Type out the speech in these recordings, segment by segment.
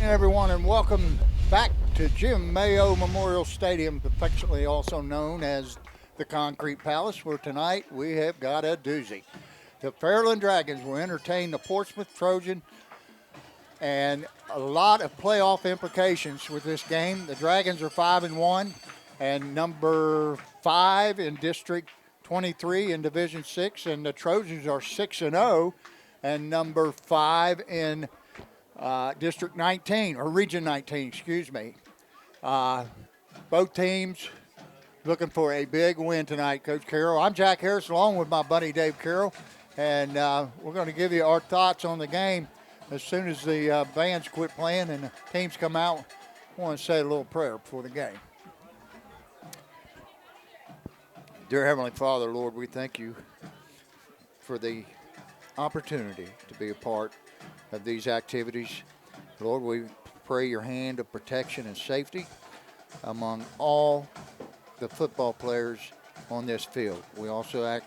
Everyone, and welcome back to Jim Mayo Memorial Stadium, affectionately also known as the Concrete Palace, where tonight we have got a doozy. The Fairland Dragons will entertain the Portsmouth Trojans, and a lot of playoff implications with this game. The Dragons are 5-1 and number 5 in District 23 in Division 6, and the Trojans are 6-0 and number 5 in District 19, or Region 19, excuse me. Both teams looking for a big win tonight, Coach Carroll. I'm Jack Harris, along with my buddy Dave Carroll, and we're going to give you our thoughts on the game as soon as the bands quit playing and the teams come out. I want to say a little prayer before the game. Dear Heavenly Father, Lord, we thank you for the opportunity to be a part of these activities. Lord, we pray your hand of protection and safety among all the football players on this field. We also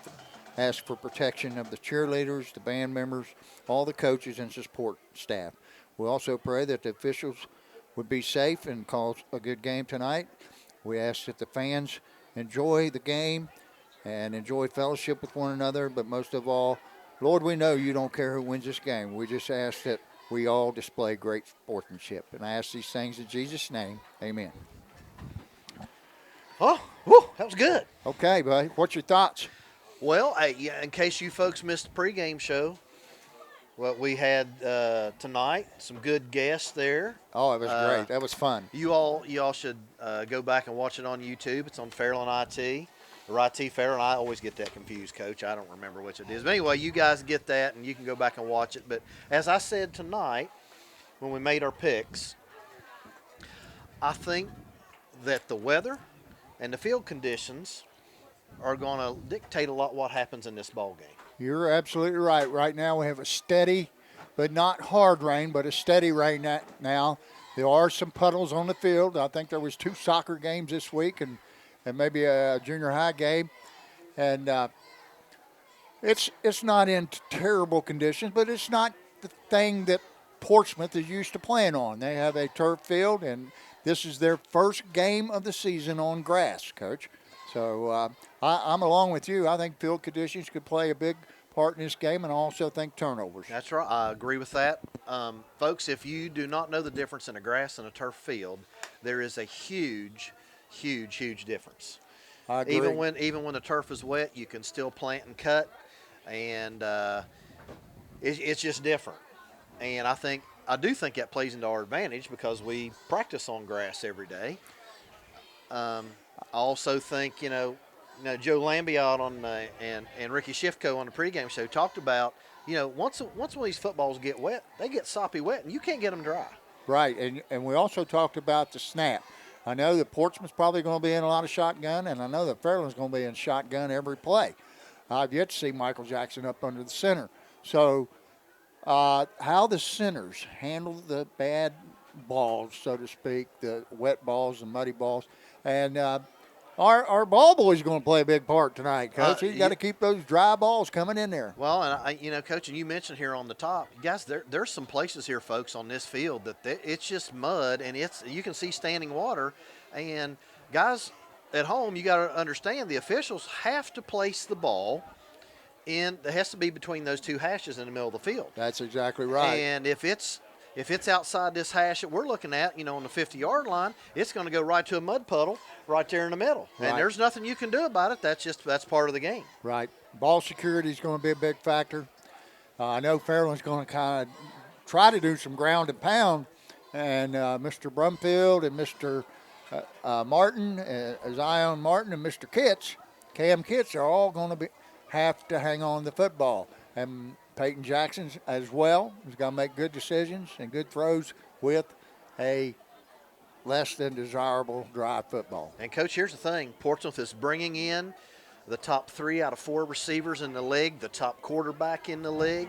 ask for protection of the cheerleaders, the band members, all the coaches and support staff. We also pray that the officials would be safe and call a good game tonight. We ask that the fans enjoy the game and enjoy fellowship with one another, but most of all, Lord, we know you don't care who wins this game. We just ask that we all display great sportsmanship. And I ask these things in Jesus' name. Amen. Oh, whew, that was good. Okay, buddy. What's your thoughts? Well, in case you folks missed the pregame show, what we had tonight, some good guests there. Oh, it was great. That was fun. You all should go back and watch it on YouTube. It's on Fairland IT. Or IT Fairland. I always get that confused, Coach. I don't remember which it is. But anyway, you guys get that, and you can go back and watch it. But as I said tonight, when we made our picks, I think that the weather and the field conditions are going to dictate a lot what happens in this ball game. You're absolutely right. Right now we have a steady, but not hard rain, but a steady rain now. There are some puddles on the field. I think there was 2 soccer games this week and maybe a junior high game. And it's not in terrible conditions, but it's not the thing that Portsmouth is used to playing on. They have a turf field, and this is their first game of the season on grass, Coach. So I'm along with you. I think field conditions could play a big part in this game, and I also think turnovers. That's right. I agree with that. Folks, if you do not know the difference in a grass and a turf field, there is a huge difference. I agree. Even when the turf is wet, you can still plant and cut, and it's just different. And I do think that plays into our advantage because we practice on grass every day. I also think Joe Lambiot and Ricky Schiffko on the pregame show talked about once one of these footballs get wet, they get soppy wet, and you can't get them dry. Right, and we also talked about the snap. I know that Portsmouth's probably going to be in a lot of shotgun, and I know that Fairland's going to be in shotgun every play. I've yet to see Michael Jackson up under the center. So how the centers handle the bad balls, so to speak, the wet balls and muddy balls. And our ball boy's going to play a big part tonight, Coach. He's got to keep those dry balls coming in there. Well, and Coach, and you mentioned here on the top, guys, there's some places here, folks, on this field that it's just mud, and you can see standing water. And guys at home, you got to understand the officials have to place the ball in. It has to be between those 2 hashes in the middle of the field. That's exactly right. And if it's outside this hash that we're looking at, on the 50-yard line, it's going to go right to a mud puddle right there in the middle. Right. And there's nothing you can do about it. That's part of the game. Right. Ball security is going to be a big factor. I know Fairland's going to kind of try to do some ground and pound, and Mr. Brumfield and Mr. Martin, Zion Martin, and Mr. Cam Kitts are all going to have to hang on the football. And Peyton Jackson as well has got to make good decisions and good throws with a less than desirable dry football. And, Coach, here's the thing. Portsmouth is bringing in the top 3 out of 4 receivers in the league, the top quarterback in the league.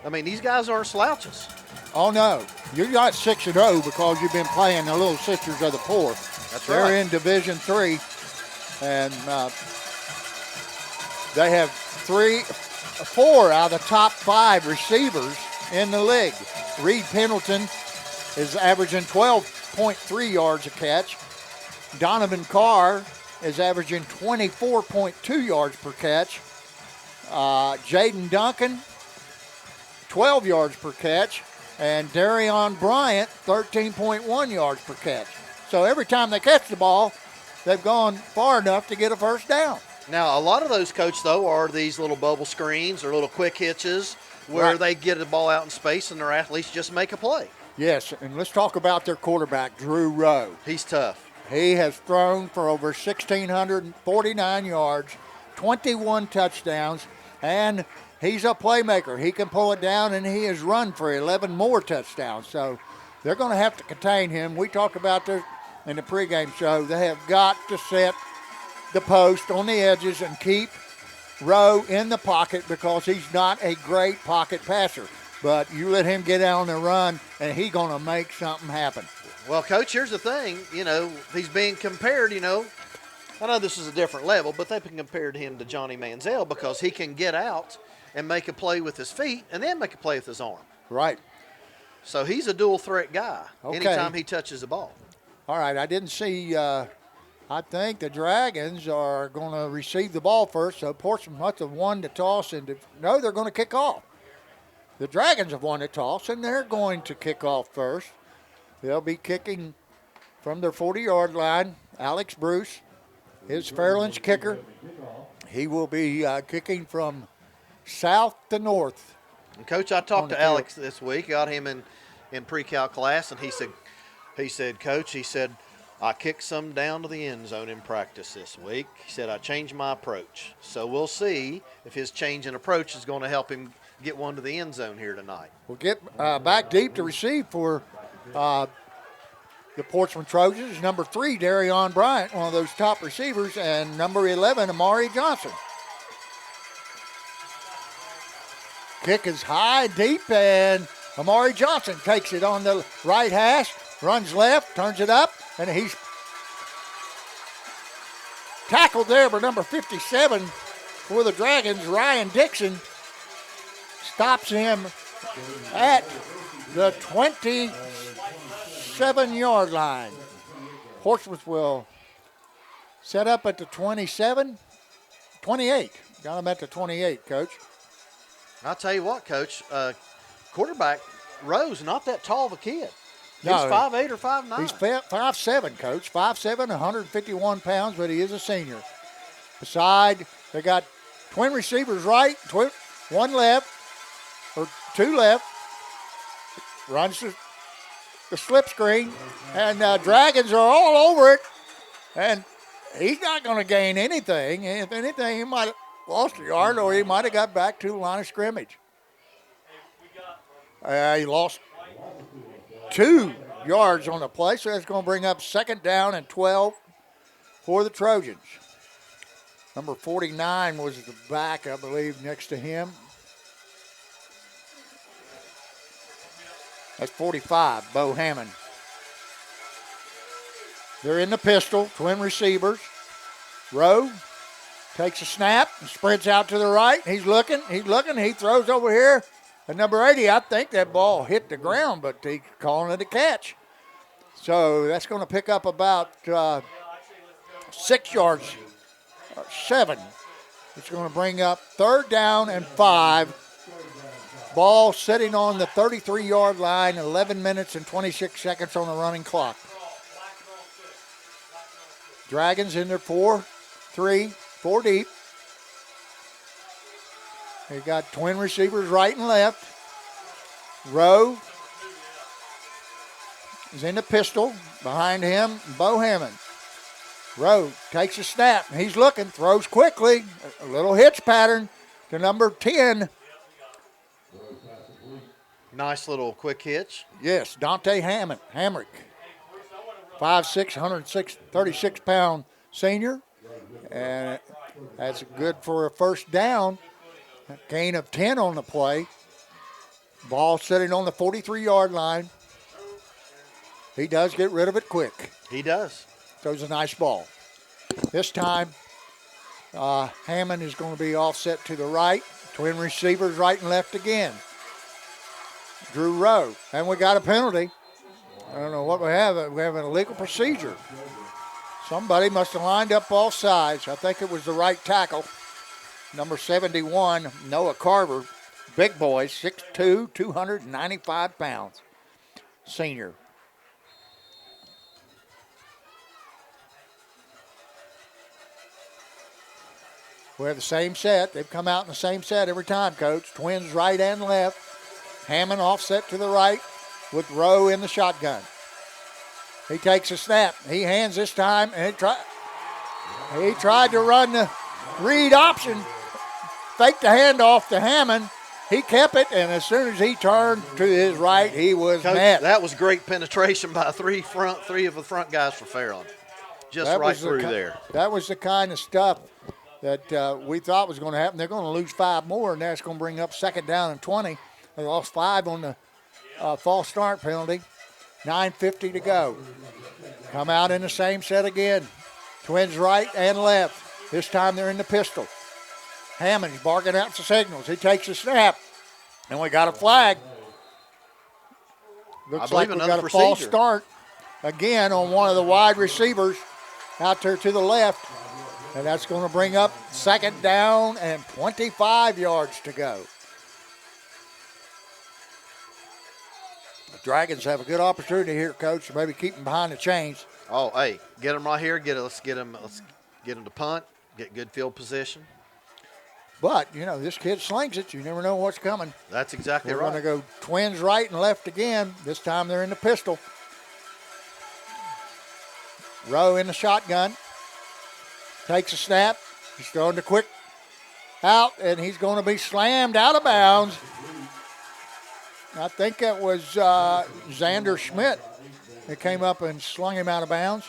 I mean, these guys aren't slouches. Oh, no. You're not 6-0 because you've been playing the Little Sisters of the Poor. That's They're right. in Division 3, and they have 4 out of the top 5 receivers in the league. Reed Pendleton is averaging 12.3 yards a catch. Donovan Carr is averaging 24.2 yards per catch. Jaden Duncan, 12 yards per catch. And Darion Bryant, 13.1 yards per catch. So every time they catch the ball, they've gone far enough to get a first down. Now, a lot of those, Coach, though, are these little bubble screens or little quick hitches where they get the ball out in space and their athletes just make a play. Yes, and let's talk about their quarterback, Drew Rowe. He's tough. He has thrown for over 1,649 yards, 21 touchdowns, and he's a playmaker. He can pull it down, and he has run for 11 more touchdowns. So they're going to have to contain him. We talked about this in the pregame show. They have got to set the post on the edges and keep Rowe in the pocket because he's not a great pocket passer. But you let him get out on the run, and he's going to make something happen. Well, Coach, here's the thing. He's being compared, I know this is a different level, but they've compared him to Johnny Manziel because he can get out and make a play with his feet and then make a play with his arm. Right. So he's a dual threat guy anytime he touches the ball. All right, I didn't see I think the Dragons are going to receive the ball first, so Portsmouth must have won the toss. No, they're going to kick off. The Dragons have won the toss, and they're going to kick off first. They'll be kicking from their 40-yard line. Alex Bruce is Fairland's kicker. He will be kicking from south to north. And Coach, I talked to Alex this week, got him in pre-cal class, and he said, Coach, I kicked some down to the end zone in practice this week. He said, I changed my approach. So we'll see if his change in approach is going to help him get one to the end zone here tonight. We'll get back deep to receive for the Portsmouth Trojans. Number 3, Darion Bryant, one of those top receivers, and number 11, Amari Johnson. Kick is high, deep, and Amari Johnson takes it on the right hash, runs left, turns it up, and he's tackled there by number 57 for the Dragons. Ryan Dixon stops him at the 27-yard line. Portsmouth will set up at the 28. Got him at the 28, Coach. I'll tell you what, Coach, quarterback Rose, not that tall of a kid. He's No, 5'8" or 5'9". He's 5'7", Coach. 5'7", 151 pounds, but he is a senior. Beside, they got twin receivers right, one left, or two left. Runs the slip screen, and Dragons are all over it. And he's not going to gain anything. If anything, he might have lost a yard, or he might have got back to the line of scrimmage. He lost 2 yards on the play, so that's going to bring up 2nd down and 12 for the Trojans. Number 49 was the back, I believe, next to him. That's 45, Bo Hammond. They're in the pistol, twin receivers. Rowe takes a snap and sprints out to the right. He's looking, he throws over here. At number 80, I think that ball hit the ground, but he's calling it a catch. So that's going to pick up about 6 yards, 7. It's going to bring up 3rd down and 5. Ball sitting on the 33-yard line, 11 minutes and 26 seconds on the running clock. Dragons in their 4 deep. They got twin receivers right and left. Rowe is in the pistol. Behind him, Bo Hammond. Rowe takes a snap. He's looking, throws quickly. A little hitch pattern to number 10. Nice little quick hitch. Yes, Dante Hamrick. 5'6", 36-pound senior. And that's good for a first down. A gain of 10 on the play. Ball sitting on the 43-yard line. He does get rid of it quick. He does. Throws a nice ball. This time, Hammond is going to be offset to the right. Twin receivers right and left again. Drew Rowe. And we got a penalty. I don't know what we have. We have an illegal procedure. Somebody must have lined up off sides. I think it was the right tackle. Number 71, Noah Carver. Big boy, 6'2", 295 pounds. Senior. We have the same set. They've come out in the same set every time, Coach. Twins right and left. Hammond offset to the right with Rowe in the shotgun. He takes a snap. He hands this time, and he tried to run the read option, faked the handoff to Hammond. He kept it, and as soon as he turned to his right, he was met. That was great penetration by three of the front guys for Fairland. Just right through there. That was the kind of stuff that we thought was going to happen. They're going to lose 5 more, and that's going to bring up 2nd down and 20. They lost 5 on the false start penalty. 9:50 to go. Come out in the same set again. Twins right and left. This time they're in the pistol. Hammond's barking out the signals. He takes a snap, and we got a flag. Looks like we got a false start again on one of the wide receivers out there to the left, and that's going to bring up 2nd down and 25 yards to go. The Dragons have a good opportunity here, Coach, to maybe keep them behind the chains. Oh, hey, get them right here. Let's get them to punt. Get good field position. But, you know, this kid slings it. You never know what's coming. That's exactly right. We're going to go Twins right and left again. This time they're in the pistol. Rowe in the shotgun. Takes a snap. He's throwing the quick out, and he's going to be slammed out of bounds. I think that was Xander Schmidt that came up and slung him out of bounds.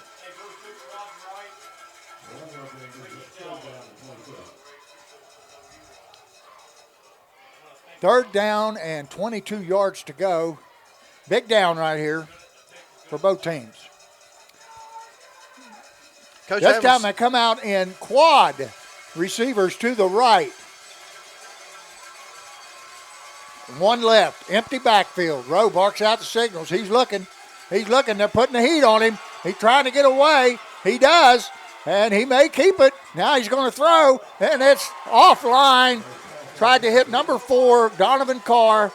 Third down and 22 yards to go. Big down right here for both teams. Coach, this time they come out in quad receivers to the right. One left, empty backfield. Rowe barks out the signals. He's looking. They're putting the heat on him. He's trying to get away. He does, and he may keep it. Now he's going to throw, and it's offline. Tried to hit number 4, Donovan Carr.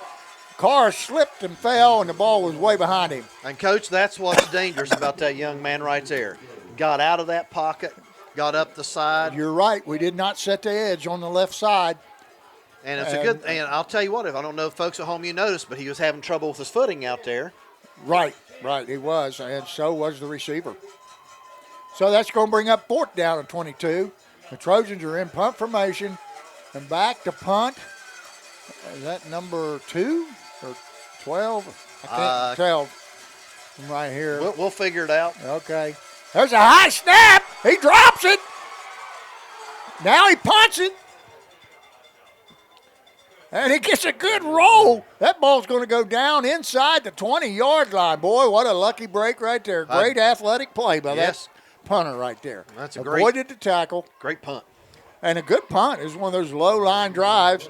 Carr slipped and fell, and the ball was way behind him. And, Coach, that's what's dangerous about that young man right there. Got out of that pocket, got up the side. You're right. We did not set the edge on the left side. And it's a good – and I'll tell you what, I don't know if folks at home you noticed, but he was having trouble with his footing out there. Right, he was, and so was the receiver. So that's going to bring up 4th down and 22. The Trojans are in punt formation. And back to punt. Is that number 2 or 12? I can't tell from right here. We'll figure it out. Okay. There's a high snap. He drops it. Now he punts it. And he gets a good roll. That ball's going to go down inside the 20-yard line. Boy, what a lucky break right there. Great athletic play by that punter right there. That's a avoided the tackle. Great punt. And a good punt. It was one of those low-line drives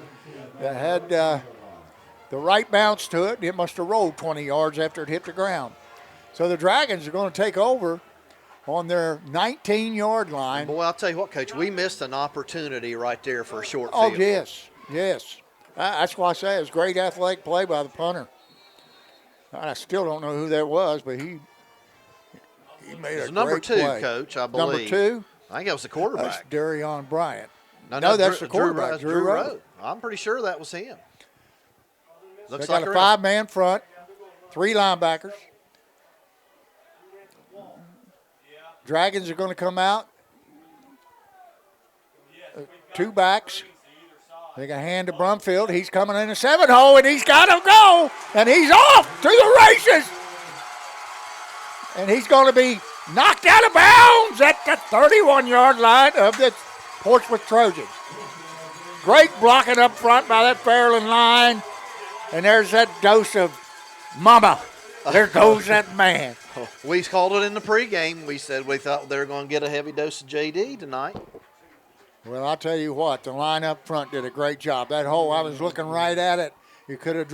that had the right bounce to it. It must have rolled 20 yards after it hit the ground. So the Dragons are going to take over on their 19-yard line. Boy, I'll tell you what, Coach, we missed an opportunity right there for a short field. Oh, yes. That's why I say it was great athletic play by the punter. I still don't know who that was, but he made a great number 2, play. Coach, I believe. Number 2? I think that was the quarterback. That's Darion Bryant. No, that's the quarterback, Drew Rowe. I'm pretty sure that was him. Looks they got a 5-man front, 3 linebackers. Dragons are going to come out. 2 backs. They got a hand to Brumfield. He's coming in a 7-hole, and he's got to go. And he's off to the races. And he's going to be knocked out of bounds at the 31-yard line of the Portsmouth Trojans. Great blocking up front by that Fairland line. And there's that dose of mama. There goes that man. We called it in the pregame. We said we thought they were going to get a heavy dose of JD tonight. Well, I'll tell you what, the line up front did a great job. That hole, I was looking right at it. You could have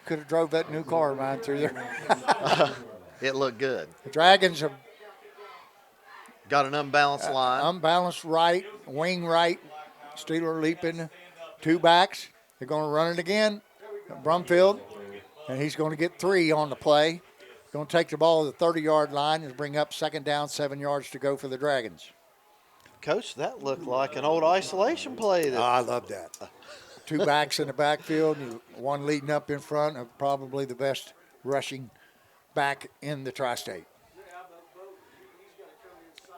could have drove that new car of mine through there. It looked good. The Dragons have Got an unbalanced line. unbalanced right, wing right. Steeler leaping, 2 backs. They're going to run it again. Brumfield, and he's going to get 3 on the play. Going to take the ball to the 30-yard line and bring up 2nd down, 7 yards to go for the Dragons. Coach, that looked like an old isolation play. I love that. 2 backs in the backfield, 1 leading up in front of probably the best rushing back in the tri-state.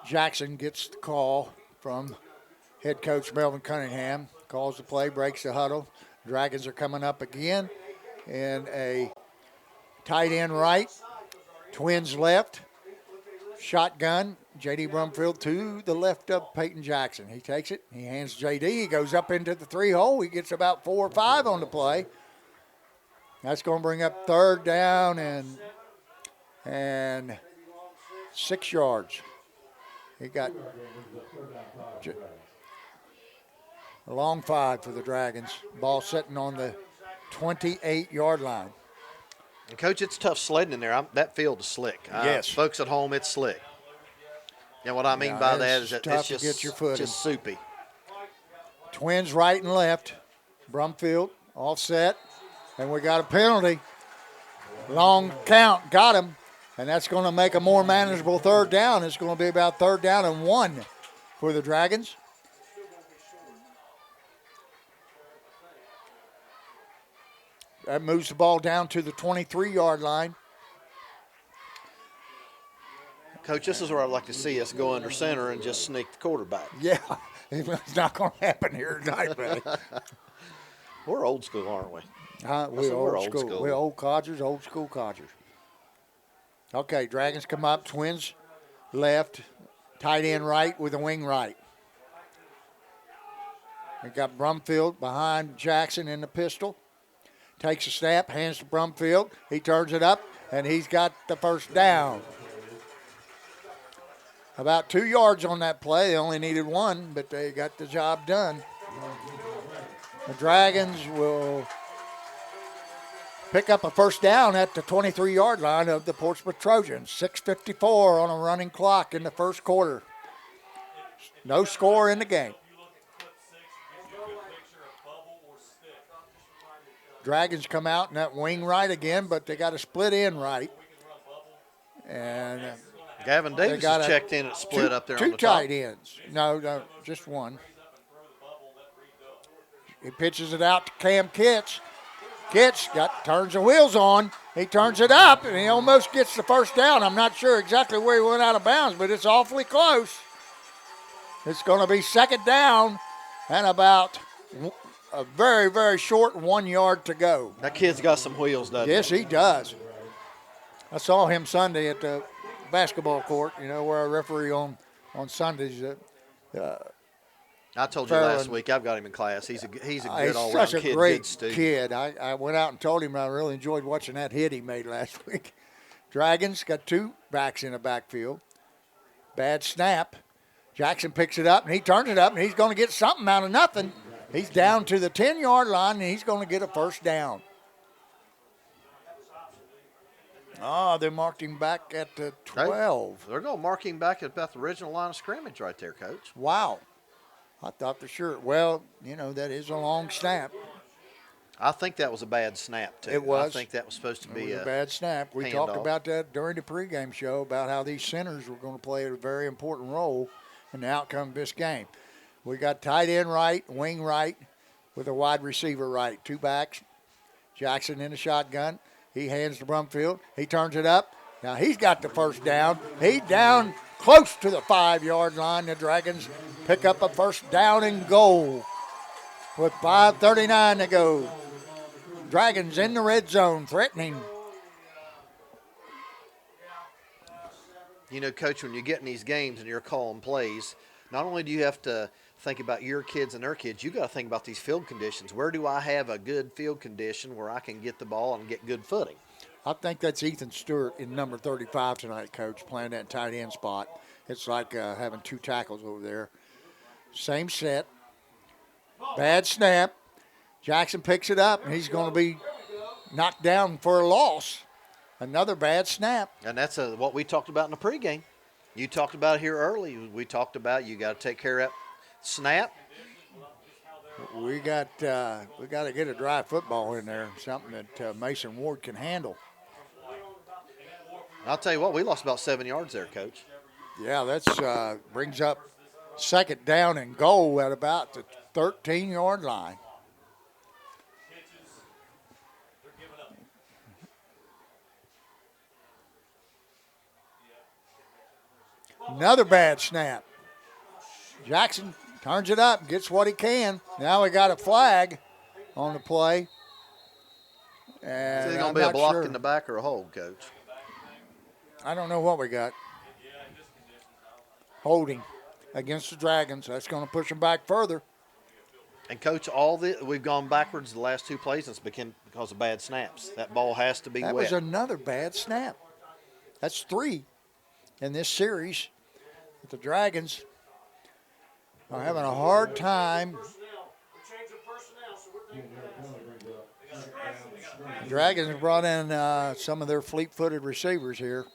Jackson gets the call from head coach Melvin Cunningham. Calls the play, breaks the huddle. Dragons are coming up again in a tight end right, twins left, shotgun. J.D. Brumfield to the left of Peyton Jackson. He takes it. He hands J.D. He goes up into the 3-hole. He gets about 4 or 5 on the play. That's going to bring up 3rd down and 6 yards. He got a long 5 for the Dragons. Ball sitting on the 28-yard line. And Coach, it's tough sledding in there. That field is slick. Yes. Folks at home, it's slick. And what I mean by that is that it's just soupy. Twins right and left. Brumfield offset. And we got a penalty. Long count. Got him. And that's going to make a more manageable 3rd down. It's going to be about 3rd down and 1 for the Dragons. That moves the ball down to the 23-yard line. Coach, this is where I'd like to see us go under center and just sneak the quarterback. Yeah, it's not going to happen here tonight, buddy. We're old school, aren't we? We're old school. We're old codgers, old school codgers. Okay, Dragons come up, twins left, tight end right with a wing right. We got Brumfield behind Jackson in the pistol. Takes a snap, hands to Brumfield. He turns it up, and he's got the 1st down. About 2 yards on that play. They only needed 1, but they got the job done. The Dragons will pick up a 1st down at the 23-yard line of the Portsmouth Trojans. 6:54 on a running clock in the 1st quarter. No score in the game. Dragons come out in that wing right again, but they got a split end right. And Gavin Davis has checked in at split up there on the top. 2 tight ends. No, just 1. He pitches it out to Cam Kitts. Kitts turns the wheels on. He turns it up, and he almost gets the 1st down. I'm not sure exactly where he went out of bounds, but it's awfully close. It's going to be 2nd down and about a very, very short 1 yard to go. That kid's got some wheels, doesn't he? Yes, he does. I saw him Sunday at the basketball court, where I referee on Sundays. I told you last week I've got him in class. He's a good all-around such a kid, great good student. kid. I went out and told him I really enjoyed watching that hit he made last week. Dragons got 2 backs in the backfield. Bad snap. Jackson picks it up, and he turns it up, and he's going to get something out of nothing. He's down to the 10-yard line, and he's going to get a 1st down. They marked him back at the 12. They're going to mark him back at about the original line of scrimmage right there, Coach. Wow. I thought for sure. Well, that is a long snap. I think that was a bad snap, too. It was. I think that was supposed to be a bad snap. We talked handoff. about that during the pregame show about how these centers were going to play a very important role in the outcome of this game. We got tight end right, wing right, with a wide receiver right. 2 backs. Jackson in the shotgun. He hands to Brumfield. He turns it up. Now he's got the 1st down. He's down close to the 5-yard line. The Dragons pick up a 1st down and goal with 5:39 to go. Dragons in the red zone, threatening. Coach, when you get in these games and you're calling plays, not only do you have to think about your kids and their kids, you got to think about these field conditions. Where do I have a good field condition where I can get the ball and get good footing? I think that's Ethan Stewart in number 35 tonight, Coach, playing that tight end spot. It's like having 2 tackles over there. Same set. Bad snap. Jackson picks it up, and he's going to be knocked down for a loss. Another bad snap. And that's what we talked about in the pregame. You talked about it here early. We talked about you got to take care of that snap. We got to get a dry football in there, something that Mason Ward can handle. I'll tell you what, we lost about 7 yards there, Coach. Yeah, that's brings up second down and goal at about the 13-yard line. Another bad snap. Jackson turns it up, gets what he can. Now we got a flag on the play. And Is it going to be a block in the back or a hold, Coach? I don't know what we got. Holding against the Dragons. That's going to push them back further. And, Coach, we've gone backwards the last two plays, and it's because of bad snaps. That ball has to be That wet. was another bad snap. That's 3 in this series. The Dragons are having a hard time. The Dragons have brought in some of their fleet-footed receivers here.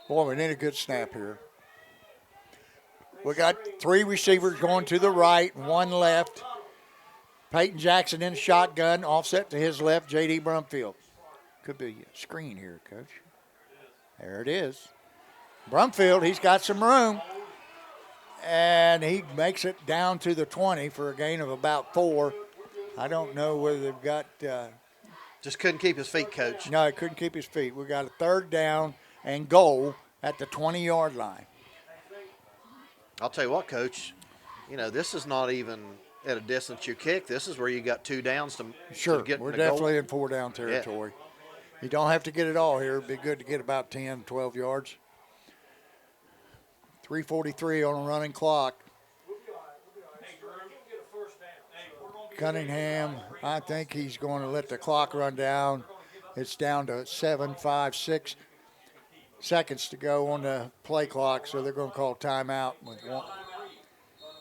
Boy, we need a good snap here. We got 3 receivers going to the right, 1 left. Peyton Jackson in shotgun, offset to his left, J.D. Brumfield. Could be a screen here, Coach. There it is. Brumfield, he's got some room. And he makes it down to the 20 for a gain of about 4. I don't know whether they've got. Just couldn't keep his feet, Coach. No, he couldn't keep his feet. We got a 3rd down and goal at the 20-yard line. I'll tell you what, Coach. This is not even at a distance you kick. This is where you got 2 downs to get we're the definitely goal. in 4-down territory. Yeah. You don't have to get it all here. It'd be good to get about 10, 12 yards. 3:43 on a running clock. Cunningham, I think he's going to let the clock run down. It's down to 7, 5, 6 seconds to go on the play clock, so they're going to call timeout with 1.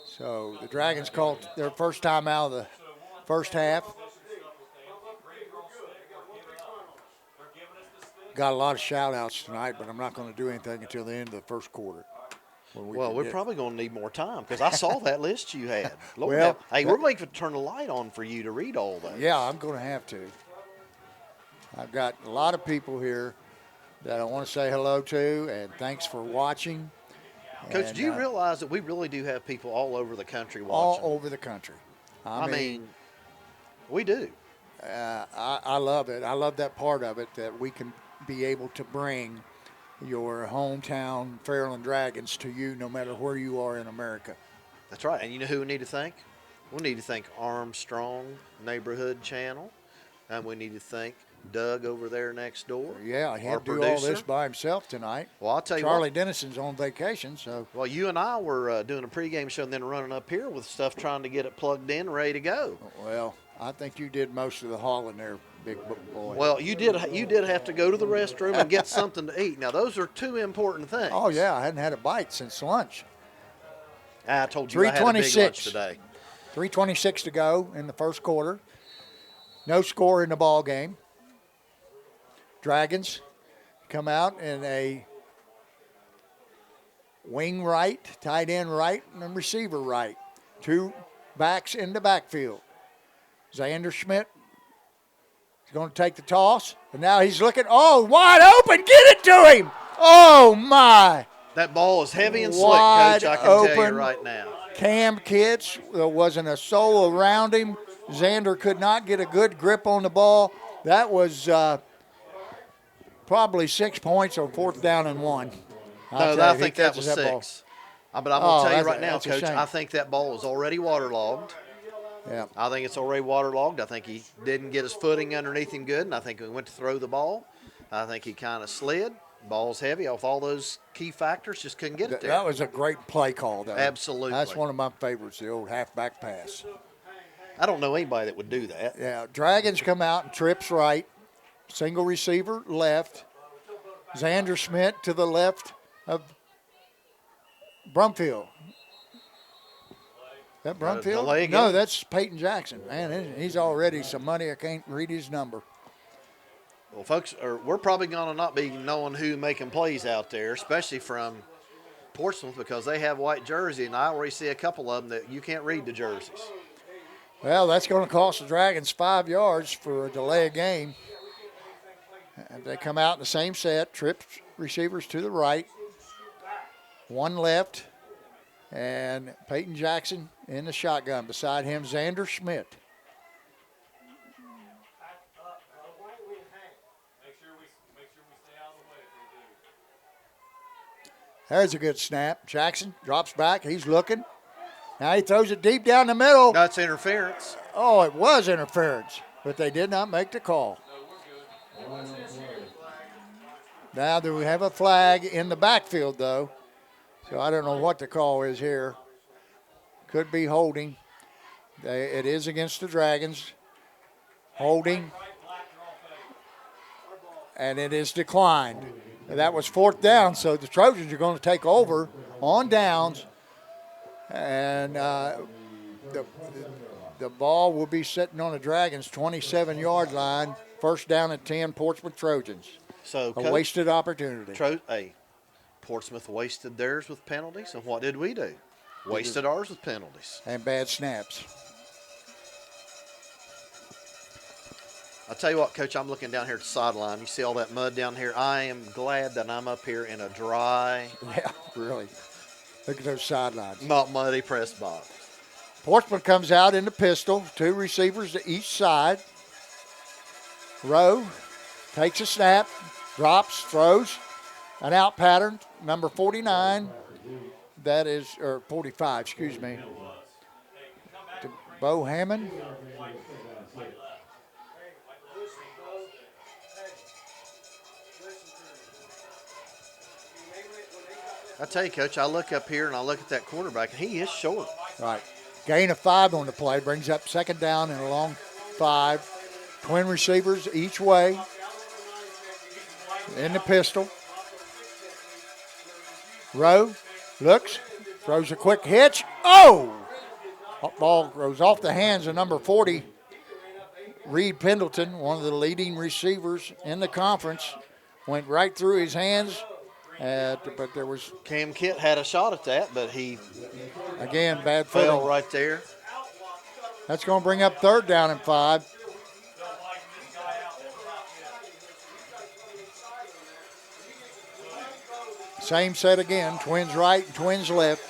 So the Dragons called their first timeout of the first half. Got a lot of shout-outs tonight, but I'm not going to do anything until the end of the first quarter. We're probably going to need more time because I saw that list you had. Lord, Well, we're waiting to turn the light on for you to read all that. Yeah, I'm going to have to. I've got a lot of people here that I want to say hello to, and thanks for watching. Coach, do you realize that we really do have people all over the country watching? All over the country. I mean, we do. I love it. I love that part of it, that we can be able to bring your hometown Fairland Dragons to you no matter where you are in America. That's right. And you know who we need to thank? We need to thank Armstrong Neighborhood Channel. And we need to thank Doug over there next door. Yeah, he had to do producer. all this by himself tonight. Well, I'll tell you Charlie what. Dennison's on vacation, so. Well, you and I were doing a pregame show and then running up here with stuff trying to get it plugged in, ready to go. Well, I think you did most of the hauling there, big boy. Well, you did have to go to the restroom and get something to eat. Now, those are 2 important things. Oh, yeah, I hadn't had a bite since lunch. I told you I had a big lunch today. 3:26 to go in the first quarter. No score in the ball game. Dragons come out in a wing right, tight end right, and receiver right. 2 backs in the backfield. Xander Schmidt is going to take the toss, and now he's looking, wide open, get it to him! Oh, my! That ball is heavy and slick, Wide Coach, I can tell open. you right now. Cam Kitts, there wasn't a soul around him. Xander could not get a good grip on the ball. That was probably 6 points on 4th down and 1. No, I think that was 6. But I'm going to tell you right now, Coach, I I think that ball was already waterlogged. Yeah. I think it's already waterlogged. I think he didn't get his footing underneath him good, and I think he went to throw the ball. I think he kind of slid. Ball's heavy. Off all those key factors, just couldn't get it there. That was a great play call, though. Absolutely. That's one of my favorites, the old halfback pass. I don't know anybody that would do that. Yeah, Dragons come out and trips right. Single receiver left. Xander Schmidt to the left of Brumfield. That Brumfield? delay No, again? that's Peyton Jackson. Man, he's already some money. I can't read his number. Well, folks, we're probably going to not be knowing who making plays out there, especially from Portsmouth, because they have white jersey, and I already see a couple of them that you can't read the jerseys. Well, that's going to cost the Dragons 5 yards for a delay of game. And they come out in the same set, trips receivers to the right, one left, and Peyton Jackson in the shotgun. Beside him, Xander Schmidt. There's a good snap. Jackson drops back. He's looking. Now he throws it deep down the middle. That's interference. Oh, it was interference, but they did not make the call. Now do we have a flag in the backfield, though? So I don't know what the call is here. Could be holding. It is against the Dragons. Holding. And it is declined. That was 4th down, so the Trojans are going to take over on downs. And the ball will be sitting on the Dragons' 27-yard line. 1st down and 10, Portsmouth Trojans. So a wasted opportunity. Portsmouth wasted theirs with penalties, and what did we do? Wasted ours with penalties. And bad snaps. I'll tell you what, Coach, I'm looking down here at the sideline. You see all that mud down here? I am glad that I'm up here in a dry, yeah, really. Look at those sidelines. not muddy press box. Portsmouth comes out in the pistol, 2 receivers to each side. Rowe takes a snap, drops, throws, an out pattern, number 49. That is, or 45, excuse me. To Bo Hammond. I tell you, Coach, I look up here and I look at that quarterback, and he is short. Right. Gain of 5 on the play, brings up 2nd down and a long 5. Twin receivers each way. In the pistol. Rowe looks, throws a quick hitch. Oh! Ball goes off the hands of number 40, Reed Pendleton, one of the leading receivers in the conference. Went right through his hands. But there was... Cam Kitt had a shot at that, but he... Again, bad footing. Fell right there. That's going to bring up 3rd down and 5. Same set again, twins right and twins left.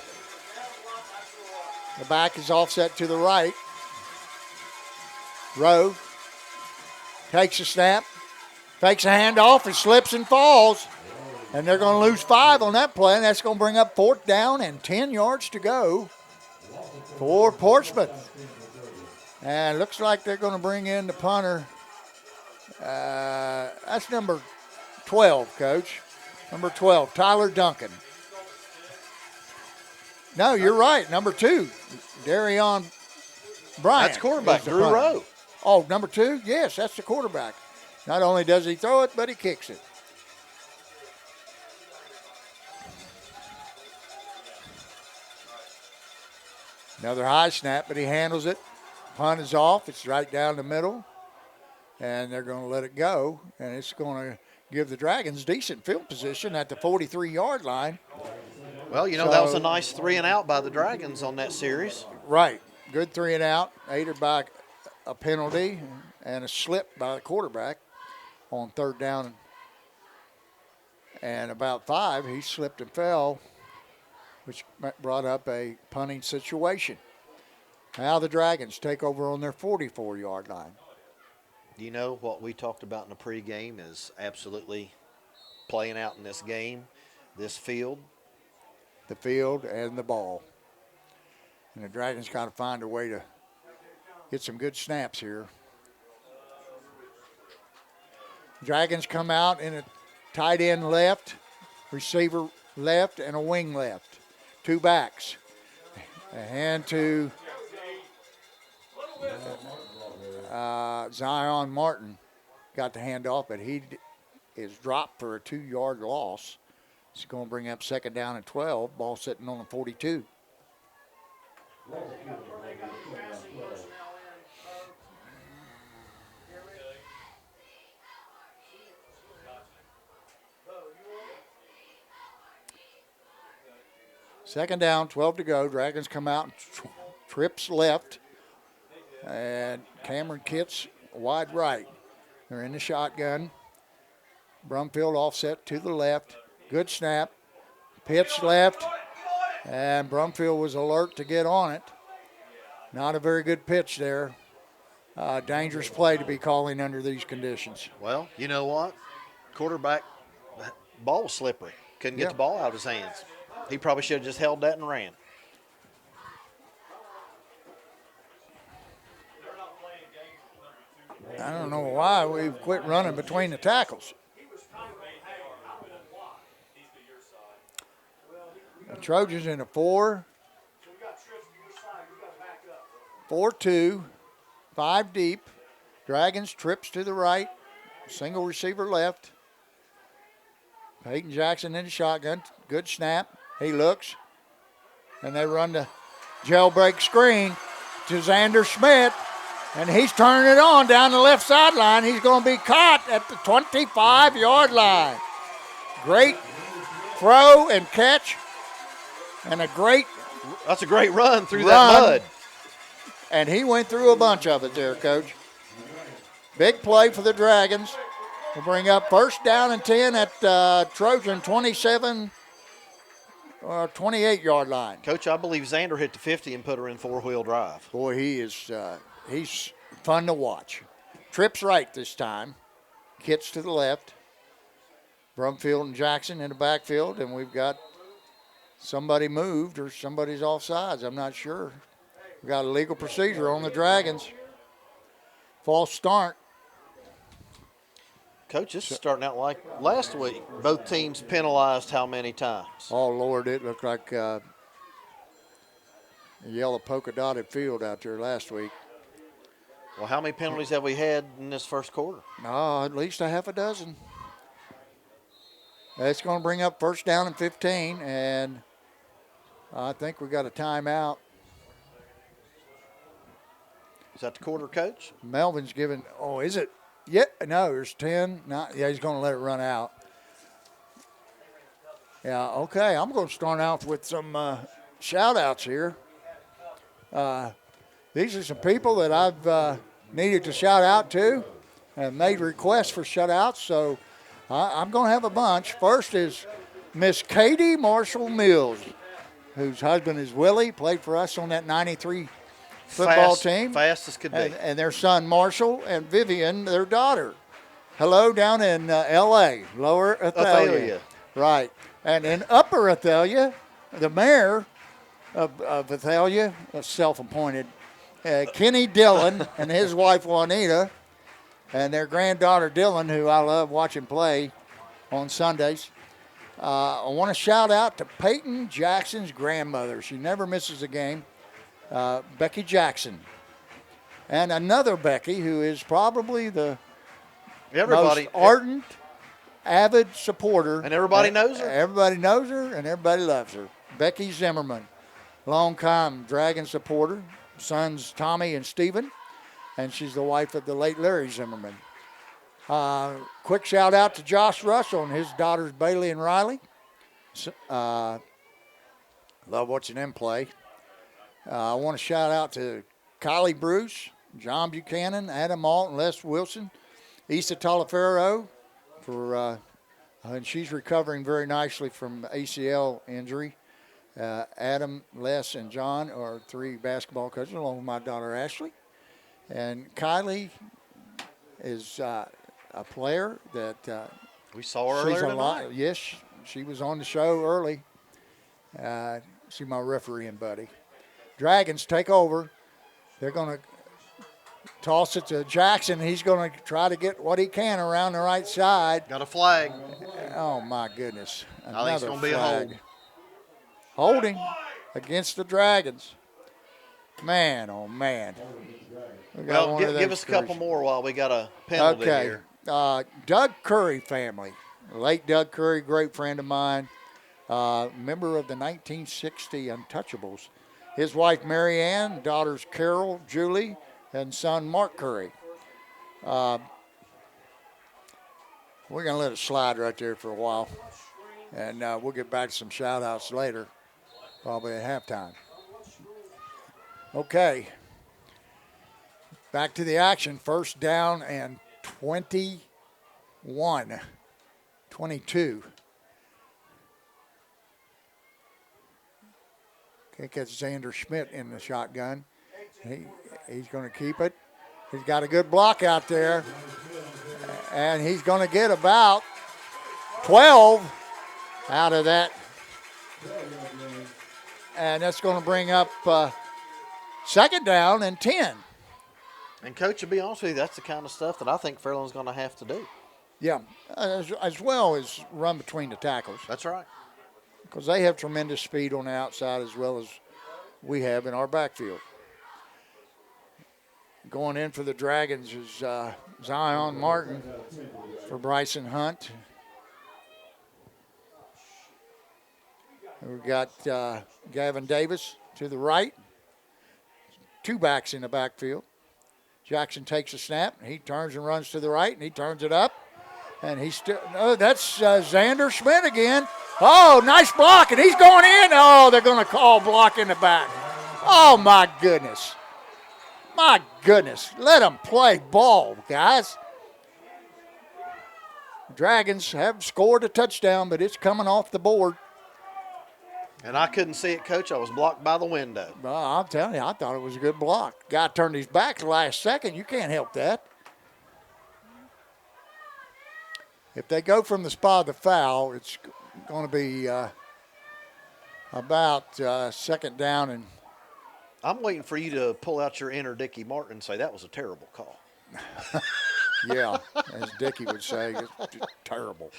The back is offset to the right. Rowe takes a snap, fakes a handoff, and slips and falls. And they're going to lose 5 on that play, and that's going to bring up 4th down and 10 yards to go for Portsmouth. And it looks like they're going to bring in the punter. That's number 12, Coach. Number 12, Tyler Duncan. No, you're right. Number 2, Darion Bryant. That's quarterback, Drew punter. Rowe. Oh, number 2? Yes, that's the quarterback. Not only does he throw it, but he kicks it. Another high snap, but he handles it. Punt is off. It's right down the middle. And they're going to let it go. And it's going to give the Dragons decent field position at the 43-yard line. Well, that was a nice 3 and out by the Dragons on that series. Right. Good 3 and out, aided by a penalty and a slip by the quarterback on 3rd down. And about 5, he slipped and fell, which brought up a punting situation. Now the Dragons take over on their 44-yard line. You know what we talked about in the pregame is absolutely playing out in this game, this field. The field and the ball. And the Dragons got to find a way to get some good snaps here. Dragons come out in a tight end left, receiver left, and a wing left. 2 backs. A hand to Zion Martin. Got the hand off, but he is dropped for a 2-yard loss. It's going to bring up 2nd down and 12. Ball sitting on the 42. Second down, 12 to go. Dragons come out and trips left. And Cameron Kitts wide right. They're in the shotgun. Brumfield offset to the left. Good snap. Pitch left. And Brumfield was alert to get on it. Not a very good pitch there. Dangerous play to be calling under these conditions. Well, you know what? Quarterback, ball was slippery. Couldn't get the ball out of his hands. He probably should have just held that and ran. I don't know why we've quit running between the tackles. The Trojans in a 4-2, 5 deep. Dragons trips to the right, single receiver left. Peyton Jackson in the shotgun, good snap. He looks, and they run the jailbreak screen to Xander Schmidt, and he's turning it on down the left sideline. He's going to be caught at the 25-yard line. Great throw and catch, and that's a great run through that mud. And he went through a bunch of it there, Coach. Big play for the Dragons. We'll bring up first down and 10 at Trojan 27 or 28-yard line. Coach, I believe Xander hit the 50 and put her in four-wheel drive. Boy, he's fun to watch. Trips right this time. Kitts to the left. Brumfield and Jackson in the backfield, and we've got somebody moved or somebody's offsides. I'm not sure. We've got a legal procedure on the Dragons. False start. Coach, this is starting out like last week. Both teams penalized how many times? Oh, Lord, it looked like a yellow polka-dotted field out there last week. Well, how many penalties have we had in this first quarter? Oh, at least a half a dozen. It's going to bring up first down and 15, and I think we got a timeout. Is that the quarter, Coach? Melvin's giving, is it? Yeah, no, there's 10. He's going to let it run out. Yeah, okay, I'm going to start out with some shout-outs here. These are some people that I've needed to shout out to and made requests for shout-outs, so I'm going to have a bunch. First is Miss Katie Marshall Mills, whose husband is Willie, played for us on that 93 football team. Fast as could be. And their son Marshall and Vivian, their daughter. Hello down in L.A., Lower Athalia. Right. And in Upper Athalia, the mayor of Athalia, self-appointed, Kenny Dillon and his wife Juanita, and their granddaughter Dylan, who I love watching play on Sundays. I want to shout out to Peyton Jackson's grandmother. She never misses a game. Becky Jackson. And another Becky who is probably the most ardent, avid supporter. And everybody knows her? Everybody knows her and everybody loves her. Becky Zimmerman, longtime Dragon supporter. Sons Tommy and Stephen. And she's the wife of the late Larry Zimmerman. Quick shout out to Josh Russell and his daughters Bailey and Riley. Love watching them play. I want to shout out to Kylie Bruce, John Buchanan, Adam Alt, Les Wilson, Issa Talaferro, and she's recovering very nicely from ACL injury. Adam, Les, and John are 3 basketball coaches, along with my daughter Ashley. And Kylie is a player that we saw her earlier tonight. Yes, she was on the show early. She's my refereeing buddy. Dragons take over. They're going to toss it to Jackson. He's going to try to get what he can around the right side. Got a flag. Oh, my goodness. I think it's going to be a hold. Holding against the Dragons. Man, oh, man. Well, give us a couple more while we got a penalty here. Doug Curry family. Late Doug Curry, great friend of mine. Member of the 1960 Untouchables. His wife, Mary Ann, daughters Carol, Julie, and son, Mark Curry. We're going to let it slide right there for a while, and we'll get back to some shout-outs later. probably at halftime. Okay. Back to the action. First down and 21. 22. I think that's Xander Schmidt in the shotgun. He's going to keep it. He's got a good block out there. And he's going to get about 12 out of that. And that's going to bring up second down and 10. And, Coach, to be honest with you, that's the kind of stuff that I think Fairland's going to have to do. Yeah, as well as run between the tackles. That's right. Because they have tremendous speed on the outside as well as we have in our backfield. Going in for the Dragons is Zion Martin for Bryson Hunt. We've got Gavin Davis to the right. Two backs in the backfield. Jackson takes a snap. He turns and runs to the right, and he turns it up. And he's still, no, that's Xander Schmidt again. Oh, nice block, and he's going in. Oh, they're going to call block in the back. Oh, my goodness. My goodness. Let them play ball, guys. Dragons have scored a touchdown, but it's coming off the board. And I couldn't see it, Coach. I was blocked by the window. Well, I'm telling you, I thought it was a good block. Guy turned his back the last second. You can't help that. If they go from the spot of the foul, it's going to be about second down. And I'm waiting for you to pull out your inner Dickie Martin and say that was a terrible call. Yeah, as Dickie would say, it's just terrible.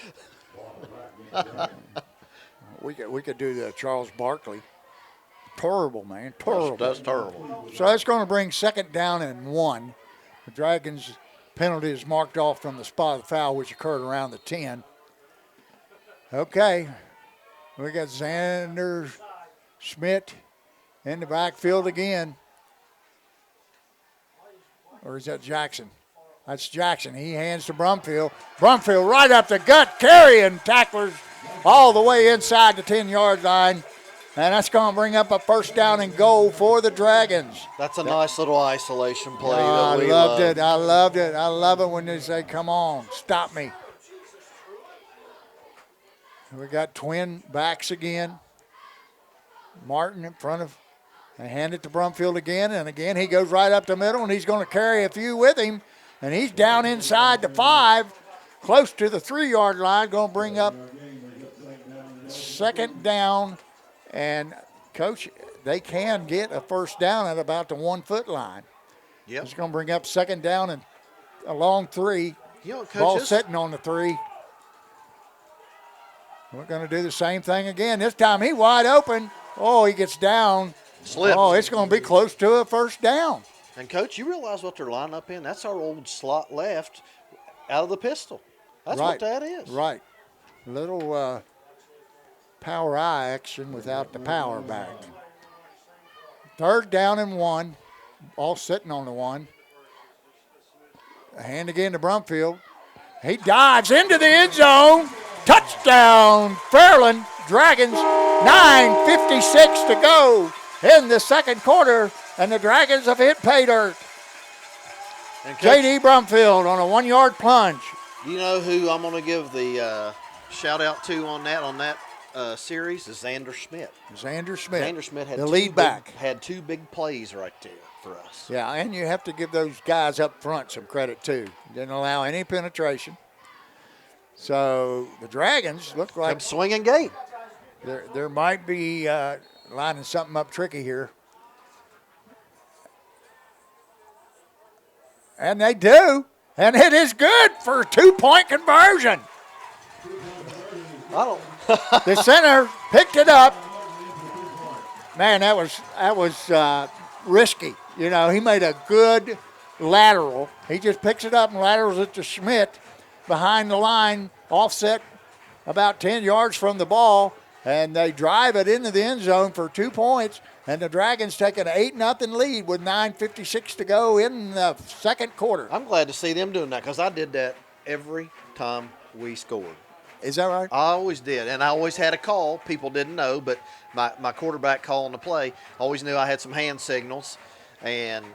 We could do the Charles Barkley. Terrible, man. Terrible. That's terrible. So that's going to bring second down and 1. The Dragons' penalty is marked off from the spot of the foul, which occurred around the 10. Okay. We got Xander Schmidt in the backfield again. Or is that Jackson? That's Jackson. He hands to Brumfield. Brumfield right up the gut, carrying tacklers all the way inside the 10-yard line. And that's going to bring up a first down and goal for the Dragons. That's a nice little isolation play. I loved it. I loved it. I love it when they say, come on, stop me. We got twin backs again. Martin in front of, they hand it to Brumfield again. And again, he goes right up the middle, and he's going to carry a few with him. And he's down inside the 5, close to the 3-yard line, going to bring up second down. And, Coach, they can get a first down at about the 1-foot line. Yep. It's going to bring up second down and a long 3. You know, Coach, ball sitting on the 3. We're going to do the same thing again. This time he wide open. Oh, he gets down. Slips. Oh, it's going to be close to a first down. And, Coach, you realize what they're lining up in? That's our old slot left out of the pistol. That's right. what that is. Right. Little power eye action without the power back. Third down and 1. All sitting on the 1. A hand again to Brumfield. He dives into the end zone. Touchdown, Fairland Dragons. 9:56 to go in the second quarter, and the Dragons have hit pay dirt. J.D. Brumfield on a 1-yard plunge. You know who I'm going to give the shout-out to on that series is Xander Schmidt. Xander Schmidt. Xander Schmidt had the lead back. Had 2 big plays right there for us. Yeah, and you have to give those guys up front some credit, too. Didn't allow any penetration. So the Dragons look like swinging gate. There might be lining something up tricky here. And they do. And it is good for a 2-point conversion. The center picked it up. Man, that was risky. You know, he made a good lateral. He just picks it up and laterals it to Schmidt behind the line, offset about 10 yards from the ball, and they drive it into the end zone for 2 points. And the Dragons take an 8-0 lead with 9:56 to go in the second quarter. I'm glad to see them doing that because I did that every time we scored. Is that right? I always did, and I always had a call. People didn't know, but my quarterback calling the play always knew I had some hand signals, and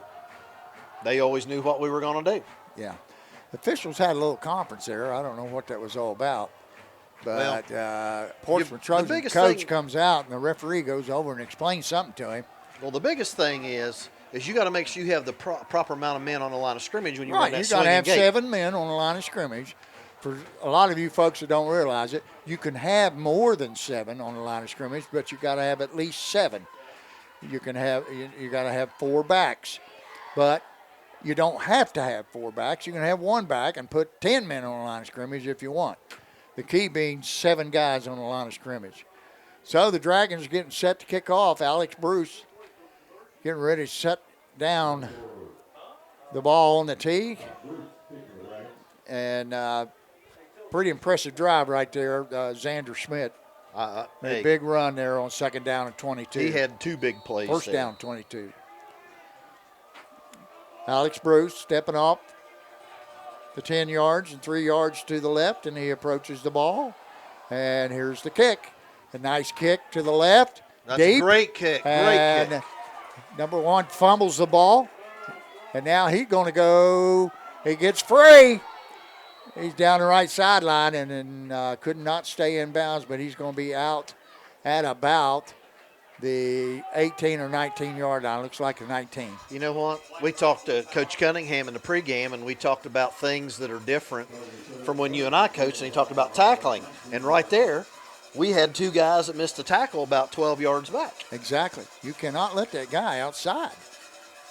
they always knew what we were going to do. Yeah. Officials had a little conference there. I don't know what that was all about. But Portsmouth Trojans coach comes out, and the referee goes over and explains something to him. Well, the biggest thing is you got to make sure you have the proper amount of men on the line of scrimmage when you run that Right, you got to have gate. 7 men on the line of scrimmage. For a lot of you folks that don't realize it, you can have more than 7 on the line of scrimmage, but you got to have at least 7. You got to have 4 backs, but you don't have to have 4 backs. You can have 1 back and put 10 men on the line of scrimmage if you want. The key being 7 guys on the line of scrimmage. So the Dragons are getting set to kick off. Alex Bruce getting ready to set down the ball on the tee. And pretty impressive drive right there. Xander Schmidt made a big run there on 2nd down and 22. He had 2 big plays. First down, 22. Alex Bruce stepping off the 10 yards and 3 yards to the left, and he approaches the ball. And here's the kick. A nice kick to the left. That's deep. A great kick. And great kick. Number 1 fumbles the ball. And now he's going to go. He gets free. He's down the right sideline and could not stay in bounds, but he's going to be out at about the 18 or 19-yard line. Looks like a 19. You know what? We talked to Coach Cunningham in the pregame, and we talked about things that are different from when you and I coached, and he talked about tackling. And right there, we had 2 guys that missed a tackle about 12 yards back. Exactly. You cannot let that guy outside.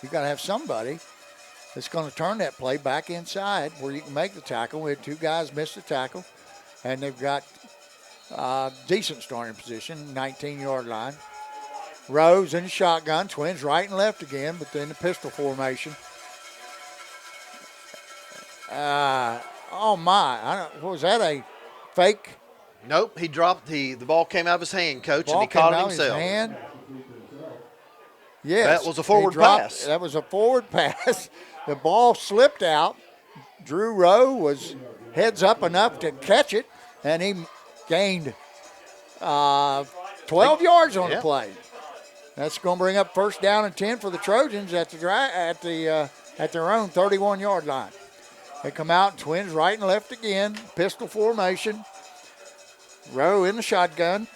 You got to have somebody that's going to turn that play back inside where you can make the tackle. We had 2 guys miss the tackle, and they've got decent starting position, 19-yard line. Rose in the shotgun, twins right and left again, but then the pistol formation. Oh, my. Was that a fake? Nope, he dropped the ball came out of his hand, Coach, and he caught it himself. His hand. Yes. That was a forward pass. That was a forward pass. The ball slipped out. Drew Rowe was heads up enough to catch it, and he gained 12 yards on the play. That's going to bring up 1st down and 10 for the Trojans at their own 31-yard line. They come out, twins right and left again, pistol formation. Rowe in the shotgun.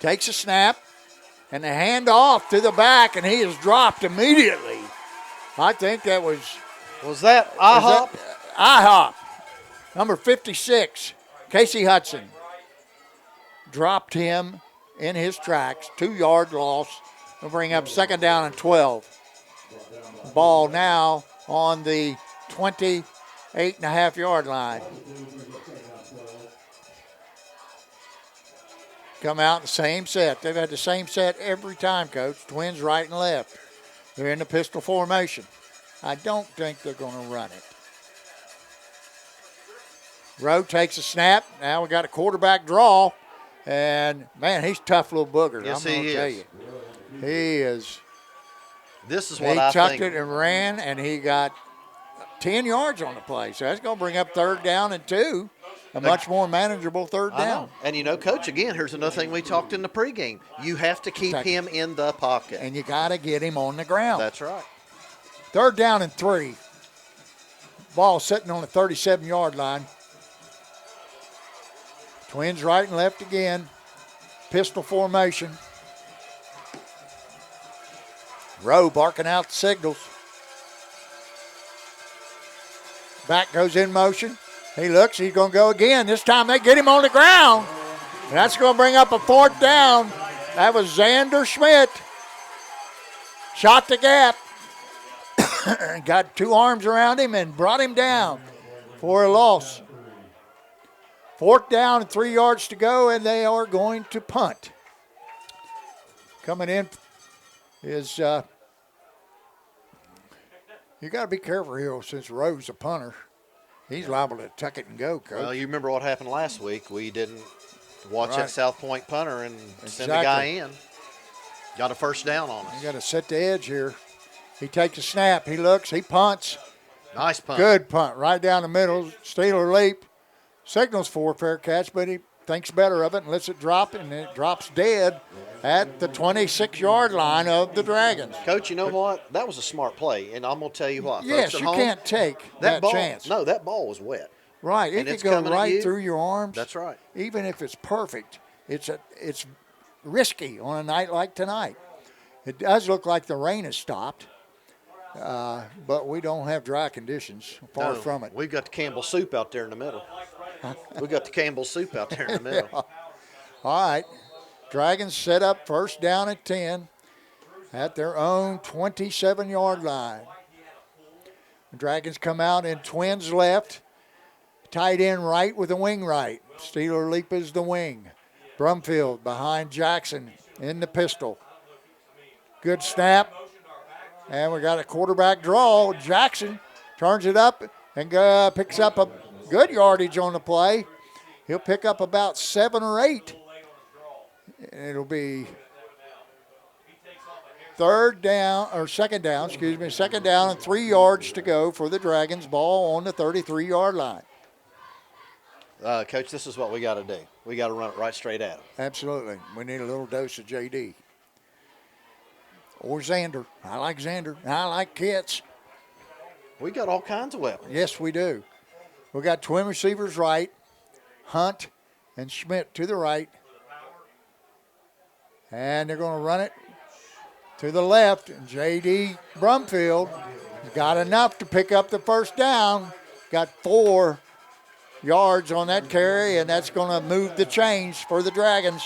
Takes a snap, and the handoff to the back, and he is dropped immediately. I think that was... Was that IHOP? IHOP. Number 56, Casey Hudson. Dropped him in his tracks. 2-yard loss. We'll bring up 2nd down and 12. Ball now on the 28.5-yard line. Come out in the same set. They've had the same set every time, Coach. Twins right and left. They're in the pistol formation. I don't think they're going to run it. Rowe takes a snap. Now we got a quarterback draw. And, man, he's a tough little booger. Yes, I'm going to tell you. He is. This is what he I tucked think. It and ran, and he got 10 yards on the play. So that's going to bring up 3rd down and 2. A much more manageable 3rd down. And, Coach, again, here's another thing we talked in the pregame. You have to keep him in the pocket. And you got to get him on the ground. That's right. 3rd down and 3. Ball sitting on the 37-yard line. Twins right and left again. Pistol formation. Rowe barking out the signals. Back goes in motion. He looks, he's going to go again. This time they get him on the ground. And that's going to bring up a 4th down. That was Xander Schmidt. Shot the gap. Got 2 arms around him and brought him down for a loss. 4th down and 3 yards to go, and they are going to punt. Coming in is, you got to be careful here since Rowe's a punter. He's liable to tuck it and go, Coach. Well, you remember what happened last week. We didn't watch that South Point punter and send the guy in. Got a 1st down on us. You got to set the edge here. He takes a snap. He looks. He punts. Nice punt. Good punt right down the middle. Steeler leap. Signals for a fair catch, but he thinks better of it and lets it drop, and it drops dead at the 26-yard line of the Dragons. Coach, you know what? That was a smart play, and I'm going to tell you what. Yes, folks at you home, can't take that ball, chance. No, that ball was wet. Right, it And could it's go coming at right you. through your arms. That's right. Even if it's perfect, it's risky on a night like tonight. It does look like the rain has stopped, but we don't have dry conditions. Far from it. We've got the Campbell soup out there in the middle. We've got the Campbell soup out there in the middle. Yeah. All right, Dragons set up first down at 10 at their own 27-yard line. The Dragons come out in twins left, tight end right with a wing right. Steeler leap is the wing. Brumfield behind Jackson in the pistol. Good snap. And we got a quarterback draw. Jackson turns it up and picks up a good yardage on the play. He'll pick up about 7 or 8. It'll be second down and 3 yards to go for the Dragons. Ball on the 33-yard line. Coach, this is what we got to do. We got to run it right straight at him. Absolutely. We need a little dose of JD. Or Xander. I like Xander. I like Kitts. We got all kinds of weapons. Yes, we do. We got twin receivers right. Hunt and Schmidt to the right. And they're going to run it to the left. And J.D. Brumfield has got enough to pick up the first down. Got 4 yards on that carry, and that's going to move the chains for the Dragons.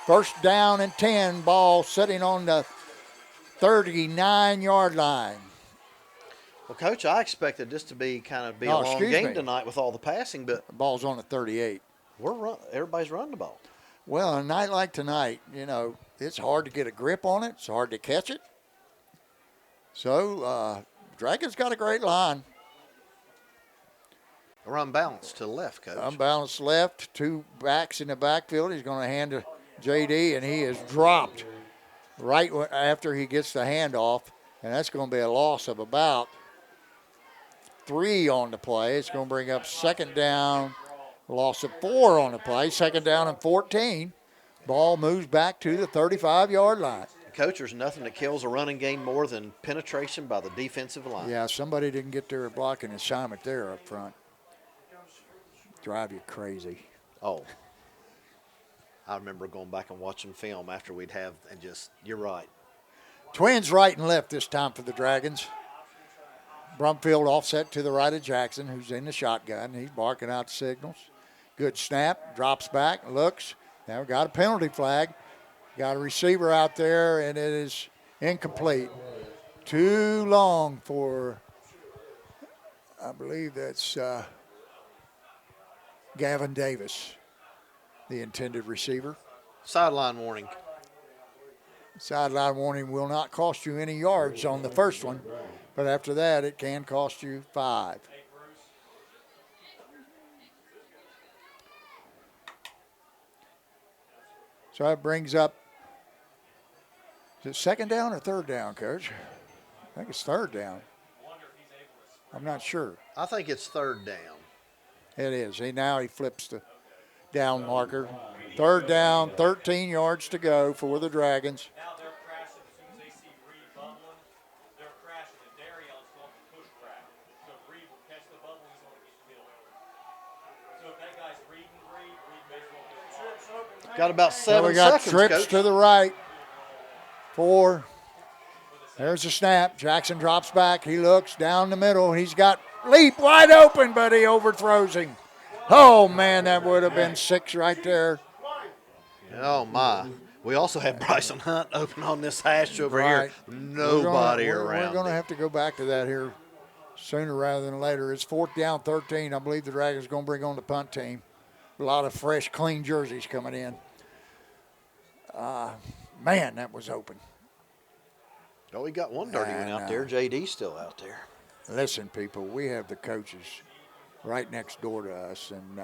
First down and 10, ball sitting on the 39-yard line. Well, Coach, I expected this to be a long game tonight with all the passing, but the ball's on the 38. Everybody's running the ball. Well, a night like tonight, it's hard to get a grip on it. It's hard to catch it. So, Dragons got a great line. We're unbalanced to the left, Coach. Unbalanced left, 2 backs in the backfield. He's going to hand to J.D., and he is dropped right after he gets the handoff, and that's going to be a loss of about 3 on the play. It's going to bring up second down, loss of 4 on the play, second down and 14. Ball moves back to the 35-yard line. Coach, there's nothing that kills a running game more than penetration by the defensive line. Yeah, somebody didn't get their blocking assignment there up front. Drive you crazy. Oh. I remember going back and watching film after you're right. Twins right and left this time for the Dragons. Brumfield offset to the right of Jackson, who's in the shotgun. He's barking out the signals. Good snap, drops back, looks. Now we got a penalty flag. Got a receiver out there, and it is incomplete. Too long for, I believe that's Gavin Davis, the intended receiver. Sideline warning. Sideline warning will not cost you any yards on the first one, but after that it can cost you 5. So that brings up, is it second down or third down, Coach? I think it's third down. I'm not sure. I think it's third down. It is. Now he flips the down marker. Third down, 13 yards to go for the Dragons. Now they're crashing as soon as they see Reed bubbling. They're crashing, and Darion's going to push crack. So if Reed will catch the bubble, he's going to get killed. So if that guy's reading Reed may as well get Got about 7 we got seconds, trips Coach. to the right. 4. There's a snap. Jackson drops back. He looks down the middle. He's got leap wide open, but he overthrows him. Oh, man, that would have been 6 right there. Oh, my. We also have Bryson Hunt open on this hash over here. Nobody around. We're going to have to go back to that here sooner rather than later. It's 4th down, 13. I believe the Dragons are going to bring on the punt team. A lot of fresh, clean jerseys coming in. Man, that was open. Oh, we got one dirty one out there. JD's still out there. Listen, people, we have the coaches right next door to us, and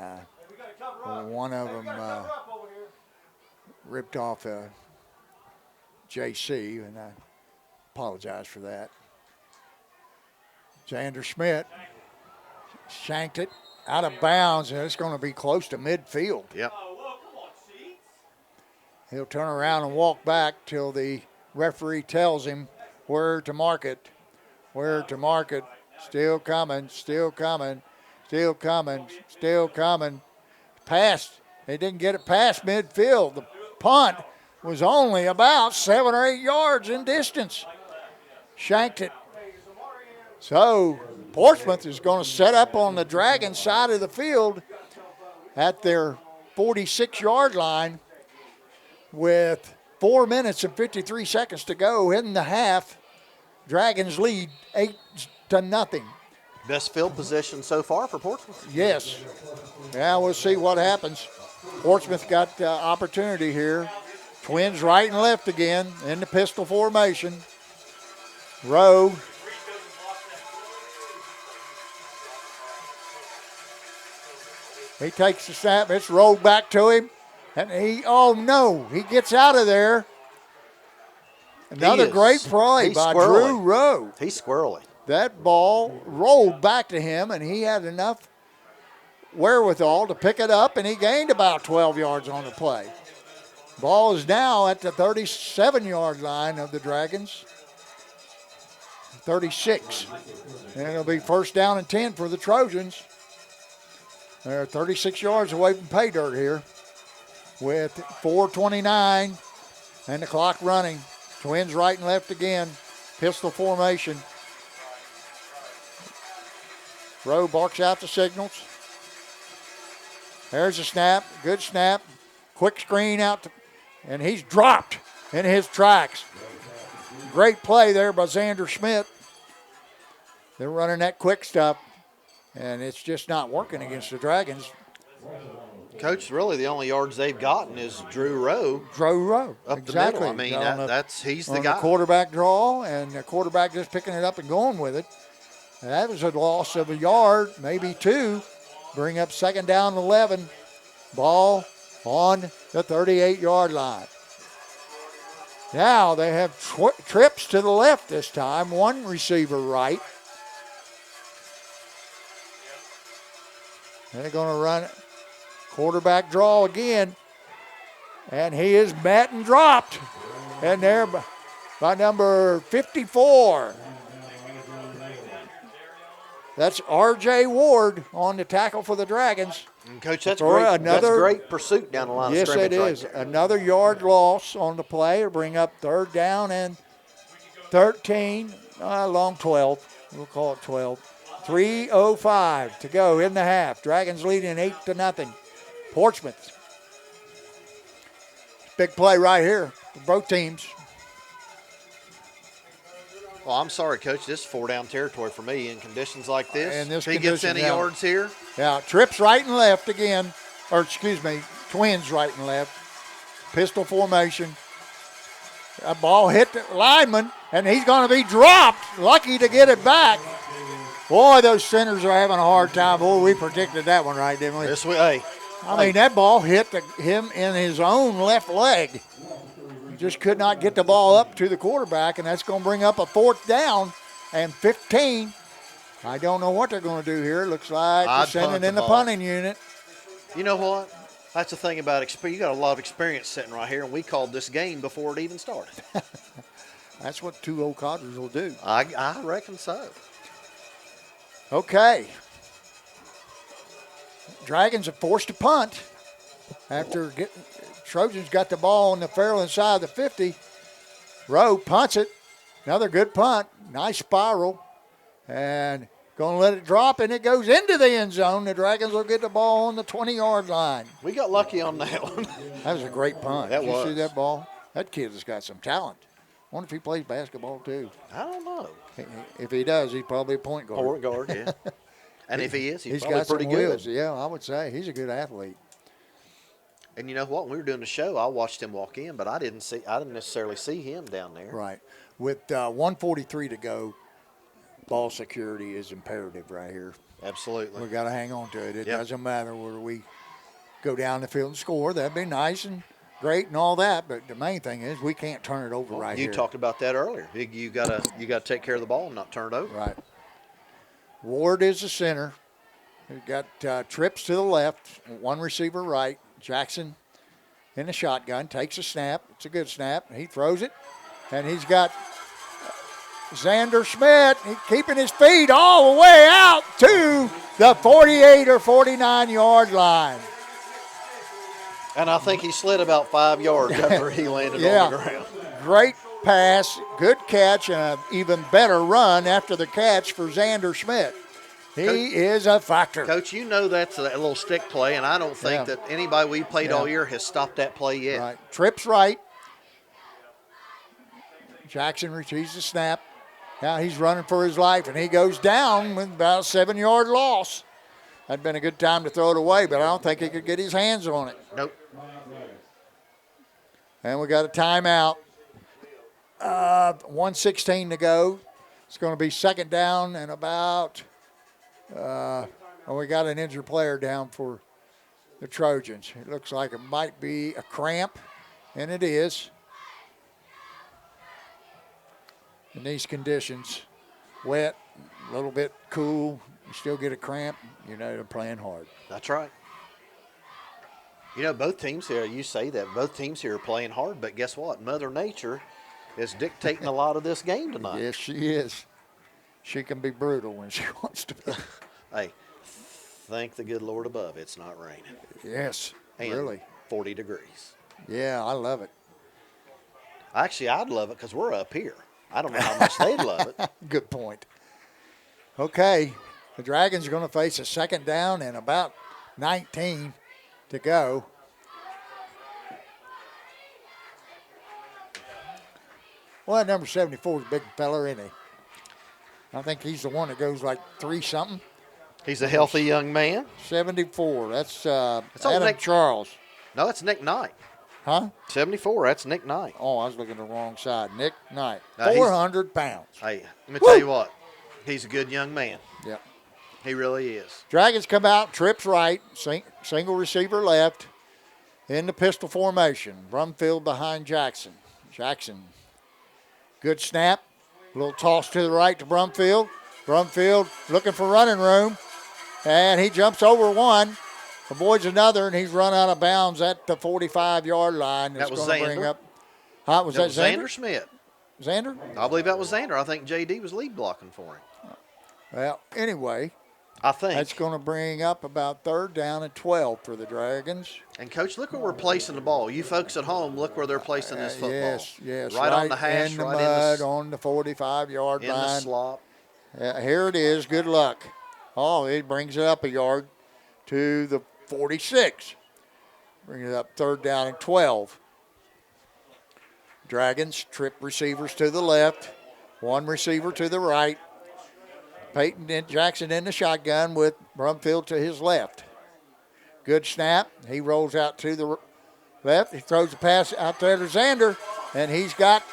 one of them ripped off JC, and I apologize for that. Xander Schmidt Shanked it out of bounds, and it's going to be close to midfield. Yep. He'll turn around and walk back till the referee tells him where to mark it. Where to mark it. Still coming, still coming, still coming, still coming. Passed. They didn't get it past midfield. The punt was only about 7 or 8 yards in distance. Shanked it. So Portsmouth is going to set up on the Dragons side of the field at their 46-yard line with 4 minutes and 53 seconds to go in the half. Dragons lead 8-0. Best field position so far for Portsmouth. Yes. Yeah, we'll see what happens. Portsmouth got opportunity here. Twins right and left again in the pistol formation. Rowe. He takes the snap. It's rolled back to him. And he gets out of there. Another great play by Drew Rowe. He's squirrely. That ball rolled back to him, and he had enough wherewithal to pick it up, and he gained about 12 yards on the play. Ball is now at the 37-yard line of the Dragons. 36. And it'll be first down and 10 for the Trojans. They're 36 yards away from pay dirt here with 4:29 and the clock running. Twins right and left again. Pistol formation. Rowe barks out the signals. There's a snap. Good snap. Quick screen out. And he's dropped in his tracks. Great play there by Xander Schmidt. They're running that quick stuff. And it's just not working against the Dragons. Coach, really the only yards they've gotten is Drew Rowe. Drew Rowe. Up exactly. the middle. I mean, he's the on guy. The quarterback draw, and the quarterback just picking it up and going with it. And that was a loss of a yard, maybe 2. Bring up second down and 11. Ball on the 38-yard line. Now they have trips to the left this time. One receiver right. They're going to run quarterback draw again. And he is met and dropped. And there by number 54. That's R.J. Ward on the tackle for the Dragons. And Coach, that's great. That's great pursuit down the line of scrimmage. Yes, it is. Right, another yard loss on the play to bring up third down and 13, long 12. We'll call it 12. 3:05 to go in the half. Dragons leading 8-0. Portsmouth. Big play right here for both teams. Well, I'm sorry, Coach. This is 4-down territory for me in conditions like this. And this if he gets any yards here. Yeah, trips right and left again. Twins right and left. Pistol formation. A ball hit the lineman, and he's going to be dropped. Lucky to get it back. Boy, those centers are having a hard time. Boy, we predicted that one right, didn't we? Yes, I mean, that ball hit him in his own left leg. He just could not get the ball up to the quarterback, and that's going to bring up a fourth down and 15. I don't know what they're going to do here. Looks like they're sending in the punting unit. You know what? That's the thing about experience. You got a lot of experience sitting right here, and we called this game before it even started. That's what two old codgers will do. I reckon so. Okay. Dragons are forced to punt after Trojans got the ball on the Fairland side of the 50. Rowe punts it. Another good punt. Nice spiral. And going to let it drop, and it goes into the end zone. The Dragons will get the ball on the 20-yard line. We got lucky on that one. That was a great punt. That Did you was. see that ball? That kid has got some talent. I wonder if he plays basketball, too. I don't know. If he does, he's probably a point guard. Point guard, yeah. And if he is, he's probably got pretty some good. wheels. Yeah, I would say. He's a good athlete. And you know what? When we were doing the show, I watched him walk in, but I didn't necessarily see him down there. Right. With 1:43 to go, ball security is imperative right here. Absolutely. We've got to hang on to it. It Yep. doesn't matter where we go down the field and score. That'd be nice and great and all that, but the main thing is we can't turn it over right here. You talked about that earlier. You gotta take care of the ball and not turn it over. Right. Ward is the center. We've got trips to the left, one receiver right. Jackson in the shotgun, takes a snap. It's a good snap. He throws it, and he's got Xander Schmidt keeping his feet all the way out to the 48 or 49-yard line. And I think he slid about 5 yards after he landed on the ground. Great pass, good catch, and an even better run after the catch for Xander Schmidt. He is a factor. Coach, you know that's a little stick play, and I don't think that anybody we played all year has stopped that play yet. Right. Trips right. Jackson retrieves the snap. Now he's running for his life, and he goes down with about a 7-yard loss. That'd been a good time to throw it away, but I don't think he could get his hands on it. Nope. And we got a timeout. 1:16 to go. It's going to be second down and about we got an injured player down for the Trojans. It looks like it might be a cramp, and it is. In these conditions, wet, a little bit cool, you still get a cramp, you know they're playing hard. That's right. You know, both teams here, you say that, both teams here are playing hard, but guess what? Mother Nature is dictating a lot of this game tonight. Yes, she is. She can be brutal when she wants to be. Hey, thank the good Lord above, it's not raining. Yes, And really. 40 degrees. Yeah, I love it. Actually, I'd love it because we're up here. I don't know how much they'd love it. Good point. Okay, the Dragons are going to face a second down and about 19 to go. Well, that number 74 is a big fella, isn't he? I think he's the one that goes like 3-something. He's a healthy young man. 74. That's old Adam Nick. Charles. No, that's Nick Knight. Huh? 74, that's Nick Knight. Oh, I was looking at the wrong side. Nick Knight. Now, 400 pounds. Hey, let me tell you what. He's a good young man. Yep. He really is. Dragons come out, trips right, single receiver left, in the pistol formation. Brumfield behind Jackson. Jackson, good snap. A little toss to the right to Brumfield. Brumfield looking for running room, and he jumps over one, avoids another, and he's run out of bounds at the 45-yard line. That was gonna Xander. Bring up, was that Xander? Xander Schmidt. Xander? I believe that was Xander. I think JD was lead blocking for him. Well, anyway, I think. that's going to bring up about third down and 12 for the Dragons. And, Coach, look where we're placing the ball. You folks at home, look where they're placing this football. Yes. Right on the hash, in the right mud, in the, on the 45-yard in line. the slop. Here it is. Good luck. Oh, it brings it up a yard to the 46. Bring it up third down and 12. Dragons trip receivers to the left, one receiver to the right. Peyton and Jackson in the shotgun with Brumfield to his left. Good snap. He rolls out to the left. He throws the pass out there to Xander, and he's got,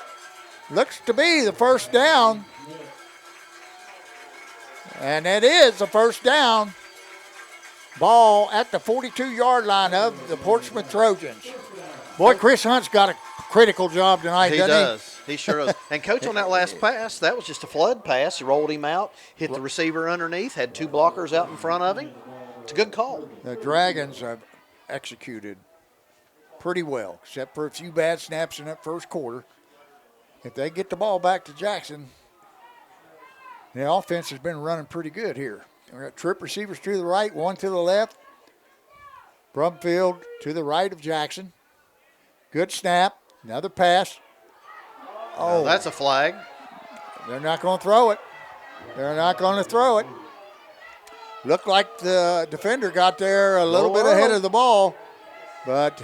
looks to be the first down. And that is the first down. Ball at the 42-yard line of the Portsmouth Trojans. Boy, Chris Hunt's got a critical job tonight, He doesn't does. He sure does. And, Coach, on that last pass, that was just a flood pass. He rolled him out, hit the receiver underneath, had two blockers out in front of him. It's a good call. The Dragons have executed pretty well, except for a few bad snaps in that first quarter. If they get the ball back to Jackson, the offense has been running pretty good here. We got trip receivers to the right, one to the left. Brumfield to the right of Jackson. Good snap. Another pass. Oh, that's a flag. They're not going to throw it. They're not going to throw it. Looked like the defender got there a little bit ahead of the ball, but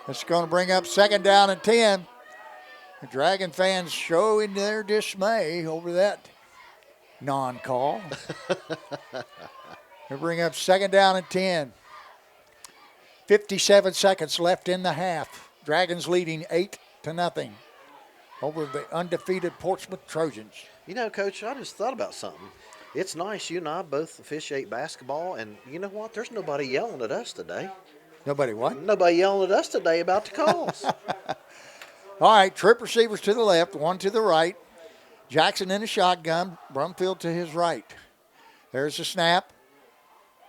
it's going to bring up second down and 10. The Dragon fans showing their dismay over that non-call. They bring up second down and 10. 57 seconds left in the half. Dragons leading 8-0 over the undefeated Portsmouth Trojans. You know, Coach, I just thought about something. It's nice you and I both officiate basketball, and you know what? There's nobody yelling at us today. Nobody what? Nobody yelling at us today about the calls. All right, trip receivers to the left, one to the right. Jackson in the shotgun, Brumfield to his right. There's the snap.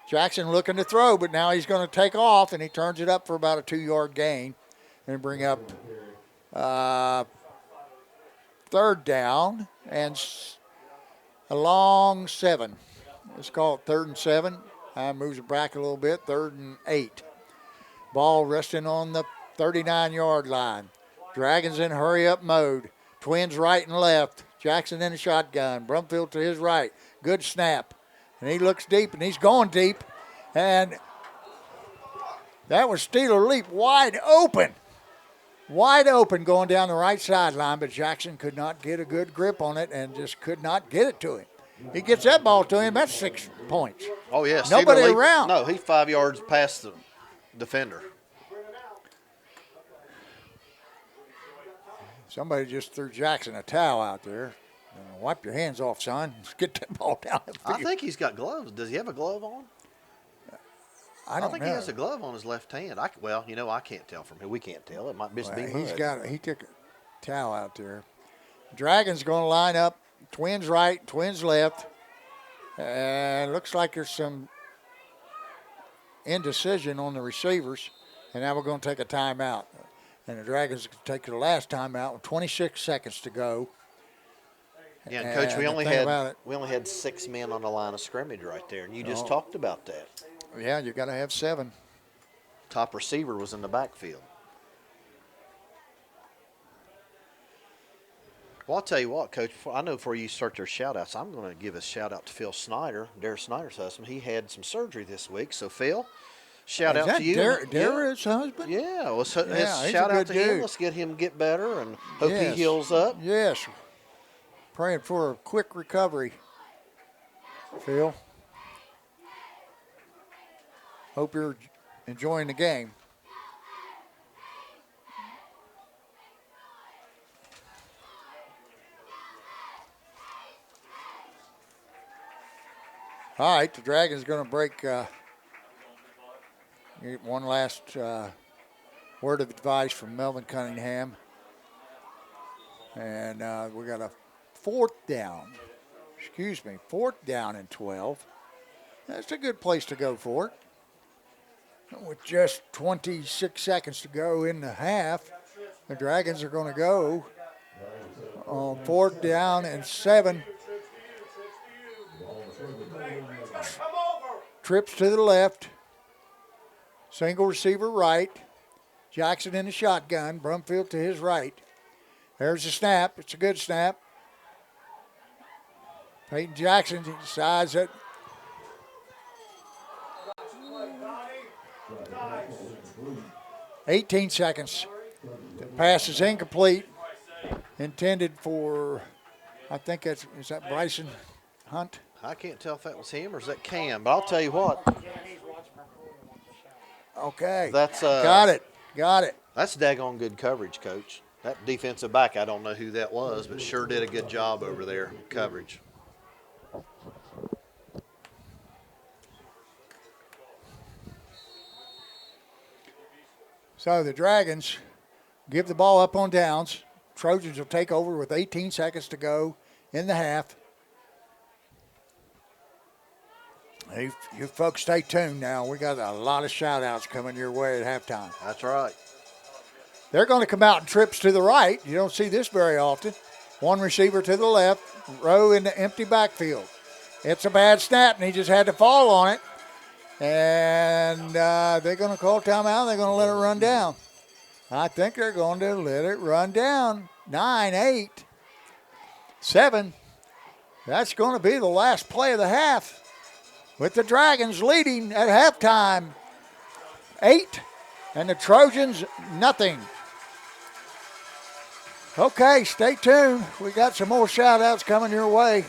Jackson looking to throw, but now he's going to take off, and he turns it up for about a 2-yard gain and bring up third down and a long 7. Let's call it 3rd and 7. Moves it back a little bit, 3rd and 8. Ball resting on the 39-yard line. Dragons in hurry-up mode. Twins right and left. Jackson in a shotgun. Brumfield to his right. Good snap. And he looks deep, and he's going deep. And that was Steeler Leap wide open. Wide open going down the right sideline, but Jackson could not get a good grip on it and just could not get it to him. He gets that ball to him, that's 6 points. Oh, yeah. Nobody Steeler Leap, around. No, he's 5 yards past the defender. Somebody just threw Jackson a towel out there. Wipe your hands off, son. Let's get that ball down the field. I think he's got gloves. Does he have a glove on? I don't think know. he has a glove on his left hand. I can't tell from here. We can't tell. It might just be mud. He took a towel out there. Dragons going to line up. Twins right, Twins left. And looks like there's some indecision on the receivers. And now we're going to take a timeout. And the Dragons take their last timeout with 26 seconds to go. Yeah, and Coach, we only had 6 men on the line of scrimmage right there, and you just talked about that. Yeah, you got to have 7. Top receiver was in the backfield. Well, I'll tell you what, Coach, I know before you start your shout-outs, I'm going to give a shout-out to Phil Snyder, Dara Snyder's husband. He had some surgery this week, so Phil, shout out to you. Dara's husband? Yeah, well, he's a shout out good to dude. him. Let's get him get better and hope he heals up. Yes. Praying for a quick recovery, Phil. Hope you're enjoying the game. All right, the Dragons going to break. Get one last word of advice from Melvin Cunningham. And we got a 4th down and 12. That's a good place to go for it. With just 26 seconds to go in the half, the Dragons are going to go on 4th down and 7. Trips to the left. Single receiver right. Jackson in the shotgun. Brumfield to his right. There's the snap. It's a good snap. Peyton Jackson decides that 18 seconds. The pass is incomplete. Intended for, I think is that Bryson Hunt? I can't tell if that was him or is that Cam, but I'll tell you what. Okay. That's got it. That's daggone good coverage, Coach. That defensive back, I don't know who that was, but sure did a good job over there, coverage. So the Dragons give the ball up on downs. Trojans will take over with 18 seconds to go in the half. Hey, you folks stay tuned now. We got a lot of shout-outs coming your way at halftime. That's right. They're going to come out in trips to the right. You don't see this very often. One receiver to the left, row in the empty backfield. It's a bad snap, and he just had to fall on it. And they're going to call timeout. They're going to let it run down. I think they're going to let it run down. 9, 8, 7. That's going to be the last play of the half, with the Dragons leading at halftime 8 and the Trojans nothing. Okay, stay tuned. We got some more shout-outs coming your way.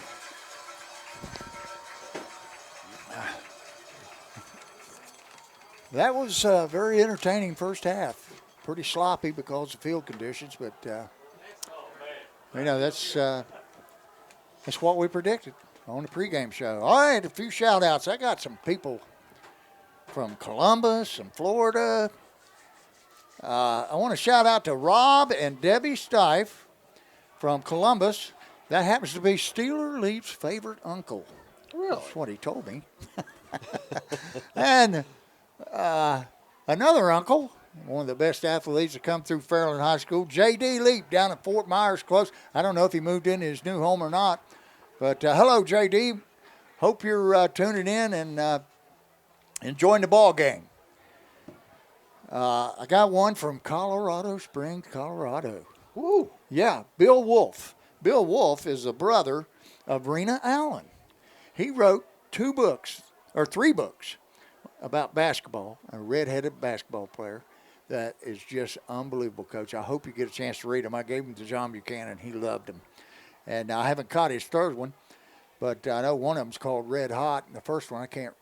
That was a very entertaining first half. Pretty sloppy because of field conditions, but that's what we predicted on the pregame show. All right, a few shout-outs. I got some people from Columbus and Florida. I want to shout out to Rob and Debbie Stife from Columbus. That happens to be Steeler Leap's favorite uncle. Really? That's what he told me. And another uncle, one of the best athletes to come through Fairland High School, J.D. Leap down at Fort Myers close. I don't know if he moved into his new home or not. But hello, J.D. Hope you're tuning in and enjoying the ball game. I got one from Colorado Springs, Colorado. Woo. Yeah, Bill Wolf. Bill Wolf is the brother of Rena Allen. He wrote 3 books about basketball, a red-headed basketball player that is just unbelievable, Coach. I hope you get a chance to read them. I gave them to John Buchanan. He loved them. And I haven't caught his third one, but I know one of them's called Red Hot. And the first one, I can't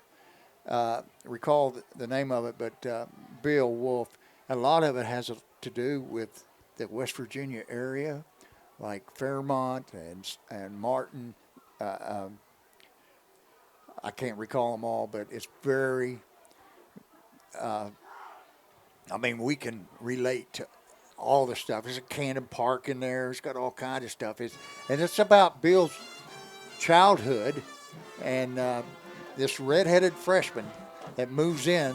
recall the name of it, but Bill Wolf. A lot of it has to do with the West Virginia area, like Fairmont and Martin. I can't recall them all, but it's very, we can relate to all the stuff. There's a Camden Park in there. It's got all kinds of stuff. And it's about Bill's childhood and this redheaded freshman that moves in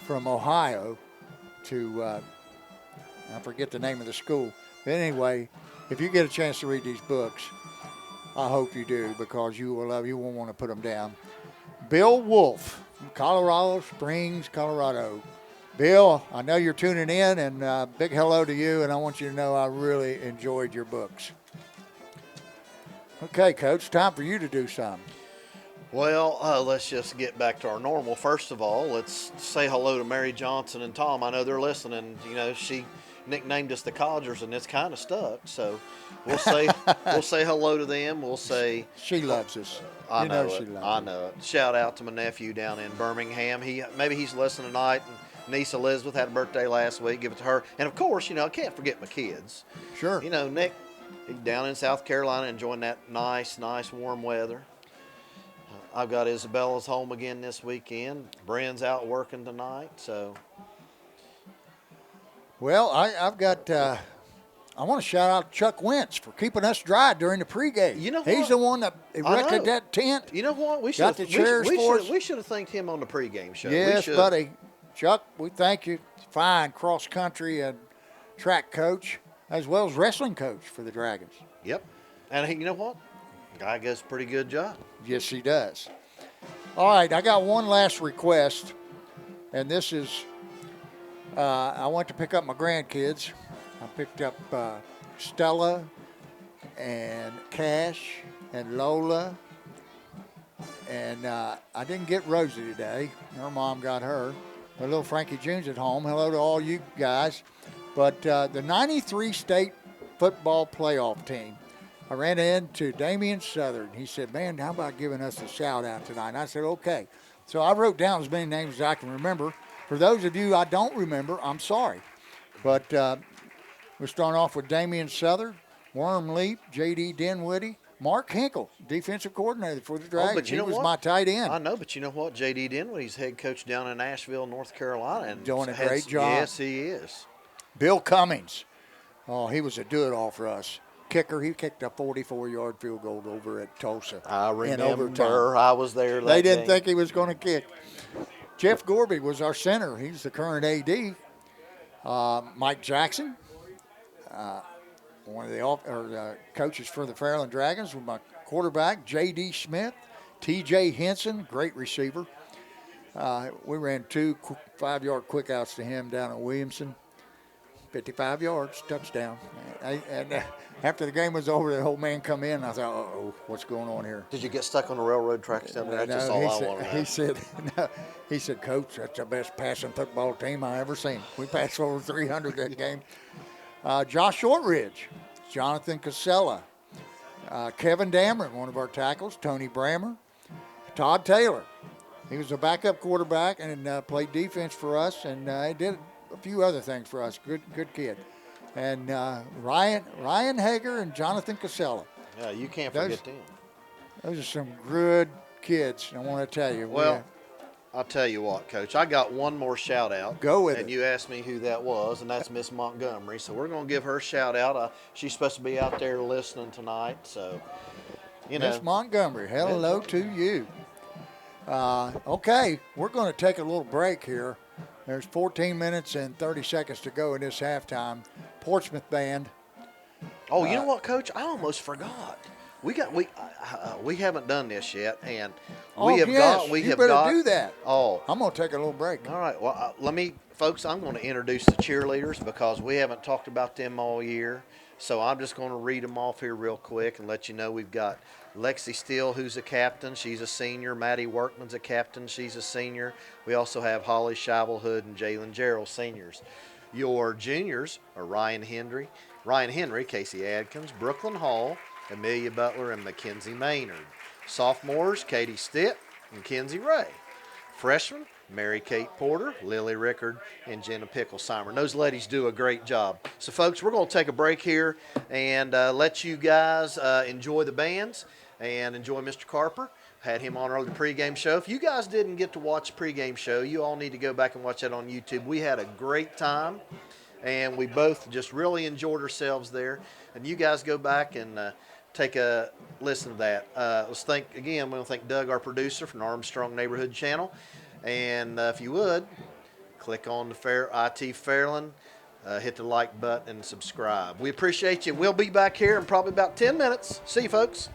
from Ohio to, I forget the name of the school. But anyway, if you get a chance to read these books, I hope you do, because you won't want to put them down. Bill Wolf from Colorado Springs, Colorado. Bill, I know you're tuning in, and big hello to you, and I want you to know I really enjoyed your books. Okay, Coach, time for you to do some. Well, let's just get back to our normal. First of all, let's say hello to Mary Johnson and Tom. I know they're listening. You know, she nicknamed us the Codgers, and it's kind of stuck. So we'll say hello to them. We'll say she loves us. I know it. Shout out to my nephew down in Birmingham. Maybe he's listening tonight. And niece Elizabeth had a birthday last week. Give it to her. And of course, I can't forget my kids. Sure. Nick, he's down in South Carolina enjoying that nice warm weather. I've got Isabella's home again this weekend. Bren's out working tonight, so. Well, I've got. I want to shout out Chuck Wentz for keeping us dry during the pregame. You know what? He's the one that erected that tent. You know what? We got the chairs for us. We should have thanked him on the pregame show. Yes, buddy. Chuck, we thank you. Fine cross country and track coach, as well as wrestling coach for the Dragons. Yep. And you know what? Guy does a pretty good job. Yes, he does. All right, I got one last request, and this is, I went to pick up my grandkids. I picked up Stella and Cash and Lola, and I didn't get Rosie today. Her mom got her. My little Frankie June's at home. Hello to all you guys. But the 93 state football playoff team, I ran into Damian Southern. He said, man, how about giving us a shout out tonight? And I said, okay. So I wrote down as many names as I can remember. For those of you I don't remember, I'm sorry. But we're starting off with Damian Southern, Worm Leap, J.D. Dinwiddie, Mark Hinkle, defensive coordinator for the Dragons. But he was my tight end. I know, but you know what? J.D. Dinwiddie's head coach down in Asheville, North Carolina. And doing a great job. Yes, he is. Bill Cummings. Oh, he was a do-it-all for us. Kicker, he kicked a 44-yard field goal over at Tulsa. I remember. I was there. They didn't think he was going to kick. Jeff Gorby was our center. He's the current AD. Mike Jackson, one of the coaches for the Fairland Dragons, with my quarterback, J.D. Smith, T.J. Henson, great receiver. We ran 2 5-yard quick outs to him down at Williamson. 55 yards, touchdown. And after the game was over, the old man come in, and I thought, uh-oh, what's going on here? Did you get stuck on the railroad tracks down there? That's just all I want to know. He said, Coach, that's the best passing football team I ever seen. We passed over 300 that game. Josh Shortridge, Jonathan Casella, Kevin Dameron, one of our tackles, Tony Brammer, Todd Taylor. He was a backup quarterback and played defense for us, and he did a few other things for us. Good kid. And Ryan Hager and Jonathan Casella. Yeah, you can't forget them. Those are some good kids, I want to tell you. Well, I'll tell you what, Coach. I got one more shout out. Go with it. And you asked me who that was, and that's Miss Montgomery. So we're going to give her a shout out. She's supposed to be out there listening tonight. So, Miss Montgomery, hello to you. Okay, we're going to take a little break here. There's 14 minutes and 30 seconds to go in this halftime. Portsmouth band. Oh, you know what, Coach? I almost forgot. We haven't done this yet, and we have got. We you have better got. do that. Oh, I'm going to take a little break. all right. Well, folks. I'm going to introduce the cheerleaders because we haven't talked about them all year. So I'm just going to read them off here real quick and let you know we've got Lexi Steele, who's a captain. She's a senior. Maddie Workman's a captain. She's a senior. We also have Holly Shavelhood and Jalen Gerald, seniors. Your juniors are Ryan Henry, Casey Adkins, Brooklyn Hall, Amelia Butler, and Mackenzie Maynard. Sophomores, Katie Stitt and Kenzie Ray. Freshmen, Mary Kate Porter, Lily Rickard, and Jenna Picklesheimer. Those ladies do a great job. So, folks, we're going to take a break here and let you guys enjoy the bands and enjoy Mr. Carper. Had him on earlier pregame show. If you guys didn't get to watch the pregame show, you all need to go back and watch that on YouTube. We had a great time, and we both just really enjoyed ourselves there. And you guys go back and take a listen to that. Let's thank, again, we want to thank Doug, our producer from the Armstrong Neighborhood Channel. And if you would, click on the IT Fairland, hit the like button, and subscribe. We appreciate you. We'll be back here in probably about 10 minutes. See you, folks.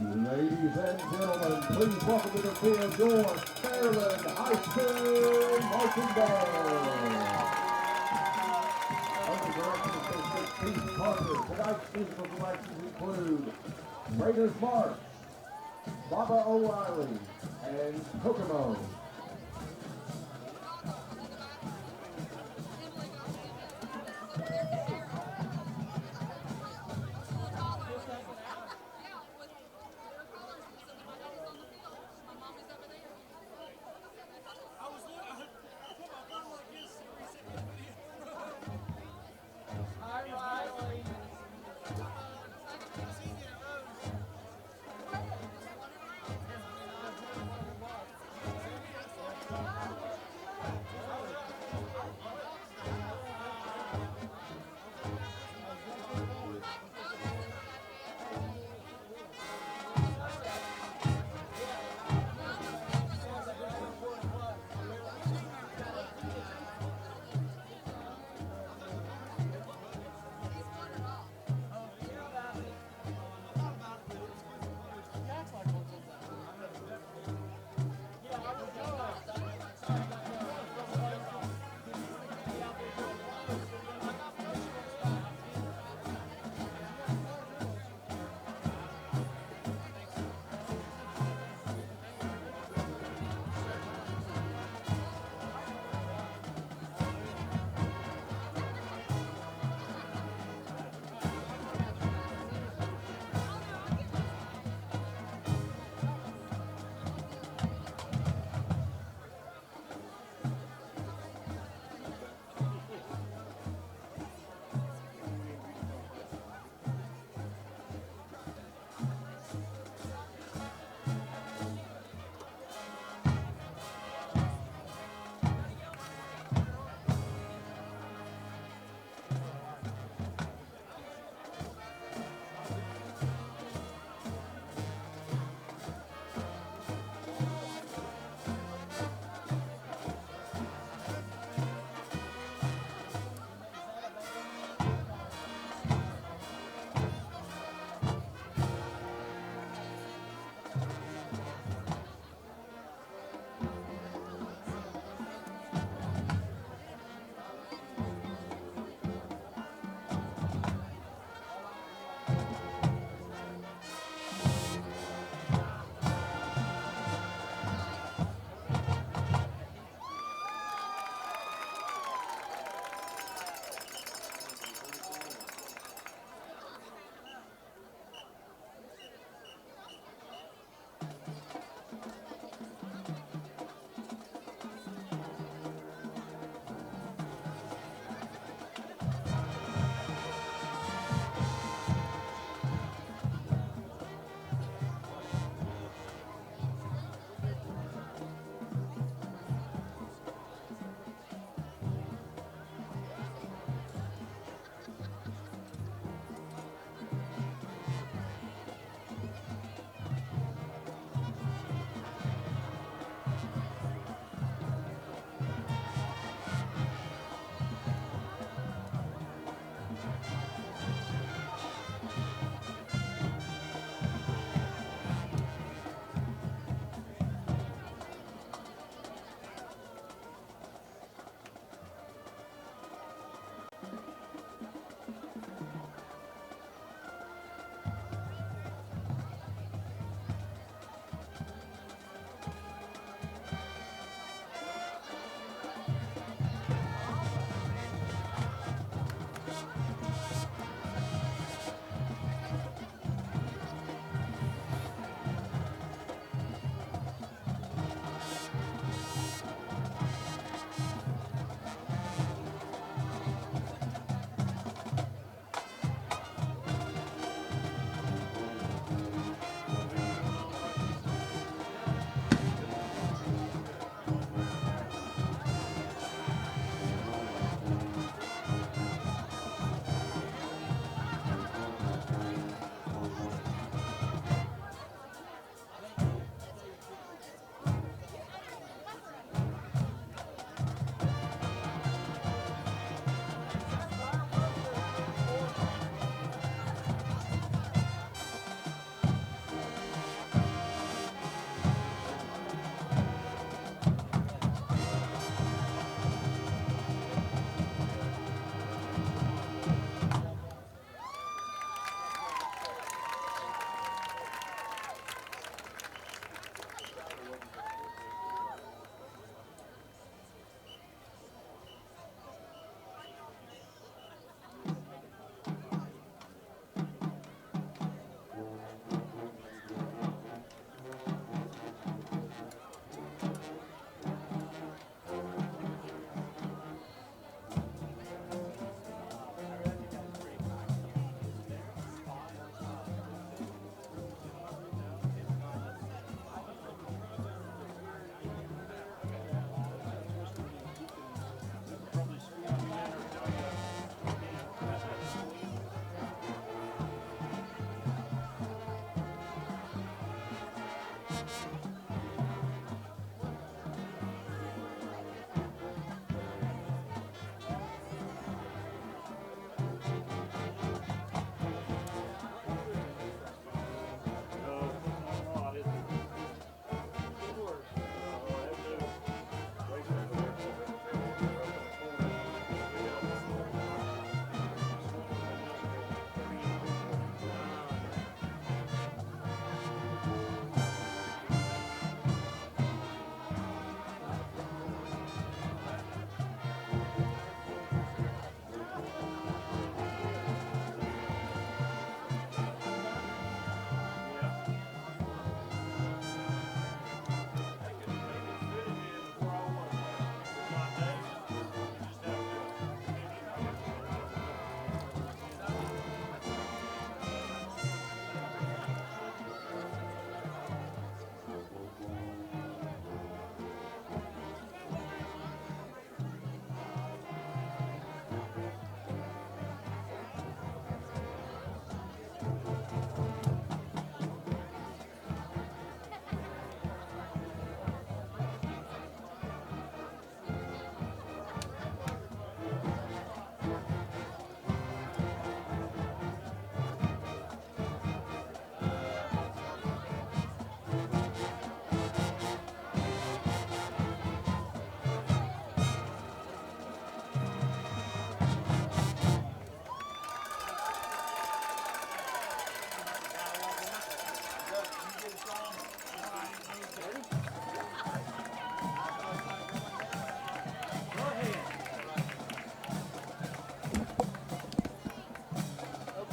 Ladies and gentlemen, please welcome to the field your Fairland High School Marching Band. Under direction of Coach Pete Carter, tonight's musical selections include Raiders March, Baba O'Reilly, and Kokomo.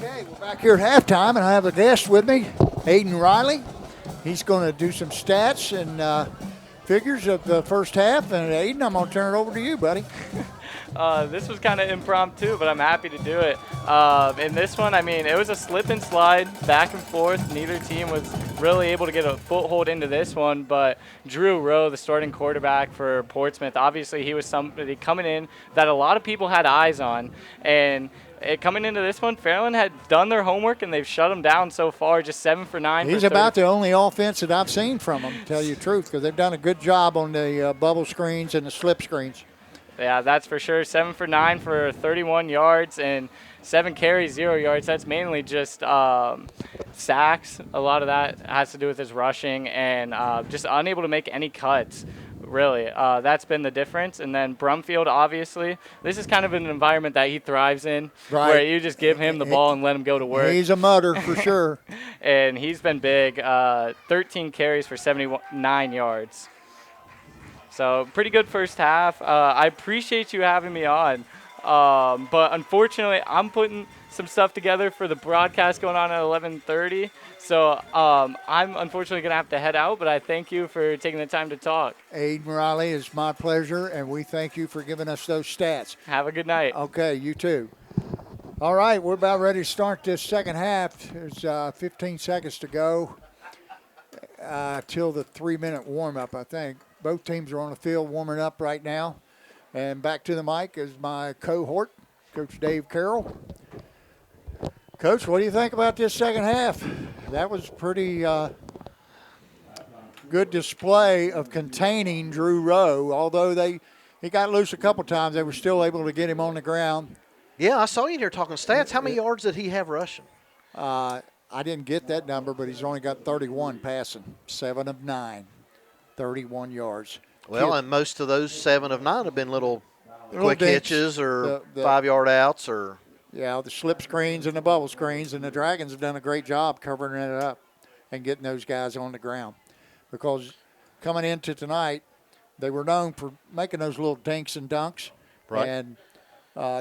Okay, we're back here at halftime, and I have a guest with me, Aiden Riley. He's going to do some stats and figures of the first half. And Aiden, I'm going to turn it over to you, buddy. This was kind of impromptu, but I'm happy to do it. In this one, I mean, it was a slip and slide back and forth. Neither team was really able to get a foothold into this one, but Drew Rowe, the starting quarterback for Portsmouth, obviously he was somebody coming in that a lot of people had eyes on. And coming into this one, Fairland had done their homework, and they've shut them down so far, just 7 for 9. He's about the only offense that I've seen from them, to tell you the truth, because they've done a good job on the bubble screens and the slip screens. Yeah, that's for sure. 7 for 9 for 31 yards and 7 carries, 0 yards. That's mainly just sacks. A lot of that has to do with his rushing and just unable to make any cuts, really. That's been the difference. And then Brumfield, obviously, this is kind of an environment that he thrives in, right, where you just give him the ball and let him go to work. He's a mutter for sure. And he's been big. 13 carries for 79 yards. So pretty good first half. I appreciate you having me on. But unfortunately, I'm putting some stuff together for the broadcast going on at 11:30. So I'm unfortunately going to have to head out, but I thank you for taking the time to talk. Aiden Riley, it's my pleasure, and we thank you for giving us those stats. Have a good night. Okay, you too. All right, we're about ready to start this second half. There's 15 seconds to go till the 3-minute warm-up, I think. Both teams are on the field warming up right now. And back to the mic is my cohort, Coach Dave Carroll. Coach, what do you think about this second half? That was pretty good display of containing Drew Rowe. Although he got loose a couple times, they were still able to get him on the ground. Yeah, I saw you in here talking stats. How many yards did he have rushing? I didn't get that number, but he's only got 31 passing, 7 of 9. 31 yards. Well, and most of those 7 of 9 have been little quick dinks, hitches or the 5-yard outs or. Yeah, the slip screens and the bubble screens, and the Dragons have done a great job covering it up and getting those guys on the ground. Because coming into tonight, they were known for making those little dinks and dunks. Right. And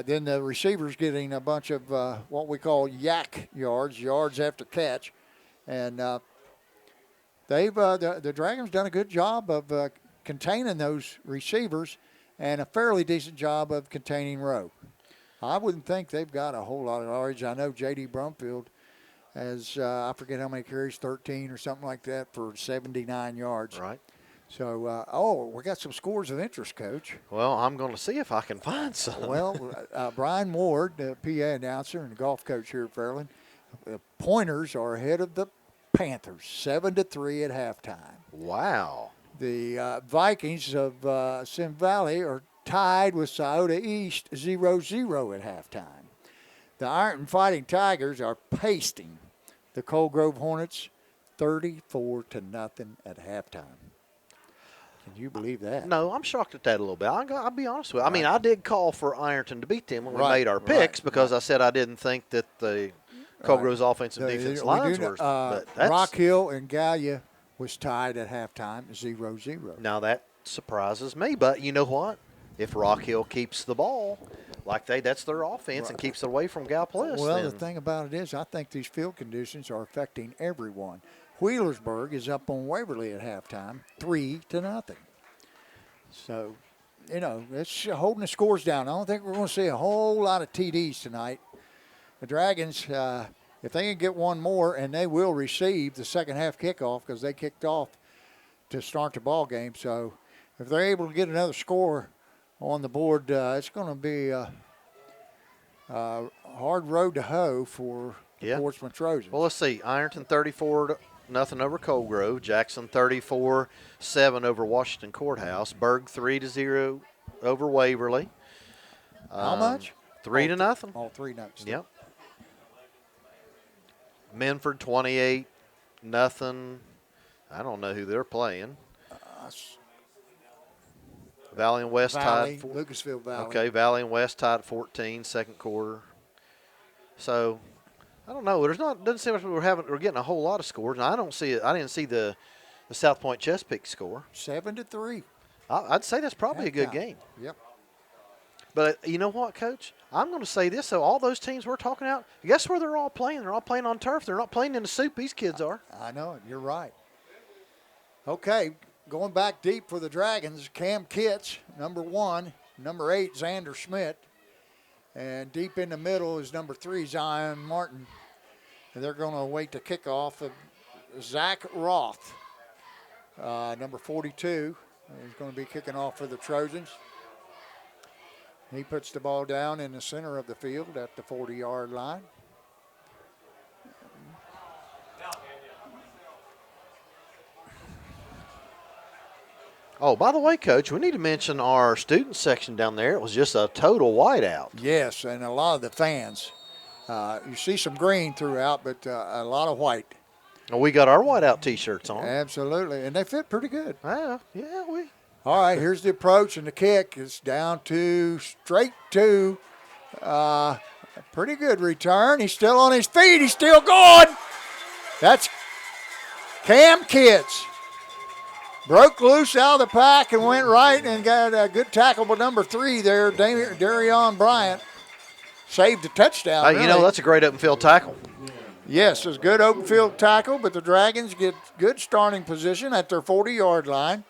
then the receivers getting a bunch of what we call yak yards after catch. And the Dragons done a good job of containing those receivers and a fairly decent job of containing Rowe. I wouldn't think they've got a whole lot of yards. I know J.D. Brumfield has, I forget how many carries, 13 or something like that for 79 yards. Right. So, we got some scores of interest, Coach. Well, I'm going to see if I can find some. Well, Brian Ward, the PA announcer and golf coach here at Fairland, the Pointers are ahead of the Panthers, 7-3 at halftime. Wow. The Vikings of Sim Valley are tied with Scioto East 0-0 at halftime. The Ironton Fighting Tigers are pasting the Cold Grove Hornets 34-0 at halftime. Can you believe that? No, I'm shocked at that a little bit. I'll be honest with you. I mean, I did call for Ironton to beat them when we made our picks because I said I didn't think that the Cold Grove's offensive and defense lines were. But that's, Rock Hill and Gallia was tied at halftime 0-0. Now that surprises me, but you know what? If Rock Hill keeps the ball like that's their offense and keeps it away from Galplis. Well, then the thing about it is I think these field conditions are affecting everyone. Wheelersburg is up on Waverly at halftime, 3-0. So, it's holding the scores down. I don't think we're going to see a whole lot of TDs tonight. The Dragons, if they can get one more, and they will receive the second half kickoff because they kicked off to start the ball game. So, if they're able to get another score on the board, it's going to be a hard road to hoe for the Portsmouth Trojans. Well, let's see. Ironton 34-0 over Cold Grove. Jackson 34-7 over Washington Courthouse. Berg 3-0 over Waverly. How much? 3-0. All 3-0. Yep. Menford 28-0. I don't know who they're playing. Valley and West tied. Lucasville Valley. Okay, Valley and West tied at 14, second quarter. So, I don't know. Doesn't seem like we're getting a whole lot of scores. And I don't see it. I didn't see the South Point Chesapeake score. 7-3. I'd say that's probably a good game. Yep. But you know what, Coach? I'm going to say this, though. All those teams we're talking about, guess where they're all playing? They're all playing on turf. They're not playing in the soup. These kids are. I know it. You're right. Okay, going back deep for the Dragons, Cam Kitts, number 1. Number 8, Xander Schmidt. And deep in the middle is number 3, Zion Martin. And they're going to await the kickoff of Zach Roth, number 42. He's going to be kicking off for the Trojans. He puts the ball down in the center of the field at the 40-yard line. Oh, by the way, Coach, we need to mention our student section down there. It was just a total whiteout. Yes, and a lot of the fans. You see some green throughout, but a lot of white. Well, we got our whiteout T-shirts on. Absolutely, and they fit pretty good. Yeah. All right, here's the approach and the kick. It's down to straight to a pretty good return. He's still on his feet. He's still going. That's Cam Kitts. Broke loose out of the pack and went right and got a good tackle by number 3 there, Darion Bryant. Saved a touchdown. Hey, you know, that's a great open field tackle. Yes, it's a good open field tackle, but the Dragons get good starting position at their 40-yard line.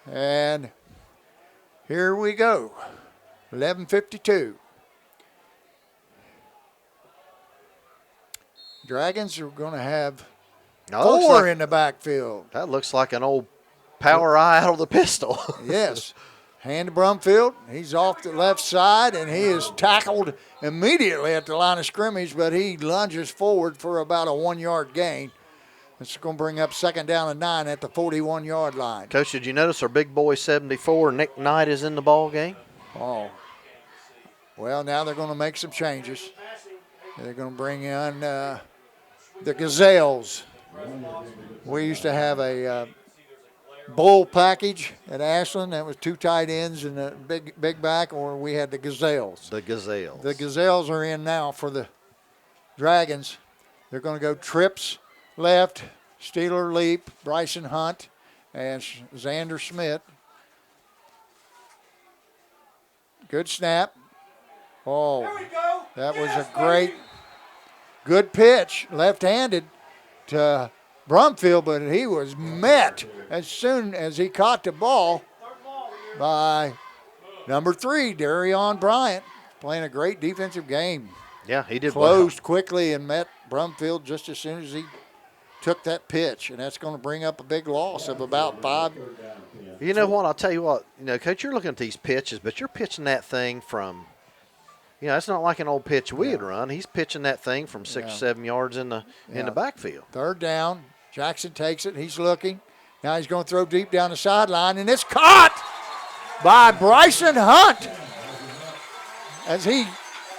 And here we go, 11:52. Dragons are going to have 4 in the backfield. That looks like an old power eye out of the pistol. Yes. Hand to Brumfield. He's off the left side, and he is tackled immediately at the line of scrimmage, but he lunges forward for about a 1-yard gain. It's going to bring up 2nd down and 9 at the 41-yard line. Coach, did you notice our big boy 74, Nick Knight, is in the ball game? Oh. Well, now they're going to make some changes. They're going to bring in the Gazelles. We used to have a bull package at Ashland. That was 2 tight ends and a big back, or we had the Gazelles. The Gazelles. The Gazelles are in now for the Dragons. They're going to go trips left, Steeler Leap, Bryson Hunt, and Xander Schmidt. Good snap. Oh, that was a great, good pitch, left-handed to Brumfield, but he was met as soon as he caught the ball by number 3, Darion Bryant, playing a great defensive game. Yeah, he did Closed quickly and met Brumfield just as soon as he took that pitch, and that's going to bring up a big loss of about 5. You know what? I'll tell you what. You know, Coach, you're looking at these pitches, but you're pitching that thing from, you know, it's not like an old pitch we'd run. He's pitching that thing from 6 or 7 yards in the backfield. 3rd down. Jackson takes it. He's looking. Now he's going to throw deep down the sideline, and it's caught by Bryson Hunt as he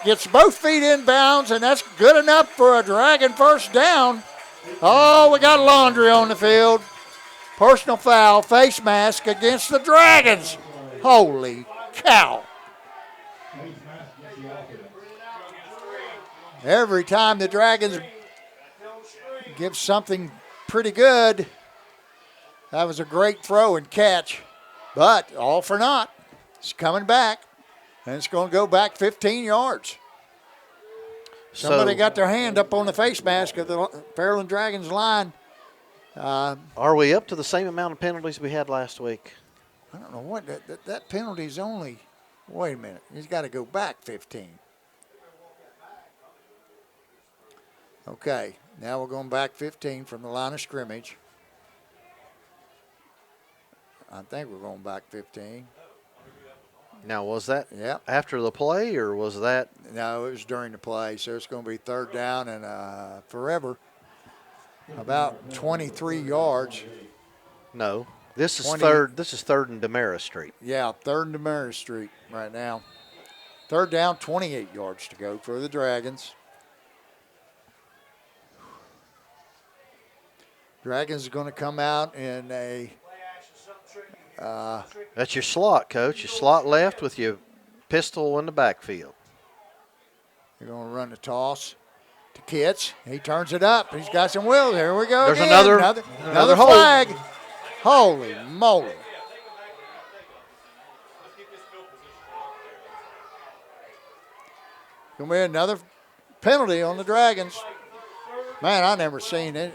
gets both feet in bounds, and that's good enough for a Dragon 1st down. Oh, we got laundry on the field. Personal foul, face mask against the Dragons. Holy cow. Every time the Dragons give something pretty good, that was a great throw and catch, but all for naught. It's coming back, and it's going to go back 15 yards. Somebody got their hand up on the face mask of the Fairland Dragons line. Are we up to the same amount of penalties we had last week? I don't know what that penalty's only. Wait a minute, he's got to go back 15. Okay, now we're going back 15 from the line of scrimmage. I think we're going back 15. Now, was that Yep. after the play, or was that? No, it was during the play, so it's going to be 3rd down and forever. About 23 yards. No. This is 20. third. This is 3rd and Damaris Street. Yeah, 3rd and Damaris Street right now. 3rd down, 28 yards to go for the Dragons. Dragons are going to come out in a That's your slot, Coach. Your slot left with your pistol in the backfield. they're going to run the toss to Kitts. He turns it up. He's got some will. Here we go. There's again. another hold. flag. Holy moly. Gonna be another penalty on the Dragons. Man, I never seen it.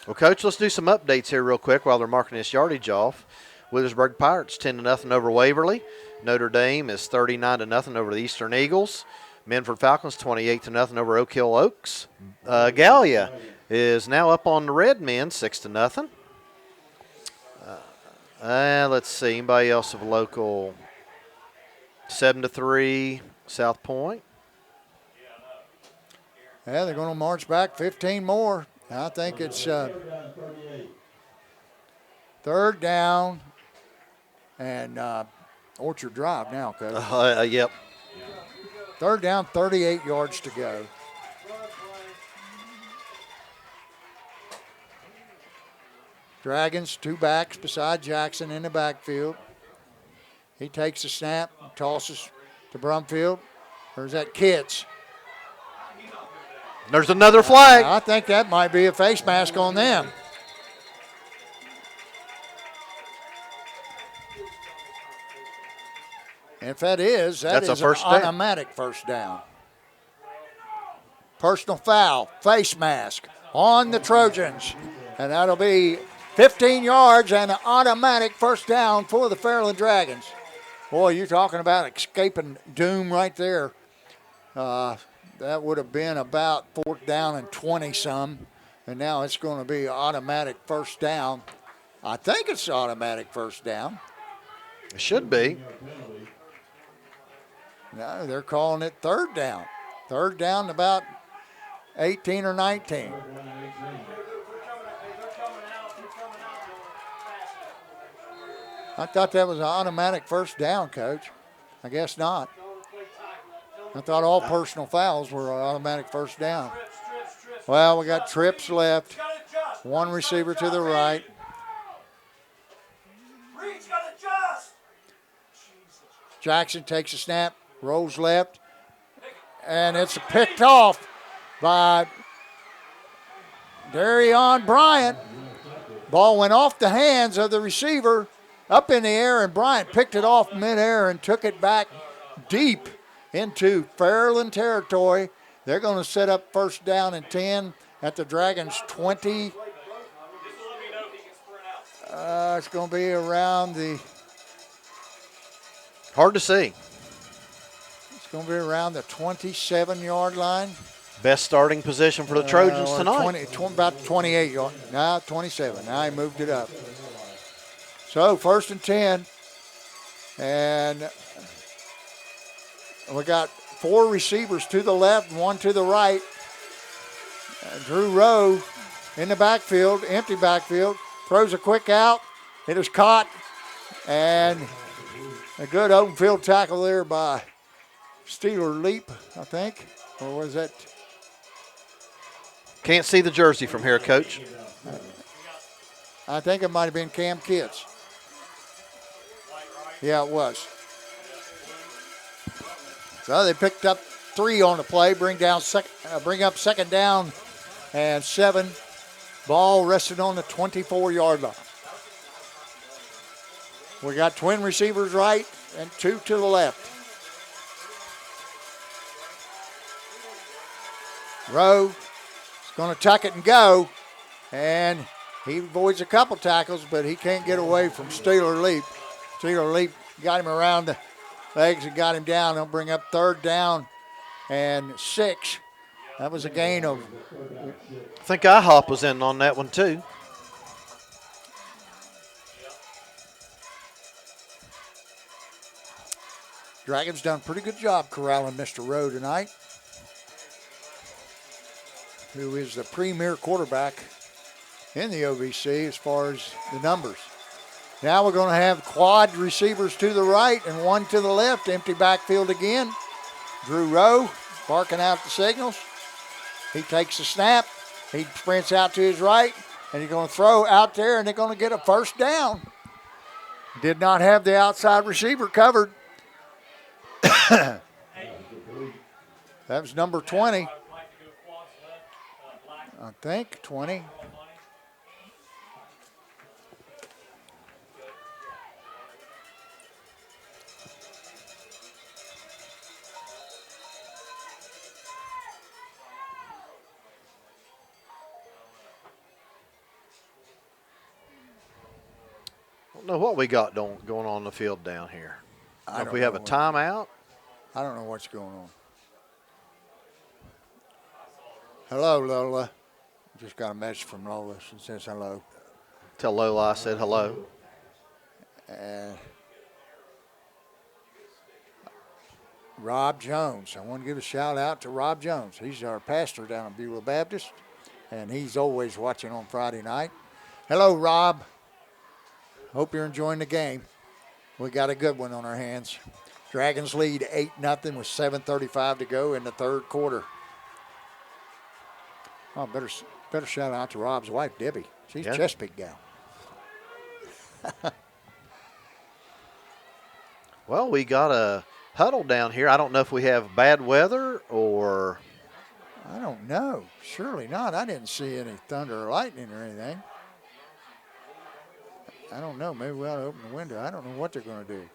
Well, Coach, let's do some updates here real quick while they're marking this yardage off. Withersburg Pirates 10-0 over Waverly. Notre Dame is 39-0 over the Eastern Eagles. Menford Falcons 28-0 over Oak Hill Oaks. Gallia is now up on the Red Men 6-0. Let's see, anybody else of local? 7-3 South Point. Yeah, they're going to march back 15 more. I think it's third down and Orchard Drive now, Coach. Yep. Third down, 38 yards to go. Dragons, two backs beside Jackson in the backfield. He takes the snap, tosses to Brumfield. Or is that Kitts? There's another flag. I think that might be a face mask on them. If that is, That's is a first an down. automatic first down. Personal foul, face mask on the Trojans. And that'll be 15 yards and an automatic first down for the Fairland Dragons. Boy, you're talking about escaping doom right there. That would have been about fourth down and 20-some. And now it's going to be automatic first down. I think it's automatic first down. It should be. No, they're calling it third down. Third down about 18 or 19. I thought that was an automatic first down, Coach. I guess not. I thought all personal fouls were an automatic first down. Well, we got trips left. One receiver to the right. Jackson takes a snap, rolls left, and it's picked off by Darion Bryant. Ball went off the hands of the receiver, up in the air, and Bryant picked it off midair and took it back deep into Fairland territory. They're going to set up first down and 10 at the Dragons' 20. It's going to be around the... Hard to see. It's going to be around the 27-yard line. Best starting position for the Trojans Or tonight. about 28 yard. Now 27. Now he moved it up. So first and 10. And we got four receivers to the left and one to the right. Drew Rowe in the backfield, empty backfield, throws a quick out. It is caught. And a good open field tackle there by Steeler Leap, I think. Or was that? Can't see the jersey from here, Coach. I think it might have been Cam Kitts. Yeah, it was. So they picked up 3 on the play, bring up second down and 7. Ball rested on the 24-yard line. We got twin receivers right and 2 to the left. Rowe is going to tuck it and go, and he avoids a couple tackles, but he can't get away from Steeler Leap. Steeler Leap got him around the legs and got him down. They'll bring up third down and 6. That was a gain of... I think IHOP was in on that one, too. Dragons done a pretty good job corralling Mr. Rowe tonight, who is the premier quarterback in the OVC as far as the numbers. Now we're going to have quad receivers to the right and 1 to the left. Empty backfield again. Drew Rowe barking out the signals. He takes the snap. He sprints out to his right, and he's going to throw out there, and they're going to get a first down. Did not have the outside receiver covered. That was number 20. I think 20. I don't know what we got going on in the field down here. I If don't we have a know timeout. I don't know what's going on. Hello, Lola. Just got a message from Lola. She says hello. Tell Lola I said hello. And Rob Jones. I want to give a shout out to Rob Jones. He's our pastor down at Beulah Baptist, and he's always watching on Friday night. Hello, Rob. Hope you're enjoying the game. We got a good one on our hands. Dragons lead 8-0 with 7:35 to go in the third quarter. Oh, better shout out to Rob's wife, Debbie. She's a Chesapeake gal. Well, we got a huddle down here. I don't know if we have bad weather or. I don't know. Surely not. I didn't see any thunder or lightning or anything. I don't know. Maybe we ought to open the window. I don't know what they're going to do.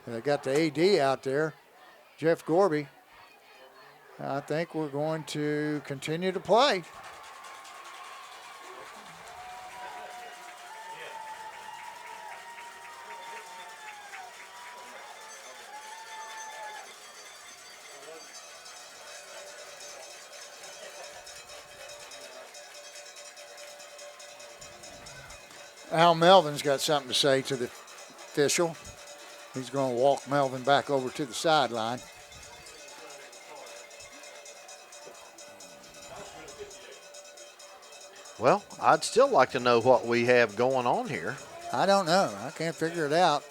They got the AD out there, Jeff Gorby. I think we're going to continue to play. Al Melvin's got something to say to the official. He's going to walk Melvin back over to the sideline. Well, I'd still like to know what we have going on here. I don't know. I can't figure it out.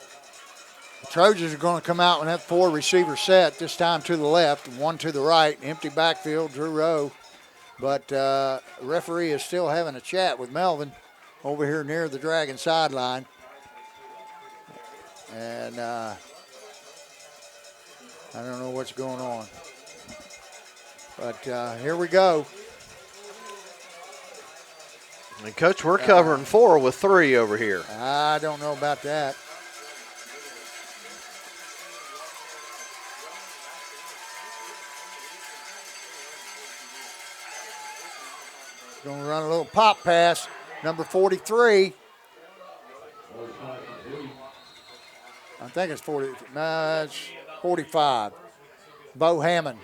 The Trojans are going to come out with that 4 receiver set, this time to the left and 1 to the right. Empty backfield, Drew Rowe. But the referee is still having a chat with Melvin over here near the Dragon sideline. And I don't know what's going on. But here we go. And, Coach, we're covering 4 with 3 over here. I don't know about that. Going to run a little pop pass. Number 43. I think it's 40. No, it's 45. Bo Hammond.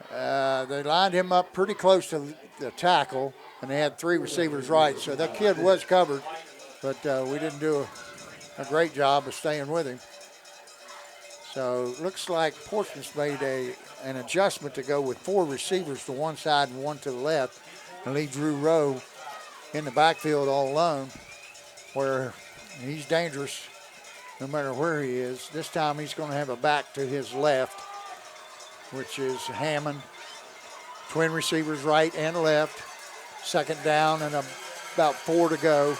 They lined him up pretty close to the tackle, and they had 3 receivers right. So that kid was covered, but we didn't do a great job of staying with him. So it looks like Portsmouth made an adjustment to go with 4 receivers to one side and 1 to the left, and leave Drew Rowe in the backfield all alone, where he's dangerous no matter where he is. This time he's going to have a back to his left, which is Hammond. Twin receivers right and left. Second down and about 4 to go.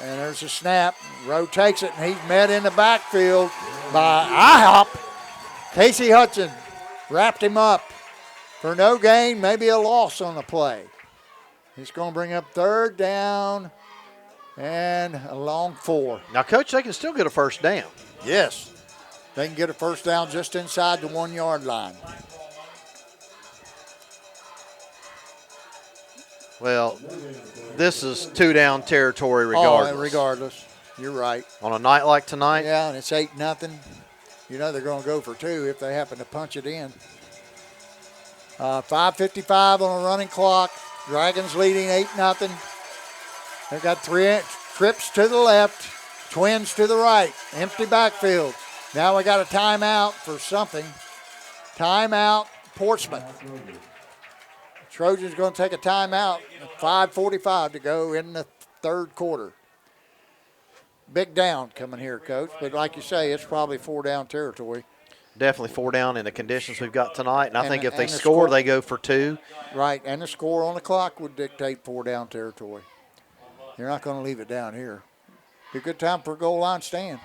And there's a snap. Rowe takes it, and he's met in the backfield by IHOP. Casey Hudson wrapped him up for no gain, maybe a loss on the play. He's going to bring up 3rd down and a long 4. Now, Coach, they can still get a first down. Yes. They can get a first down just inside the 1 yard line. Well, this is 2 down territory regardless. Oh, regardless. You're right. On a night like tonight? Yeah, and it's 8-0. You know they're going to go for 2 if they happen to punch it in. 5:55 on a running clock. Dragons leading 8-0. They've got 3 trips to the left, twins to the right, empty backfield. Now we got a timeout for something. Timeout, Portsmouth. Trojans going to take a timeout. 5:45 to go in the third quarter. Big down coming here, Coach. But like you say, it's probably 4 down territory. Definitely 4 down in the conditions we've got tonight. And I think if they score, they go for 2. Right, and the score on the clock would dictate 4 down territory. You're not going to leave it down here. Be a good time for a goal line stand.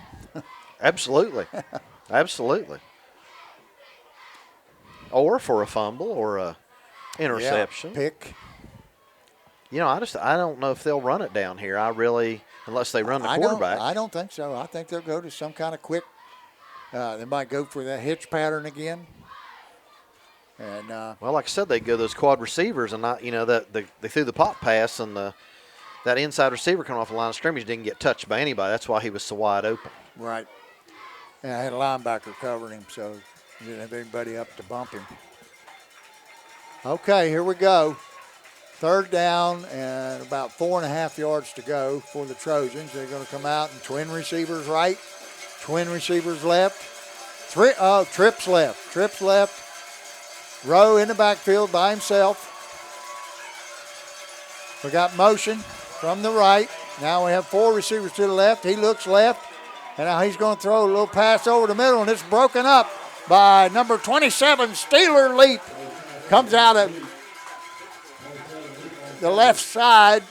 Absolutely. Absolutely. Or for a fumble or a interception. Yeah, pick. You know, I don't know if they'll run it down here. Unless they run the quarterback. I don't think so. I think they'll go to some kind of quick. They might go for that hitch pattern again. And well, like I said, they go those quad receivers, and they threw the pop pass, and that inside receiver coming off the line of scrimmage didn't get touched by anybody. That's why he was so wide open. right. Yeah, I had a linebacker covering him, so didn't have anybody up to bump him. Okay, here we go. 3rd down and about 4.5 yards to go for the Trojans. They're going to come out and twin receivers right, twin receivers left. Trips left. Trips left. Rowe in the backfield by himself. We got motion from the right. Now we have 4 receivers to the left. He looks left. And now he's going to throw a little pass over the middle, and it's broken up by number 27, Steeler Leap. Comes out of the left side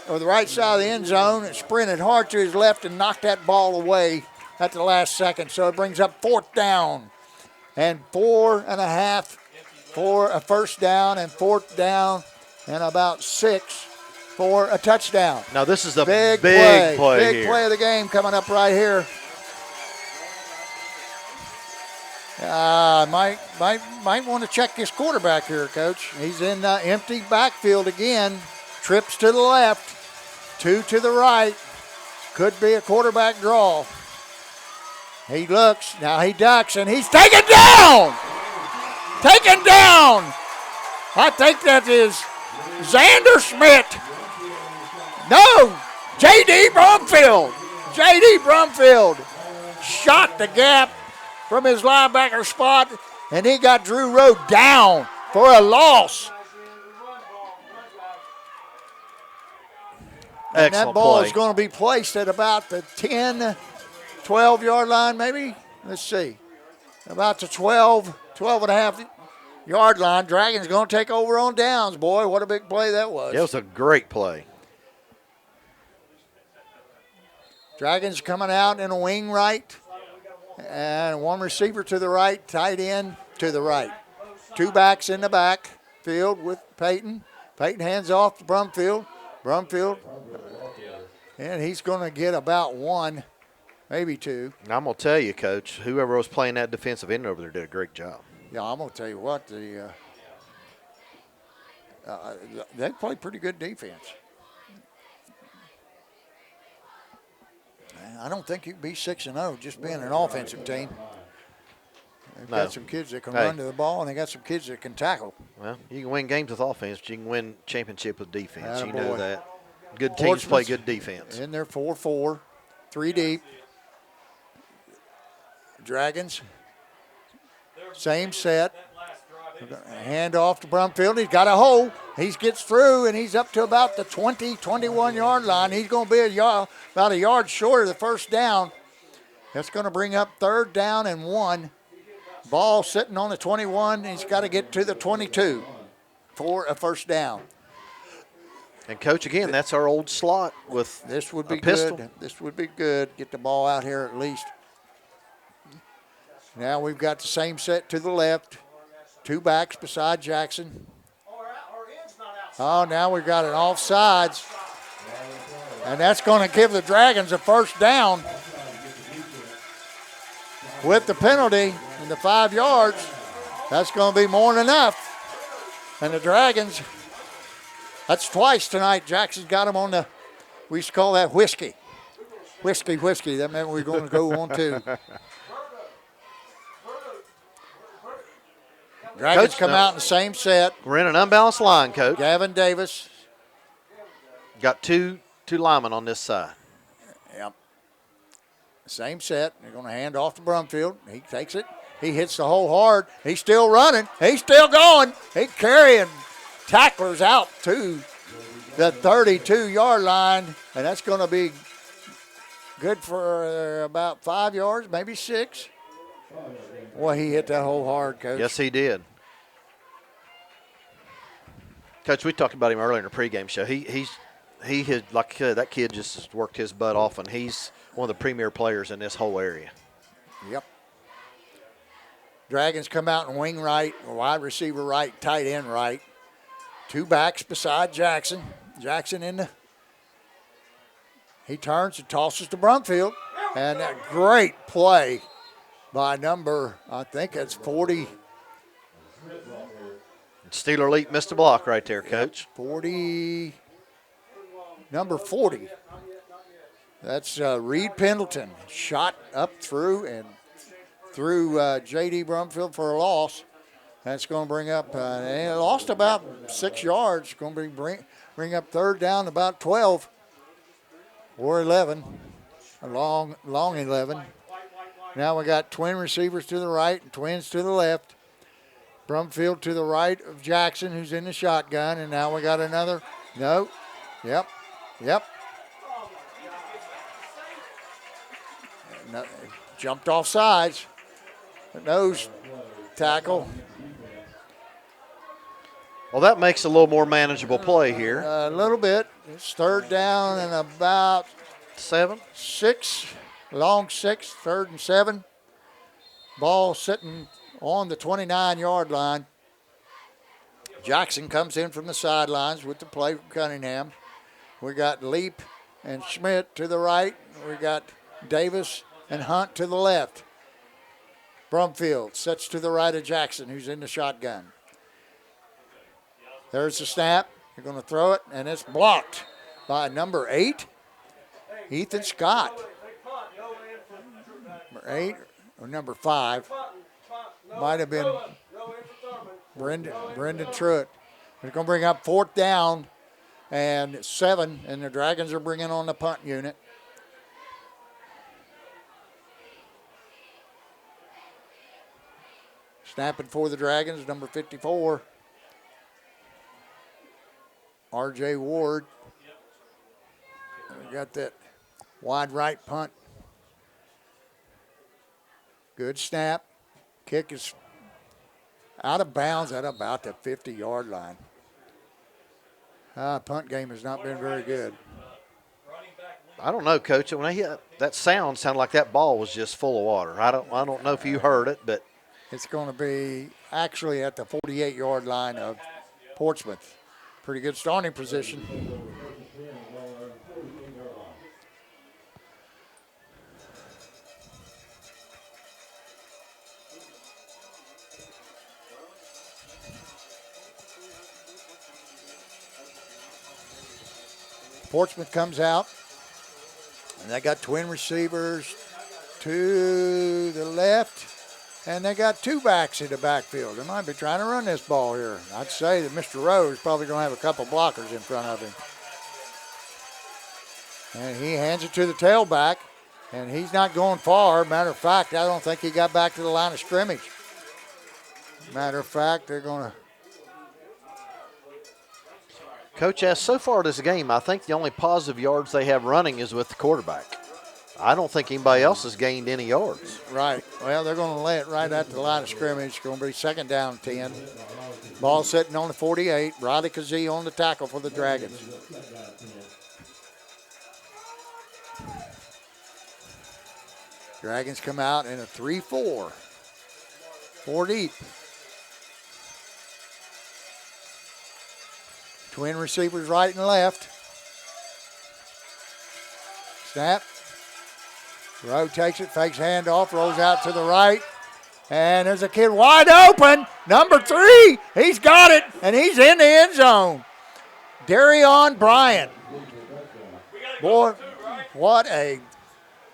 or the right side of the end zone and sprinted hard to his left and knocked that ball away at the last second. So it brings up 4th down and 4.5 for a 1st down and 4th down and about 6 for a touchdown. Now this is a big play here. Big play of the game coming up right here. Might want to check this quarterback here, Coach. He's in empty backfield again. Trips to the left, 2 to the right. Could be a quarterback draw. He looks, now he ducks, and he's taken down! Taken down! I think that is Xander Schmidt. No, J.D. Brumfield. J.D. Brumfield shot the gap from his linebacker spot, and he got Drew Rowe down for a loss. And that ball is going to be placed at about the 10, 12-yard line maybe. Let's see. About the 12 and a half yard line. Dragons going to take over on downs. Boy, what a big play that was. It was a great play. Dragons coming out in a wing right. And 1 receiver to the right, tight end to the right. 2 backs in the backfield with Peyton. Peyton hands off to Brumfield. Brumfield. And he's going to get about 1, maybe 2. And I'm going to tell you, Coach, whoever was playing that defensive end over there did a great job. Yeah, I'm going to tell you what, they play pretty good defense. I don't think you can be 6-0 just being an offensive team. They've got some kids that can run to the ball, and they got some kids that can tackle. Well, you can win games with offense, but you can win championship with defense. You know Attaboy. that. Good teams play good defense. In there 4-4, 3 deep. Dragons, same set. Hand off to Brumfield. He's got a hole. He gets through, and he's up to about the 20, 21-yard line. He's going to be about a yard short of the 1st down. That's going to bring up 3rd down and 1. Ball sitting on the 21. He's got to get to the 22 for a 1st down. And, Coach, again, that's our old slot with this would be pistol. good. This would be good. Get the ball out here at least. Now we've got the same set to the left. 2 backs beside Jackson. Oh, now we've got an offsides. And that's going to give the Dragons a 1st down. With the penalty and the 5 yards, that's going to be more than enough. And the Dragons, that's twice tonight. Jackson's got them on we used to call that whiskey. Whiskey. That meant we were going to go on 2. Dragons Coach, come out in the same set. We're in an unbalanced line, Coach. Gavin Davis. Got two linemen on this side. Yep. Same set. They're going to hand off to Brumfield. He takes it. He hits the hole hard. He's still running. He's still going. He's carrying tacklers out to the 32-yard line, and that's going to be good for about 5 yards, maybe 6. Boy, he hit that hole hard, Coach. Yes, he did. Coach, we talked about him earlier in the pregame show. He had, like I said, that kid just worked his butt off, and he's one of the premier players in this whole area. Yep. Dragons come out in wing right, wide receiver right, tight end right. Two backs beside Jackson. Jackson he turns and tosses to Brumfield. And a great play by number, I think that's 40. Steeler Elite missed a block right there, Coach. 40, number 40. That's Reed Pendleton. Shot up through and through J.D. Brumfield for a loss. That's going to bring up, and lost about 6 yards. Going to bring up third down about 12 or 11. A long 11. Now we got twin receivers to the right and twins to the left. Brumfield to the right of Jackson, who's in the shotgun, and now we got another. No. Yep. No, jumped off sides. Nose tackle. Well, that makes a little more manageable play here. A little bit. It's third down and about 6. Long 6, third and 7. Ball sitting on the 29-yard line. Jackson comes in from the sidelines with the play from Cunningham. We got Leap and Schmidt to the right. We got Davis and Hunt to the left. Brumfield sets to the right of Jackson, who's in the shotgun. There's the snap. They're going to throw it, and it's blocked by number 8, Ethan Scott. Number 8 or number 5. Might have been Brendan Truitt. They're going to bring up fourth down and 7, and the Dragons are bringing on the punt unit. Snapping for the Dragons, number 54, R.J. Ward. We got that wide right punt. Good snap. Kick is out of bounds at about the 50-yard line. Punt game has not been very good. I don't know, Coach. When I hear that sounded like that ball was just full of water. I don't know if you heard it, but it's going to be actually at the 48-yard line of Portsmouth. Pretty good starting position. Portsmouth comes out, and they got twin receivers to the left, and they got two backs in the backfield. They might be trying to run this ball here. I'd say that Mr. Rowe is probably going to have a couple blockers in front of him. And he hands it to the tailback, and he's not going far. Matter of fact, I don't think he got back to the line of scrimmage. Matter of fact, they're going to. Coach, as so far this game, I think the only positive yards they have running is with the quarterback. I don't think anybody else has gained any yards. Right. Well, they're going to lay it right at the line of scrimmage. It's going to be second down 10. Ball sitting on the 48. Riley Kazee on the tackle for the Dragons. Dragons come out in a 3-4. 4 deep. Twin receivers right and left. Snap. Rowe takes it, fakes handoff, rolls out to the right. And there's a kid wide open. Number 3. He's got it, and he's in the end zone. Darion Bryant. Boy, what a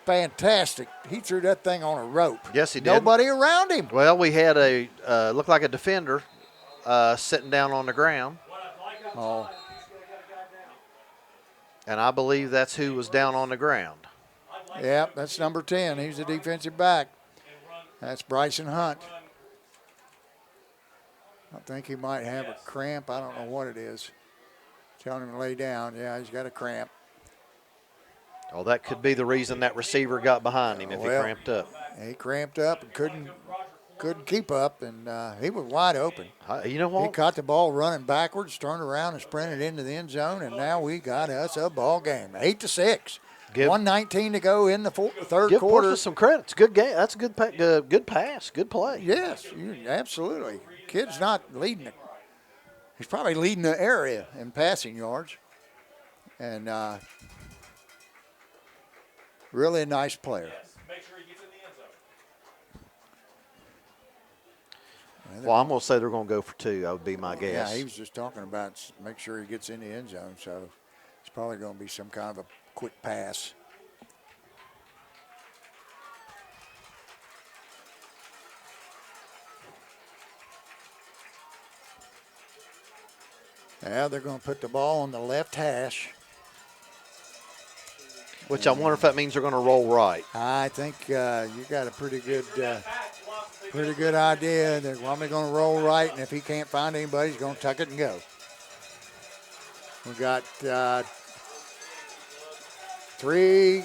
fantastic. He threw that thing on a rope. Yes, he did. Nobody around him. Well, we had looked like a defender sitting down on the ground. Oh. And I believe that's who was down on the ground. Yep, that's number 10. He's the defensive back. That's Bryson Hunt. I think he might have a cramp. I don't know what it is. Telling him to lay down. Yeah, he's got a cramp. Oh, that could be the reason that receiver got behind him if he cramped up. He cramped up and couldn't keep up, and he was wide open. You know what? He caught the ball running backwards, turned around and sprinted into the end zone, and now we got us a ball game. 8-6. 1:19 to go in the third give quarter. Give some credit. It's a good game. That's a good pass. Good play. Yes, absolutely. Kid's not leading He's probably leading the area in passing yards. And really a nice player. Yes. Make sure he gets in the end zone. Well, I'm going to say they're going to go for 2. That would be my guess. Yeah, he was just talking about make sure he gets in the end zone. So it's probably going to be some kind of a quick pass. Yeah, they're going to put the ball on the left hash. Which I wonder if that means they're going to roll right. I think you got a pretty good idea. They're probably going to roll right, and if he can't find anybody, he's going to tuck it and go. We got three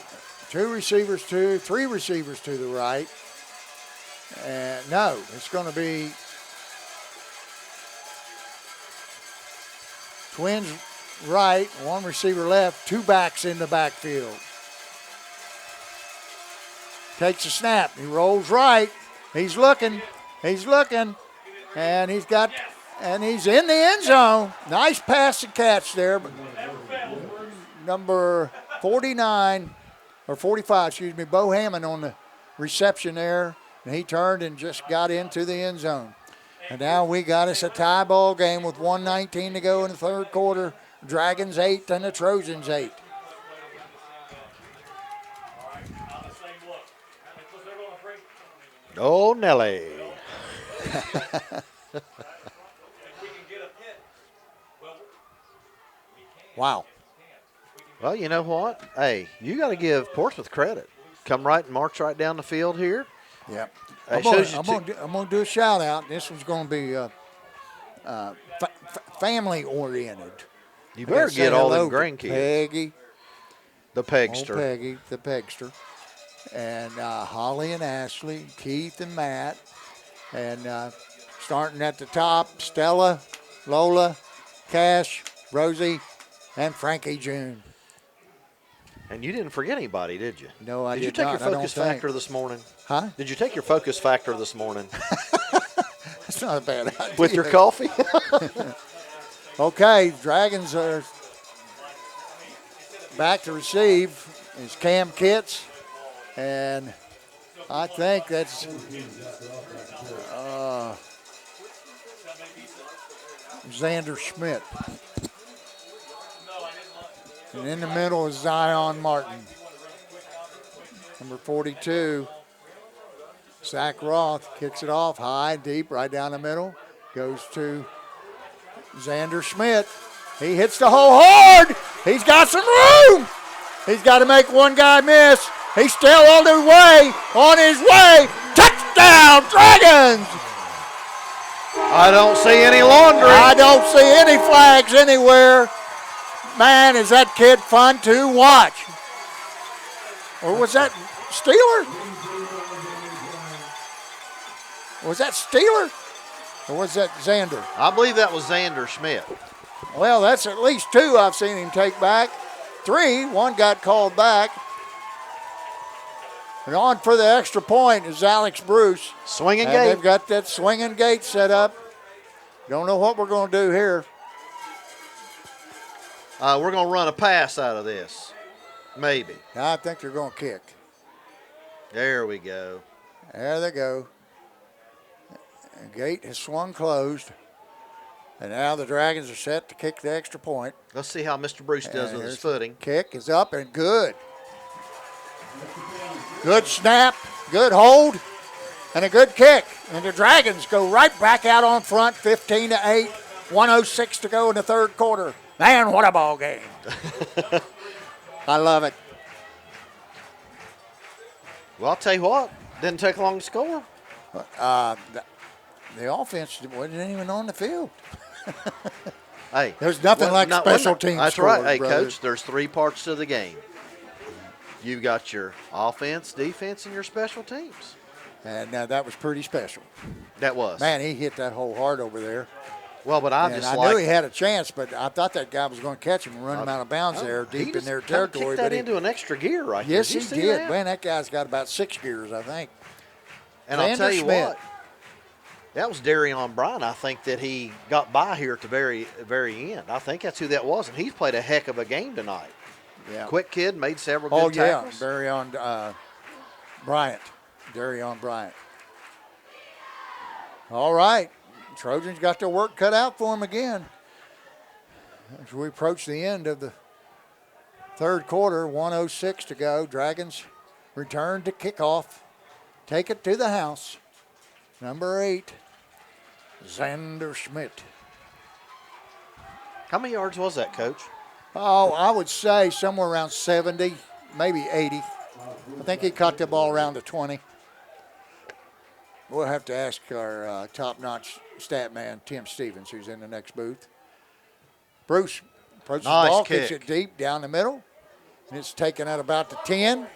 receivers to the right. And no, it's going to be Twins right, 1 receiver left, 2 backs in the backfield. Takes a snap. He rolls right. He's looking, and he's in the end zone. Nice pass and catch there. Number 49 or 45, excuse me, Bo Hammond on the reception there, and he turned and just got into the end zone. And now we got us a tie ball game with 1:19 to go in the third quarter. Dragons 8 and the Trojans 8. Oh, Nelly. Wow. Well, you know what? Hey, you got to give Portsmouth credit. Come right and march right down the field here. Yep. It I'm shows you going to do a shout out. This one's going to be family oriented. You better get all them grandkids. Peggy, The Pegster. old Peggy, the Pegster, and Holly and Ashley, Keith and Matt, and starting at the top, Stella, Lola, Cash, Rosie, and Frankie June. And you didn't forget anybody, did you? No, I did. did you take not. your I don't focus think. factor this morning? Huh? Did you take your focus factor this morning That's not a bad idea. with your coffee? Okay, Dragons are back to receive. Is Cam Kitts, and I think that's Xander Schmidt. And in the middle is Zion Martin. Number 42, Zach Roth kicks it off high, deep, right down the middle. Goes to Xander Schmidt. He hits the hole hard. He's got some room. He's got to make one guy miss. He's still on his way. Touchdown, Dragons! I don't see any laundry. I don't see any flags anywhere. Man, is that kid fun to watch. Or was that Steeler? Was that Steeler? Or was that Xander? I believe that was Xander Schmidt. Well, that's at least 2 I've seen him take back. 3, 1 got called back. And on for the extra point is Alex Bruce. Swinging And gate. they've got that swinging gate set up. Don't know what we're going to do here. We're going to run a pass out of this. Maybe. I think they're going to kick. There we go. There they go. The gate has swung closed. And now the Dragons are set to kick the extra point. Let's see how Mr. Bruce does And with his here's footing. Kick is up and good. Good snap, good hold, and a good kick. And the Dragons go right back out on front, 15-8, 1:06 to go in the third quarter. Man, what a ball game. I love it. Well, I'll tell you what. Didn't take long to score. The offense wasn't even on the field. Hey, There's nothing like special teams. That's right. scores, Hey, brother. Coach, there's 3 parts to the game. You've got your offense, defense, and your special teams. And that was pretty special. That was. Man, he hit that hole hard over there. Well, but I And just I like. knew he had a chance, but I thought that guy was going to catch him and run him out of bounds there, he deep in just their kinda territory. Kicked that But into an extra gear right yes, there. he Did you see did. that? Man, that guy's got about 6 gears, I think. And I'll Xander tell you Schmidt. what. That was Darion Bryan. I think that he got by here at the very end. I think that's who that was, and he's played a heck of a game tonight. Yeah. Quick kid, made several good tackles. Darion Bryant. Darion Bryant. All right. Trojans got their work cut out for them again. As we approach the end of the third quarter, 1:06 to go. Dragons return to kickoff. Take it to the house. Number 8, Xander Schmidt. How many yards was that, Coach? Oh, I would say somewhere around 70, maybe 80. I think he caught the ball around the 20. We'll have to ask our top-notch stat man, Tim Stevens, who's in the next booth. Bruce approaches the ball, kicks it deep down the middle, and it's taken at about the 10.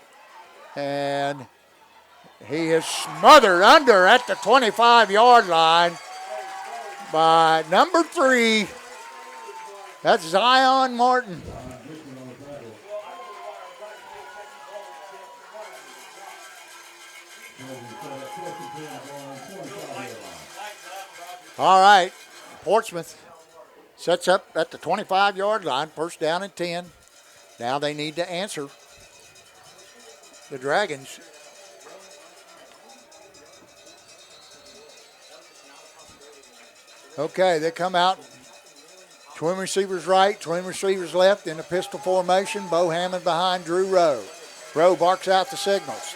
And he is smothered under at the 25-yard line by number 3. That's Zion Martin. All right, Portsmouth sets up at the 25-yard line, first down and 10. Now they need to answer. The Dragons. Okay, they come out. Twin receivers right, twin receivers left in a pistol formation. Bo Hammond behind Drew Rowe. Rowe barks out the signals.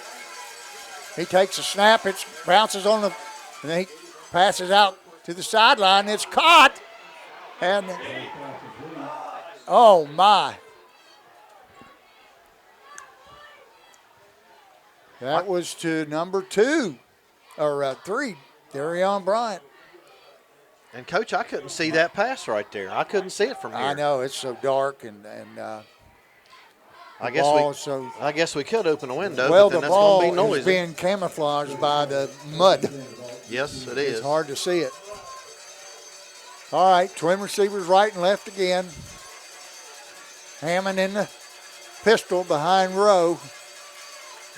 He takes a snap, it bounces on the, and then he passes out to the sideline. It's caught, and oh my. That was to number 2, or 3, Darion Bryant. And, Coach, I couldn't see that pass right there. I couldn't see it from here. I know, it's so dark, and I guess we could open a window, well, but then the that's going to be ball noisy. is being camouflaged by the mud. Yes, it is. It's hard to see it. All right, twin receivers right and left again. Hammond in the pistol behind Rowe.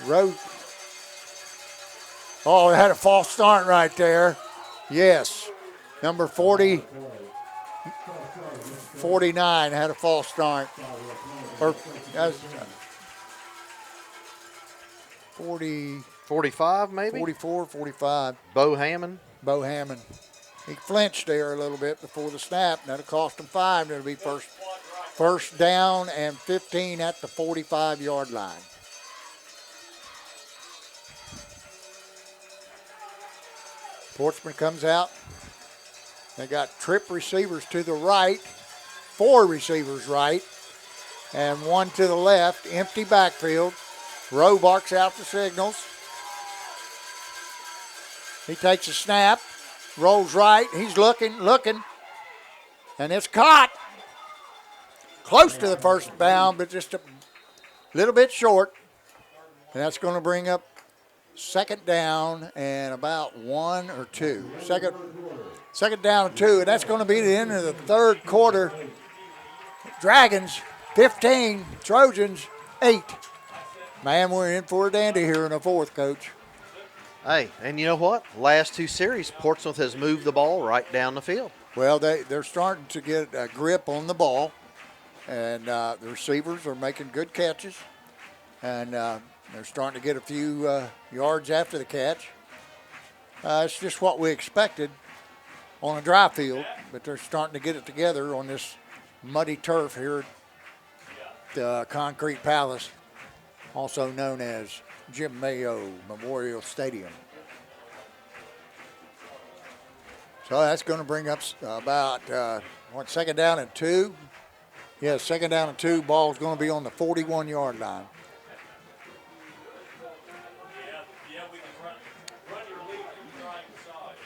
Rowe. Oh, it had a false start right there. Yes. Number 49 had a false start. Or 45 maybe? 44, 45. Bo Hammond. Bo Hammond. He flinched there a little bit before the snap. That'll cost him 5. That'll be first down and 15 at the 45-yard line. Portsmouth comes out. They got trip receivers to the right, 4 receivers right, and 1 to the left. Empty backfield. Rowe barks out the signals. He takes a snap, rolls right. He's looking, and it's caught. Close to the first down, but just a little bit short. And that's going to bring up second down and about 1 or 2. Second down and 2, and that's going to be the end of the third quarter. Dragons 15, Trojans 8. Man, we're in for a dandy here in the fourth, Coach. Hey, and you know what? Last 2 series, Portsmouth has moved the ball right down the field. Well, they're starting to get a grip on the ball, and the receivers are making good catches, and they're starting to get a few yards after the catch. It's just what we expected on a dry field, but they're starting to get it together on this muddy turf here at the Concrete Palace, also known as Jim Mayo Memorial Stadium. So that's going to bring up about, second down and 2? Yeah, second down and 2. Ball's going to be on the 41-yard line.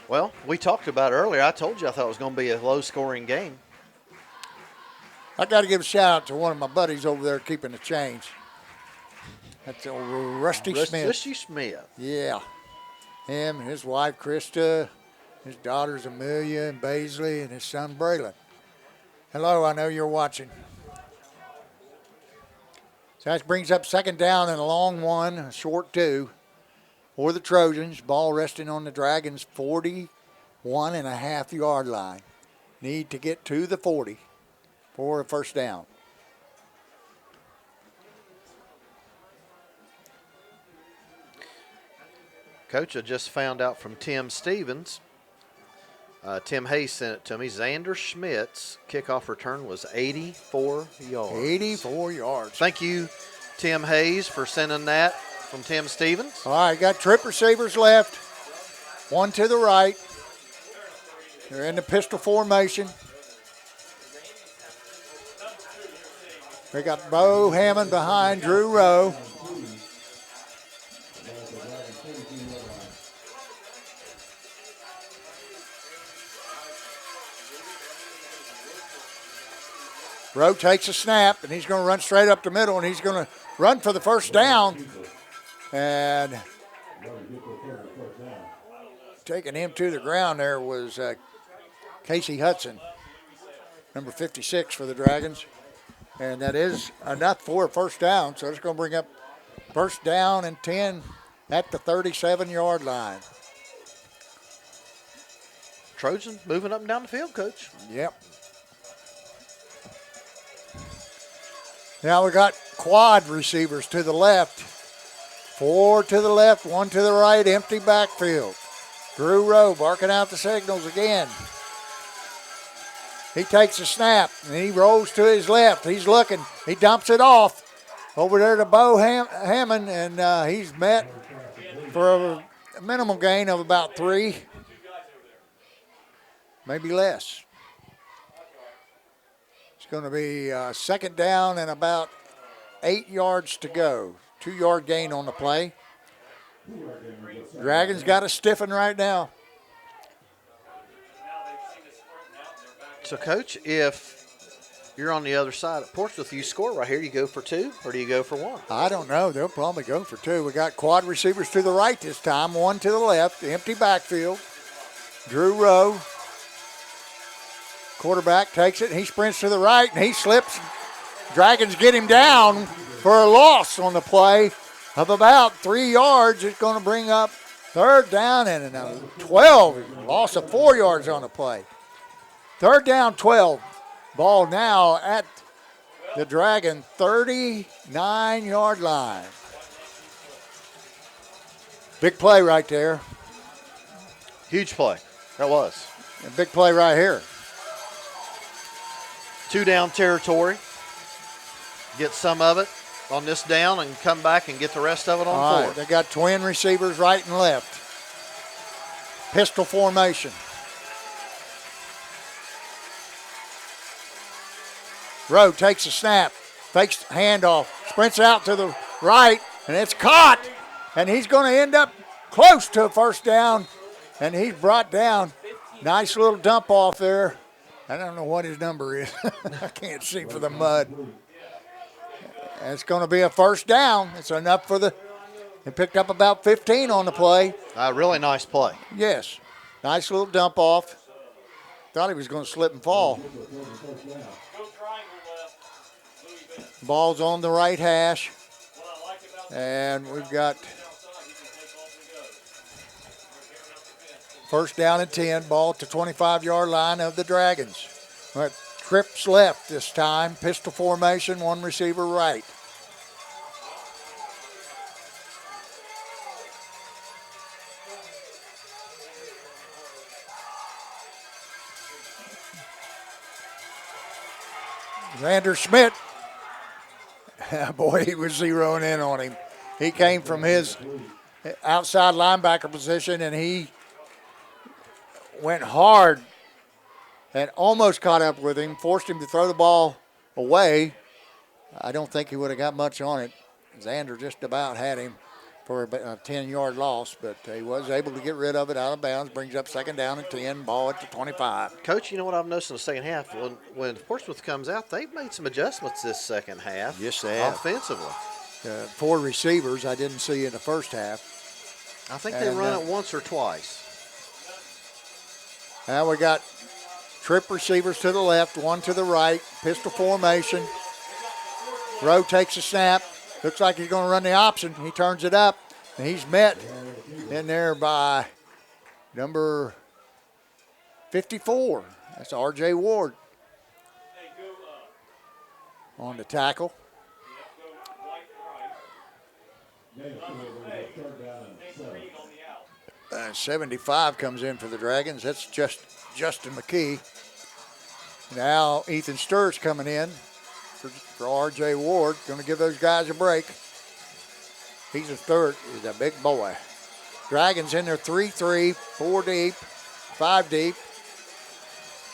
Well, we talked about it earlier. I told you I thought it was going to be a low-scoring game. I got to give a shout-out to one of my buddies over there keeping the change. That's old Rusty Smith. Rusty Smith. Yeah. Him, his wife, Krista, his daughters, Amelia and Baisley, and his son, Braylon. Hello, I know you're watching. So that brings up second down and a long 1, a short 2 for the Trojans. Ball resting on the Dragons' 40 1.5 yard line. Need to get to the 40 for a first down. Coach, I just found out from Tim Stevens. Tim Hayes sent it to me. Xander Schmidt's kickoff return was 84 yards. 84 yards. Thank you, Tim Hayes, for sending that from Tim Stevens. All right, got trip receivers left. One to the right. They're in the pistol formation. They got Bo Hammond behind Drew Rowe. Rowe takes a snap, and he's going to run straight up the middle, and he's going to run for the first down. And taking him to the ground there was Casey Hudson, number 56 for the Dragons. And that is enough for a first down, so it's going to bring up first down and 10 at the 37-yard line. Trojan moving up and down the field, Coach. Yep. Now we got quad receivers to the left. 4 to the left, 1 to the right, empty backfield. Drew Rowe barking out the signals again. He takes a snap, and he rolls to his left. He's looking. He dumps it off over there to Bo Hammond, and he's met for a minimal gain of about 3, maybe less. It's going to be second down and about 8 yards to go. 2-yard gain on the play. Dragons got to stiffen right now. So, Coach, if you're on the other side at Portsmouth, you score right here, you go for 2 or do you go for 1? I don't know. They'll probably go for 2. We got quad receivers to the right this time, 1 to the left, empty backfield. Drew Rowe. Quarterback takes it, and he sprints to the right, and he slips. Dragons get him down for a loss on the play of about 3 yards. It's going to bring up third down and 12. Loss of 4 yards on the play. Third down, 12. Ball now at the Dragon 39-yard line. Big play right there. Huge play. That was. A big play right here. 2 down territory. Get some of it on this down and come back and get the rest of it on All 4. right, they got twin receivers right and left. Pistol formation. Rowe takes a snap, fakes handoff, sprints out to the right, and it's caught. And he's going to end up close to a first down, and he's brought down. Nice little dump off there. I don't know what his number is. I can't see for the mud. And it's going to be a first down. It's enough for the – they picked up about 15 on the play. A really nice play. Yes. Nice little dump off. Thought he was going to slip and fall. Ball's on the right hash. And we've got first down and 10. Ball at the 25-yard line of the Dragons. But trips left this time. Pistol formation, 1 receiver right. Xander Schmidt. Boy, he was zeroing in on him. He came from his outside linebacker position, and he went hard and almost caught up with him, forced him to throw the ball away. I don't think he would have got much on it. Xander just about had him for a 10-yard loss, but he was able to get rid of it out of bounds. Brings up second down and 10, ball at the 25. Coach, you know what I've noticed in the second half? When Portsmouth comes out, they've made some adjustments this second half. Yes, they have. Offensively. 4 receivers I didn't see in the first half. I think they run it once or twice. Now we got trip receivers to the left, 1 to the right, pistol formation. Rowe takes a snap. Looks like he's going to run the option. He turns it up, and he's met in there by number 54. That's R.J. Ward on the tackle. And 75 comes in for the Dragons. That's just Justin McKee. Now Ethan Sturz coming in for R.J. Ward. Going to give those guys a break. He's a third. He's a big boy. Dragons in there 3-3, 4 deep, 5 deep.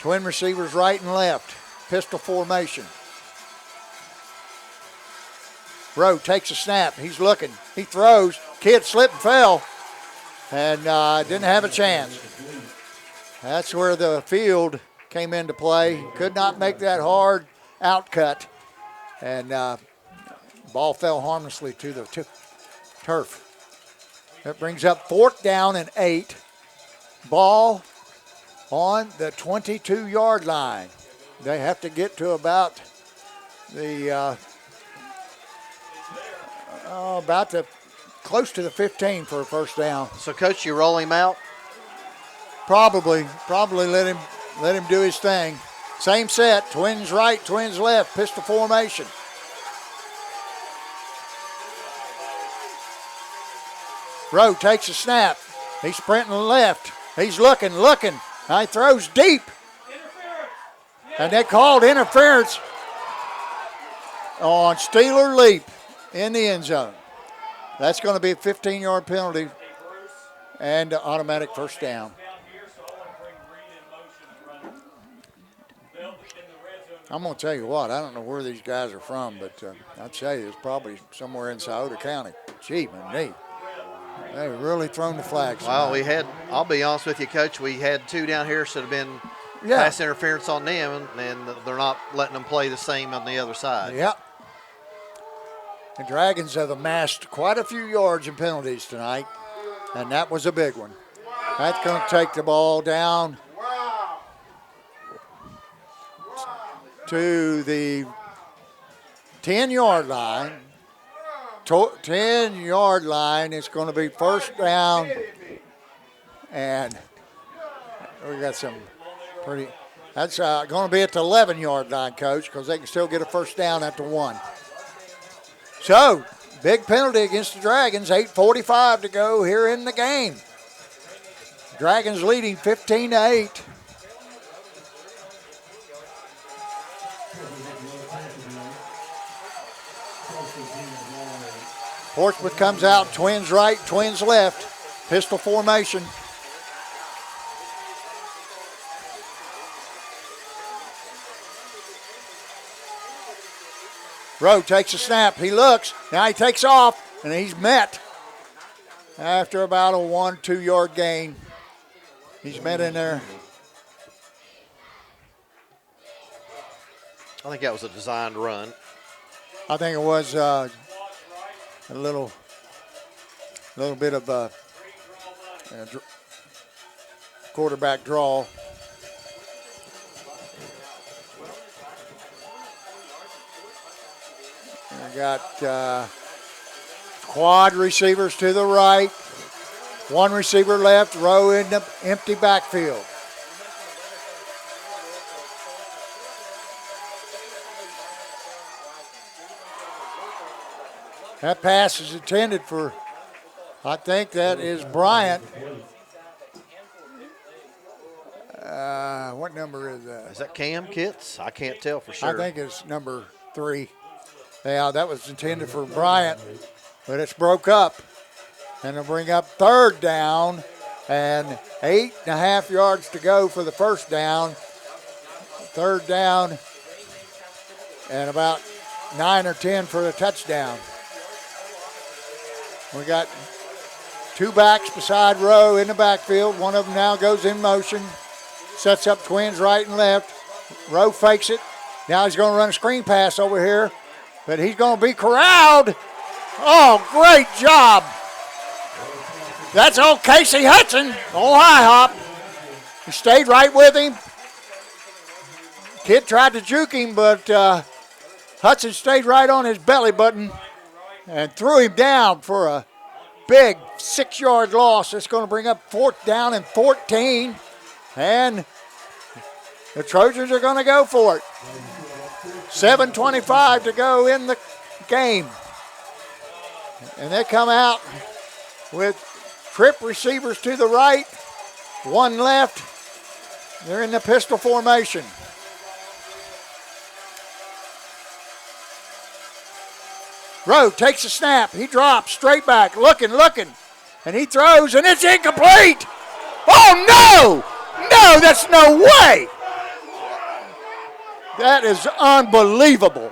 Twin receivers right and left. Pistol formation. Rowe takes a snap. He's looking. He throws. Kid slipped and fell and didn't have a chance. That's where the field came into play. Could not make that hard outcut. And ball fell harmlessly to the turf. That brings up 4th down and 8. Ball on the 22-yard line. They have to get to about the close to the 15 for a first down. So, Coach, you roll him out? Probably let him do his thing. Same set, twins right, twins left, pistol formation. Rowe takes a snap. He's sprinting left. He's looking. Now he throws deep. And they called interference on Steeler Leap in the end zone. That's going to be a 15-yard penalty and automatic first down. I'm going to tell you what, I don't know where these guys are from, but I'd tell you it's probably somewhere in Scioto County. Gee, man, they've really thrown the flags. Well, I'll be honest with you, Coach, we had 2 down here should have been pass interference on them, and they're not letting them play the same on the other side. Yep. The Dragons have amassed quite a few yards in penalties tonight, and that was a big one. That's going to take the ball down to the 10-yard line. 10-yard line. It's going to be first down, and we got some pretty. That's going to be at the 11-yard line, Coach, because they can still get a first down at the 1. So, big penalty against the Dragons. 8:45 to go here in the game. Dragons leading 15-8. Portsmouth comes out, twins right, twins left. Pistol formation. Rowe takes a snap. He looks. Now he takes off, and he's met after about a 1-2 yard gain. He's met in there. I think that was a designed run. I think it was a little bit of quarterback draw. We got quad receivers to the right, 1 receiver left, Rowe in the empty backfield. That pass is intended for, I think that is Bryant. What number is that? Is that Cam Kitts? I can't tell for sure. I think it's number 3. Yeah, that was intended for Bryant, but it's broke up. And they'll bring up 3rd down and 8.5 yards to go for the first down. 3rd down and about 9 or 10 for the touchdown. We got 2 backs beside Rowe in the backfield. One of them now goes in motion, sets up twins right and left. Rowe fakes it. Now he's going to run a screen pass over here, but he's going to be corralled. Oh, great job. That's old Casey Hudson, old high hop. He stayed right with him. Kid tried to juke him, but Hudson stayed right on his belly button and threw him down for a big 6-yard loss. It's going to bring up 4th down and 14. And The Trojans are going to go for it. 7:25 to go in the game. And they come out with trip receivers to the right, one left. They're in the pistol formation. Rowe takes a snap. He drops straight back, looking. And he throws, and it's incomplete. Oh, no! No, that's no way. That is unbelievable.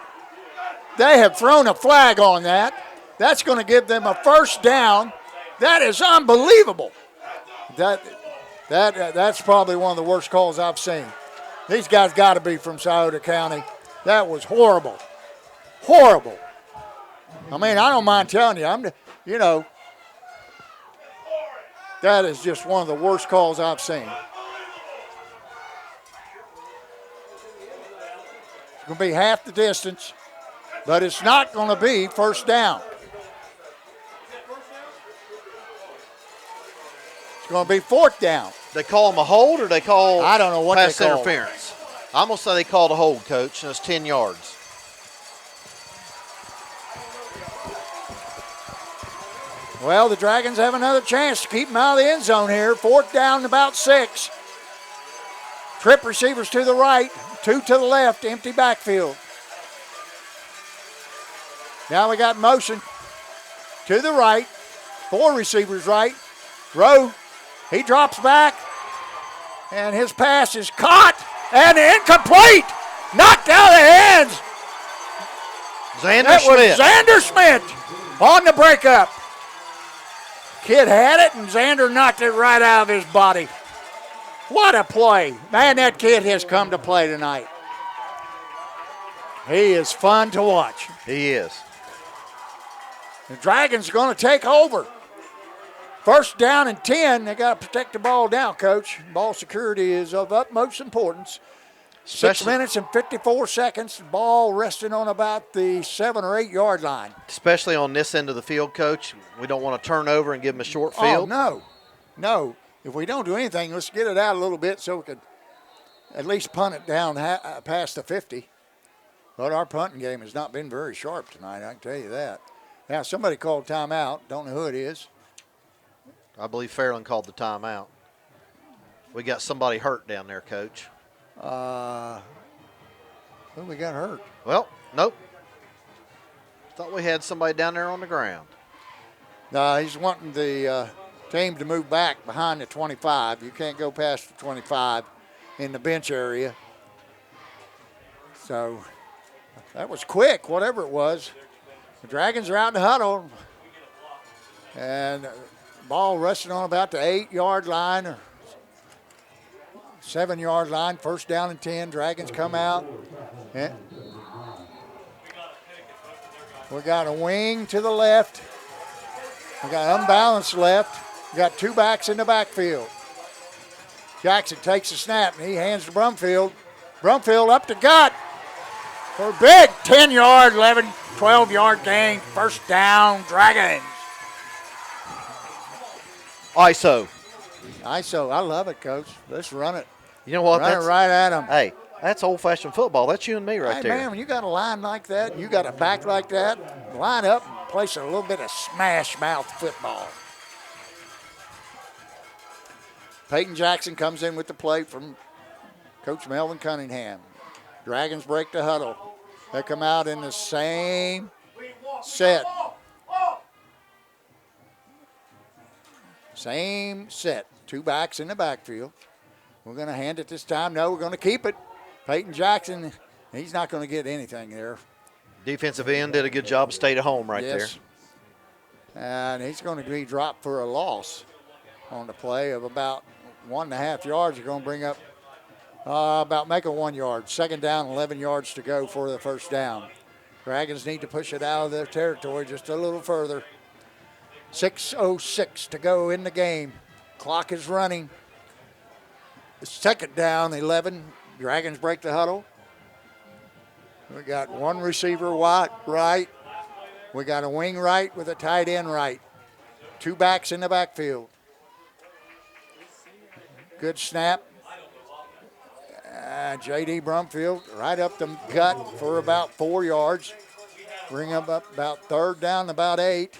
They have thrown a flag on that. That's going to give them a first down. That is unbelievable. That's probably one of the worst calls I've seen. These guys got to be from Scioto County. That was horrible. Horrible. I mean, I don't mind telling you, that is just one of the worst calls I've seen. It's going to be half the distance, but it's not going to be first down. It's going to be fourth down. They call them a hold or they call I don't know what pass they call. interference? I'm going to say they called a hold, Coach, and it's 10 yards. Well, the Dragons have another chance to keep them out of the end zone here. Fourth down, about 6. Trip receivers to the right, 2 to the left, empty backfield. Now we got motion to the right, 4 receivers right. Rowe, he drops back, and his pass is caught and incomplete. Knocked out of the hands. Xander Schmidt on the breakup. Kid had it, and Xander knocked it right out of his body. What a play. Man, that kid has come to play tonight. He is fun to watch. He is. The Dragons are going to take over. First down and 10. They got to protect the ball down, Coach. Ball security is of utmost importance. 6 minutes and 54 seconds. The ball resting on about the 7 or 8 yard line. Especially on this end of the field, Coach. We don't want to turn over and give them a short field. Oh, no. If we don't do anything, let's get it out a little bit so we could at least punt it down past the 50. But our punting game has not been very sharp tonight, I can tell you that. Now, somebody called timeout. Don't know who it is. I believe Fairland called the timeout. We got somebody hurt down there, Coach. Who we got hurt? Well, nope. Thought we had somebody down there on the ground. No, he's wanting the team to move back behind the 25. You can't go past the 25 in the bench area. So that was quick, whatever it was. The Dragons are out in the huddle. And ball resting on about the 8 yard line or 7 yard line. First down and 10. Dragons come out. Yeah. We got a wing to the left. We got unbalanced left. We got 2 backs in the backfield. Jackson takes the snap and he hands to Brumfield. Brumfield up the gut for a big 10 yard, 11, 12 yard gain. First down, Dragons. ISO. I love it, Coach. Let's run it. You know what? Run it right at them. Hey, that's old-fashioned football. That's you and me right there. Man, when you got a line like that, you got a back like that, line up and play a little bit of smash mouth football. Peyton Jackson comes in with the play from Coach Melvin Cunningham. Dragons break the huddle. They come out in the same set. Same set. 2 backs in the backfield. We're going to hand it this time. No, we're going to keep it. Peyton Jackson, he's not going to get anything there. Defensive end did a good job, stayed at home right Yes. there. And he's going to be dropped for a loss on the play of about 1.5 yards. You're going to bring up make a 1 yard. Second down, 11 yards to go for the first down. Dragons need to push it out of their territory just a little further. 6:06 to go in the game. Clock is running. Second down, 11. Dragons break the huddle. We got 1 receiver right. We got a wing right with a tight end right. 2 backs in the backfield. Good snap. J.D. Brumfield right up the gut for about 4 yards. Bring up about third down, about 8.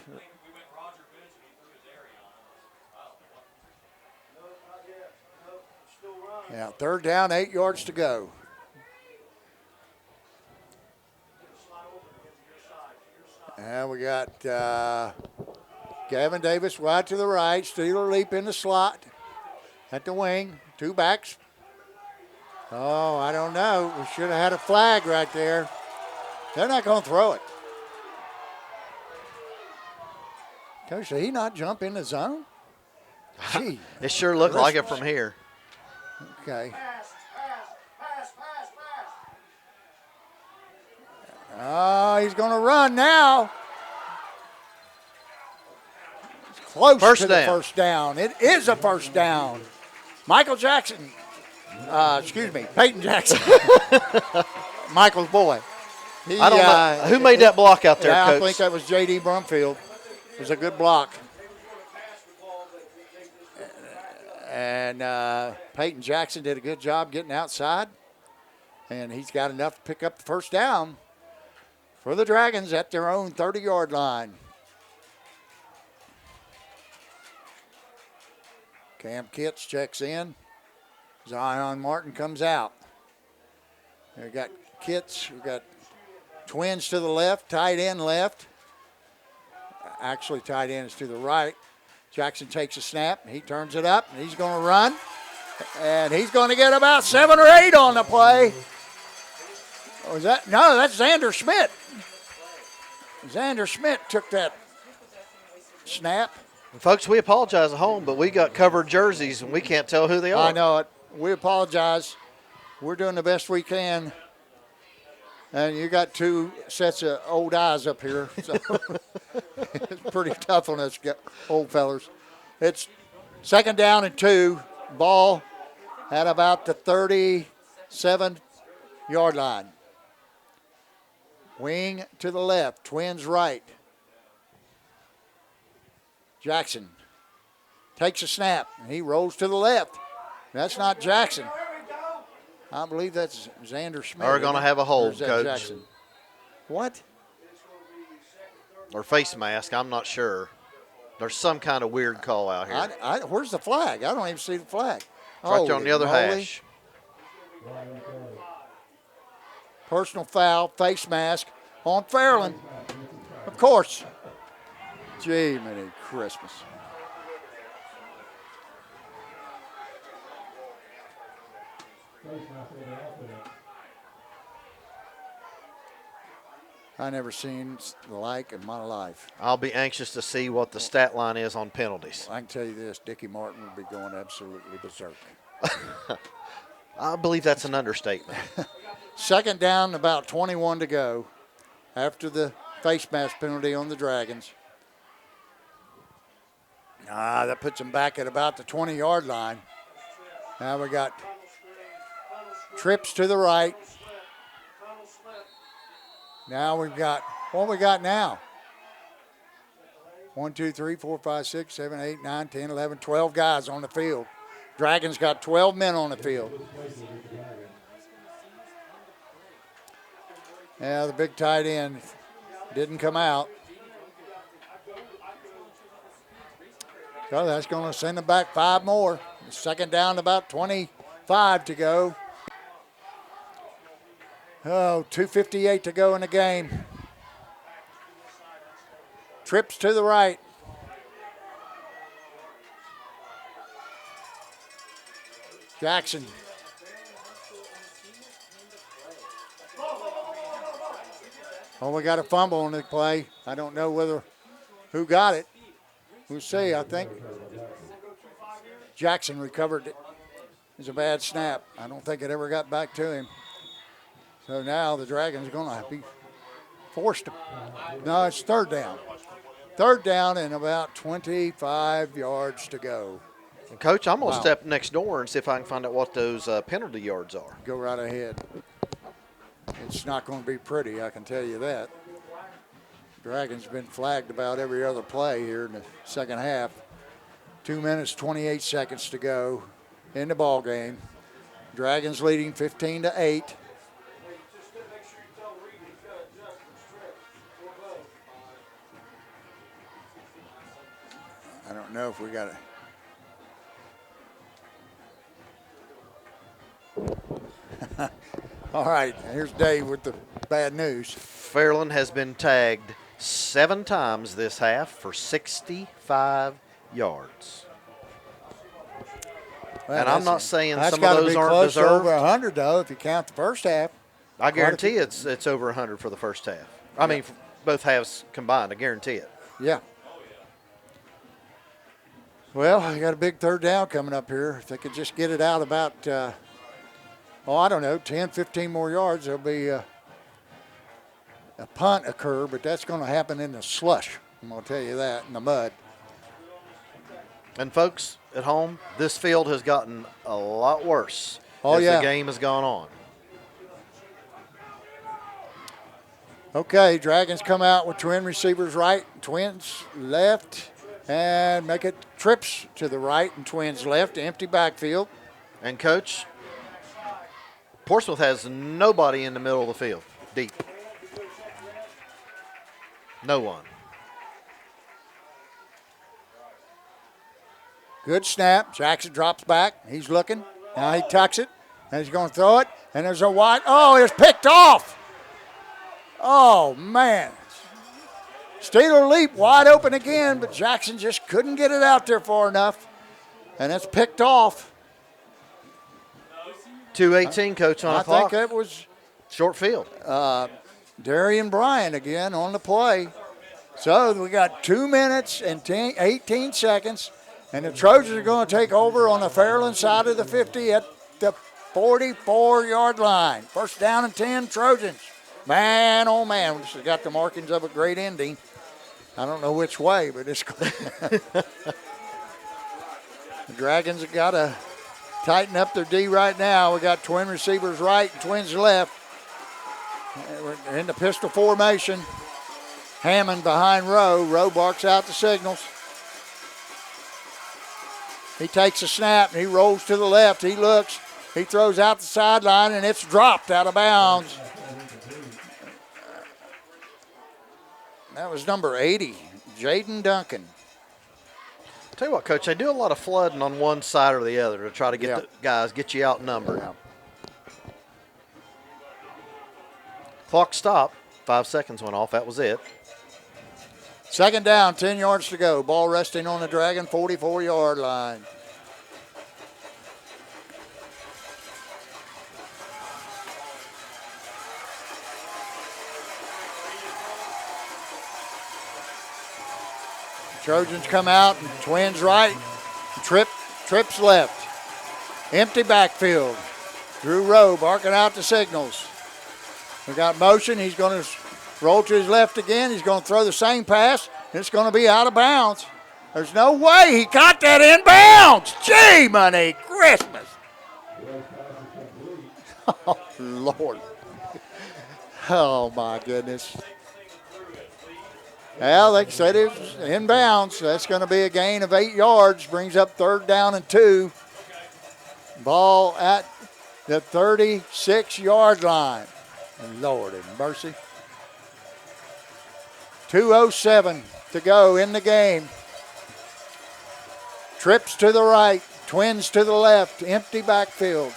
Yeah, third down, 8 yards to go. And we got Gavin Davis wide to the right. Steeler leap in the slot at the wing. 2 backs. Oh, I don't know. We should have had a flag right there. They're not going to throw it. Coach, did he not jump in the zone? Gee. It sure looked like it from here. Okay. Oh, he's going to run now. It's close First to the down. first down. It is a first down. Michael Jackson. Peyton Jackson. Michael's boy. He, I don't know. Who made that block out there, yeah, Coach? I think that was J.D. Brumfield. It was a good block. And Peyton Jackson did a good job getting outside. And he's got enough to pick up the first down for the Dragons at their own 30-yard line. Cam Kitts checks in. Zion Martin comes out. We got Kitts. We got twins to the left, tight end left. Actually, tight end is to the right. Jackson takes a snap. He turns it up, and he's going to run. And he's going to get about 7 or 8 on the play. Oh, is that? No, that's Xander Schmidt. Xander Schmidt took that snap. Folks, we apologize at home, but we got covered jerseys, and we can't tell who they are. I know it. We apologize. We're doing the best we can. And you got 2 sets of old eyes up here. So it's pretty tough on us old fellers. It's second down and 2. Ball at about the 37-yard line. Wing to the left. Twins right. Jackson takes a snap. And he rolls to the left. That's not Jackson. I believe that's Xander Schmidt. Are going to have a hold, Coach. Jackson? What? Or face mask, I'm not sure. There's some kind of weird call out here. Where's the flag? I don't even see the flag. It's right there on Holy the other moly. hash. Personal foul, face mask on Fairland. Of course. Gee, many Christmas. I never seen the like in my life. I'll be anxious to see what the stat line is on penalties. I can tell you this, Dickie Martin would be going absolutely berserk. I believe that's an understatement. Second down, about 21 to go after the face mask penalty on the Dragons. That puts them back at about the 20-yard line. Now we got trips to the right. Now we've got, what we got now? 1, 2, 3, 4, 5, 6, 7, 8, 9, 10, 11, 12 guys on the field. Dragons got 12 men on the field. Yeah, the big tight end didn't come out. So that's going to send them back 5 more. Second down, about 25 to go. Oh, 2:58 to go in the game. Trips to the right. Jackson. Oh, we got a fumble on the play. I don't know who got it. We'll see. I think Jackson recovered it. It was a bad snap. I don't think it ever got back to him. So now the Dragons are going to be forced to. No, it's third down. Third down and about 25 yards to go. And Coach, I'm going to step next door and see if I can find out what those penalty yards are. Go right ahead. It's not going to be pretty, I can tell you that. Dragons been flagged about every other play here in the second half. 2 minutes, 28 seconds to go in the ball game. Dragons leading 15-8. I don't know if we got it. All right, here's Dave with the bad news. Fairland has been tagged 7 times this half for 65 yards. Well, and I'm not saying that's some of gotta those be aren't close to deserved. over 100, though, if you count the first half. I guarantee it's over 100 for the first half. I mean, for both halves combined, I guarantee it. Yeah. Well, I got a big third down coming up here. If they could just get it out about, I don't know, 10, 15 more yards, there'll be a punt occur, but that's going to happen in the slush. I'm going to tell you that, in the mud. And folks at home, this field has gotten a lot worse as the game has gone on. Okay, Dragons come out with twin receivers right, twins left, and make it trips to the right and twins left, empty backfield. And, Coach, Portsmouth has nobody in the middle of the field, deep. No one. Good snap. Jackson drops back. He's looking. Now he tucks it, and he's going to throw it, and there's a wide. Oh, it's picked off. Oh, man. Steeler leap wide open again, but Jackson just couldn't get it out there far enough, and it's picked off. 2:18, Coach, on the clock. I think that was short field. Darian Bryan again on the play. So we got 2 minutes and 18 seconds, and the Trojans are going to take over on the Fairland side of the 50 at the 44-yard line. First down and 10, Trojans. Man, oh man, this has got the markings of a great ending. I don't know which way, but it's the Dragons have got to tighten up their D right now. We got twin receivers right and twins left. We're in the pistol formation. Hammond behind Rowe. Rowe barks out the signals. He takes a snap and he rolls to the left. He looks. He throws out the sideline and it's dropped out of bounds. That was number 80, Jaden Duncan. Tell you what, Coach, they do a lot of flooding on one side or the other to try to get the guys, get you outnumbered. Yeah. Clock stopped. 5 seconds went off. That was it. Second down, 10 yards to go. Ball resting on the Dragon 44-yard line. Trojans come out and twins right, trips left. Empty backfield. Drew Rowe barking out the signals. We got motion. He's going to roll to his left again. He's going to throw the same pass. It's going to be out of bounds. There's no way he caught that in bounds. Gee, money, Christmas. Oh, Lord. Oh, my goodness. Well, like I said, it was inbounds. That's going to be a gain of 8 yards. Brings up third down and 2. Ball at the 36-yard line. Lord have mercy. 2:07 to go in the game. Trips to the right, twins to the left, empty backfield.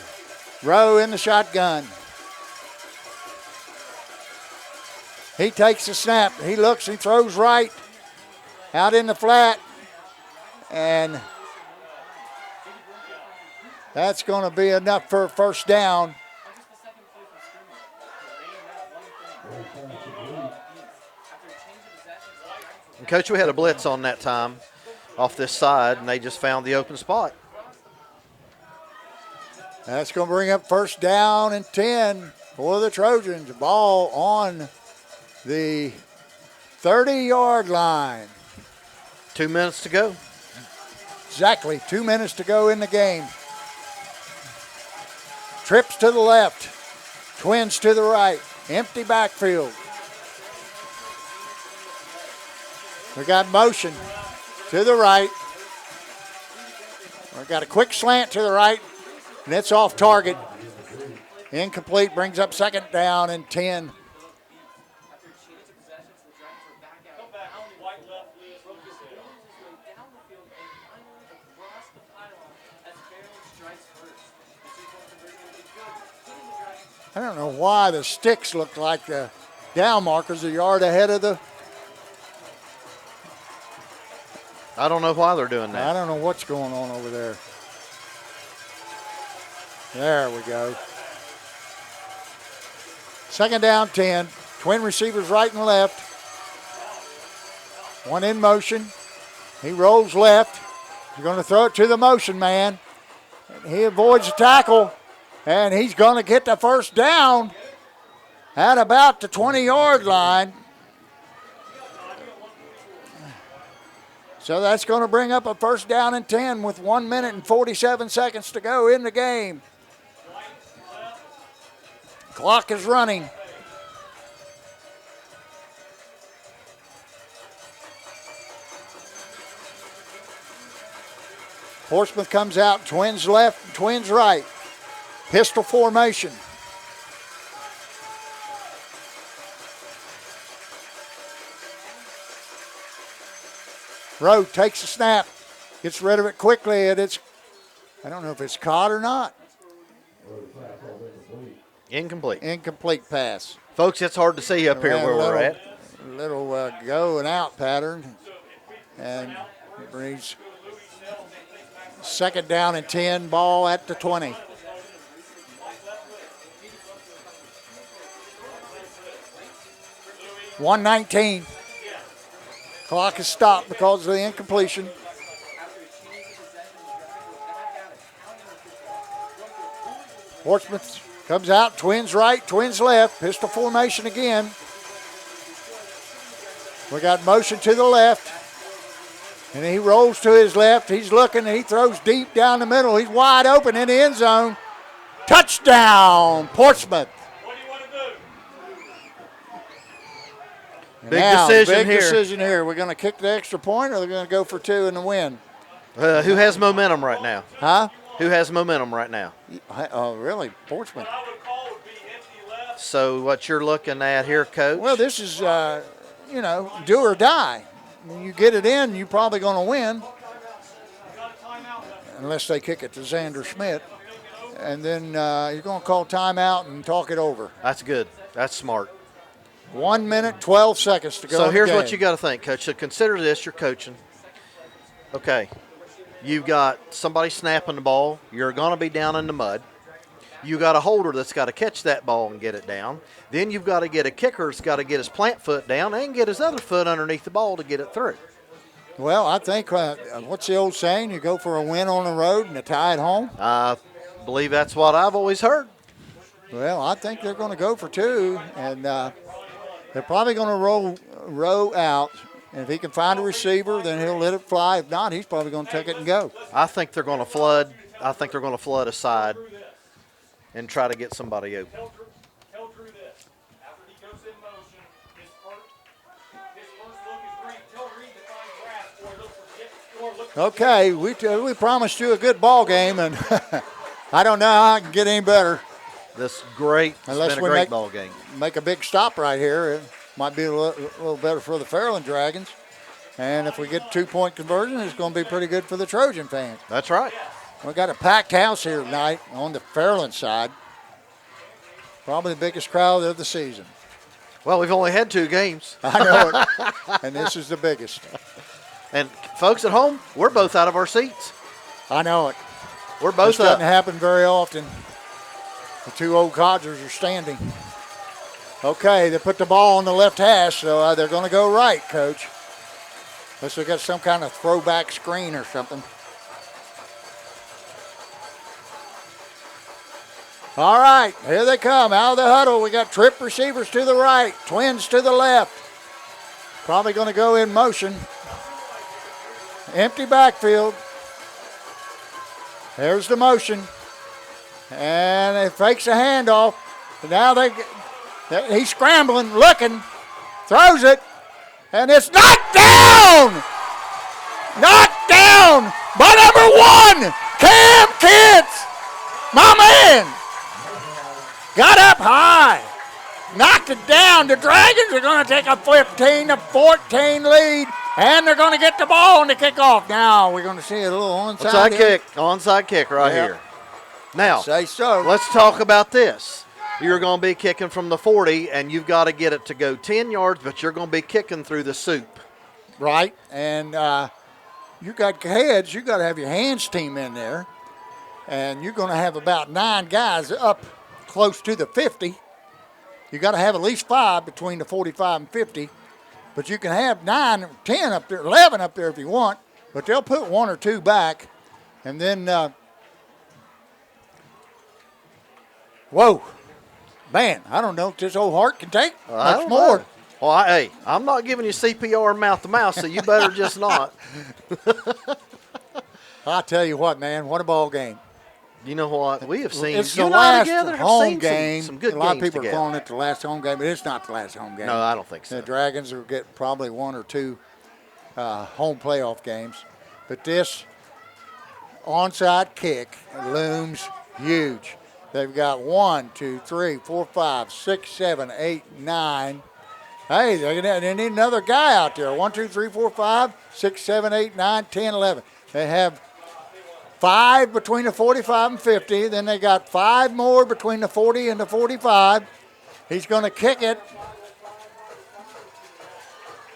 Rowe in the shotgun. He takes the snap. He looks, he throws right. Out in the flat. And that's going to be enough for a first down. And Coach, we had a blitz on that time off this side, and they just found the open spot. That's going to bring up first down and 10 for the Trojans. Ball on the 30-yard line. 2 minutes to go. Exactly, 2 minutes to go in the game. Trips to the left, twins to the right, empty backfield. We got motion to the right. We got a quick slant to the right. And it's off target. Incomplete, brings up second down and 10. I don't know why the sticks look like the down markers a yard ahead of the. I don't know why they're doing that. I don't know what's going on over there. There we go. Second down, 10. Twin receivers right and left. One in motion. He rolls left. He's going to throw it to the motion man. And he avoids the tackle. And he's going to get the first down at about the 20-yard line. So that's going to bring up a first down and 10 with 1 minute and 47 seconds to go in the game. Clock is running. Portsmouth comes out, Twins left, Twins right. Pistol formation. Rowe takes the snap, gets rid of it quickly, and it's, I don't know if it's caught or not. Incomplete. Incomplete pass. Folks, it's hard to see up here where we're at. Little go and out pattern, and brings second down and 10, ball at the 20. .119. Clock is stopped because of the incompletion. Portsmouth comes out, Twins right, Twins left, pistol formation again. We got motion to the left, and he rolls to his left. He's looking, and he throws deep down the middle. He's wide open in the end zone. Touchdown, Portsmouth. What do you want to do? Big Now, decision big here. decision here. We're going to kick the extra point, or they're going to go for two in the win. Who has momentum right now? Huh? Who has momentum right now? Oh, really? Portsmouth. What I would call would be empty left. So what you're looking at here, Coach? Well, this is, do or die. When you get it in, you're probably going to win. Unless they kick it to Xander Schmidt. And then you're going to call timeout and talk it over. That's good. That's smart. 1 minute, 12 seconds to go. So in the here's game. what you got to think, Coach. So consider this, you're coaching. Okay, you've got somebody snapping the ball. You're going to be down in the mud. You got a holder that's got to catch that ball and get it down. Then you've got to get a kicker that's got to get his plant foot down and get his other foot underneath the ball to get it through. Well, I think, what's the old saying? You go for a win on the road and a tie at home? I believe that's what I've always heard. Well, I think they're going to go for two, and they're probably going to row out. And if he can find a receiver, then he'll let it fly. If not, he's probably going to take it and go. I think they're going to flood. I think they're going to flood aside and try to get somebody open. Tell Drew this. After he goes in motion, his first look is green. Tell Reed to find grass or look for Okay, we promised you a good ball game, and I don't know how I can get any better. This great, it's Unless been a we great ball game. Make a big stop right here. It might be a little better for the Fairland Dragons. And if we get a 2-point conversion, it's going to be pretty good for the Trojan fans. That's right. We got a packed house here tonight on the Fairland side. Probably the biggest crowd of the season. Well, we've only had 2 games. I know it. And this is the biggest. And folks at home, we're both out of our seats. I know it. We're both This doesn't up. happen very often. The 2 old codgers are standing. Okay, they put the ball on the left hash, so they're going to go right, Coach. Unless they got some kind of throwback screen or something. All right, here they come out of the huddle. We got trip receivers to the right, Twins to the left. Probably going to go in motion. Empty backfield. There's the motion. And it fakes a handoff. Now he's scrambling, looking, throws it, and it's knocked down! Knocked down by number 1, Cam Kentz! My man got up high, knocked it down. The Dragons are going to take a 15-14 lead, and they're going to get the ball on the kickoff. Now we're going to see a little Onside kick right here. Now, say so. Let's talk about this. You're going to be kicking from the 40, and you've got to get it to go 10 yards, but you're going to be kicking through the soup. Right, and you got heads. You got to have your hands team in there, and you're going to have about 9 guys up close to the 50. You got to have at least 5 between the 45 and 50, but you can have 9 or 10 up there, 11 up there if you want. But they'll put 1 or 2 back, and then whoa, man! I don't know if this old heart can take much more. Know. Well, hey, I'm not giving you CPR mouth to mouth, so you better just not. I'll tell you what, man, what a ball game. You know what? We have seen it's you the and I last together have home seen game. Some good games A lot of people together. are calling it the last home game, but it's not the last home game. No, I don't think so. The Dragons will get probably 1 or 2 home playoff games. But this onside kick looms huge. They've got 1, 2, 3, 4, 5, 6, 7, 8, 9. Hey, they need another guy out there. 1, 2, 3, 4, 5, 6, 7, 8, 9, 10, 11. They have 5 between the 45 and 50. Then they got 5 more between the 40 and the 45. He's going to kick it.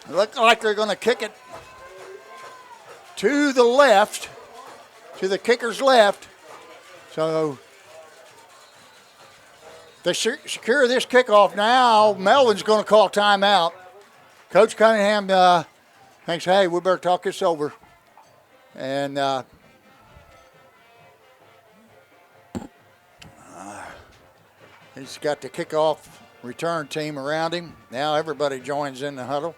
Look like they're going to kick it to the left, to the kicker's left. So they secure this kickoff now. Melvin's going to call timeout. Coach Cunningham thinks, hey, we better talk this over. And he's got the kickoff return team around him. Now everybody joins in the huddle.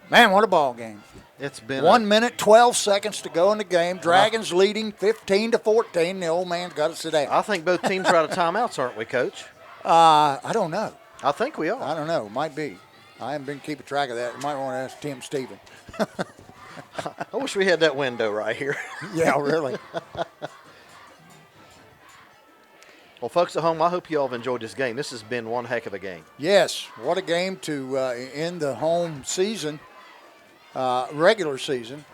Man, what a ball game. It's been 1 minute, 12 seconds to go in the game. Dragons leading 15-14. The old man's got to sit down. I think both teams are out of timeouts, aren't we, Coach? I don't know. I think we are. I don't know. Might be. I haven't been keeping track of that. You might want to ask Tim Stephen. I wish we had that window right here. Yeah, really. Well, folks at home, I hope you all have enjoyed this game. This has been one heck of a game. Yes, what a game to end the home season, regular season.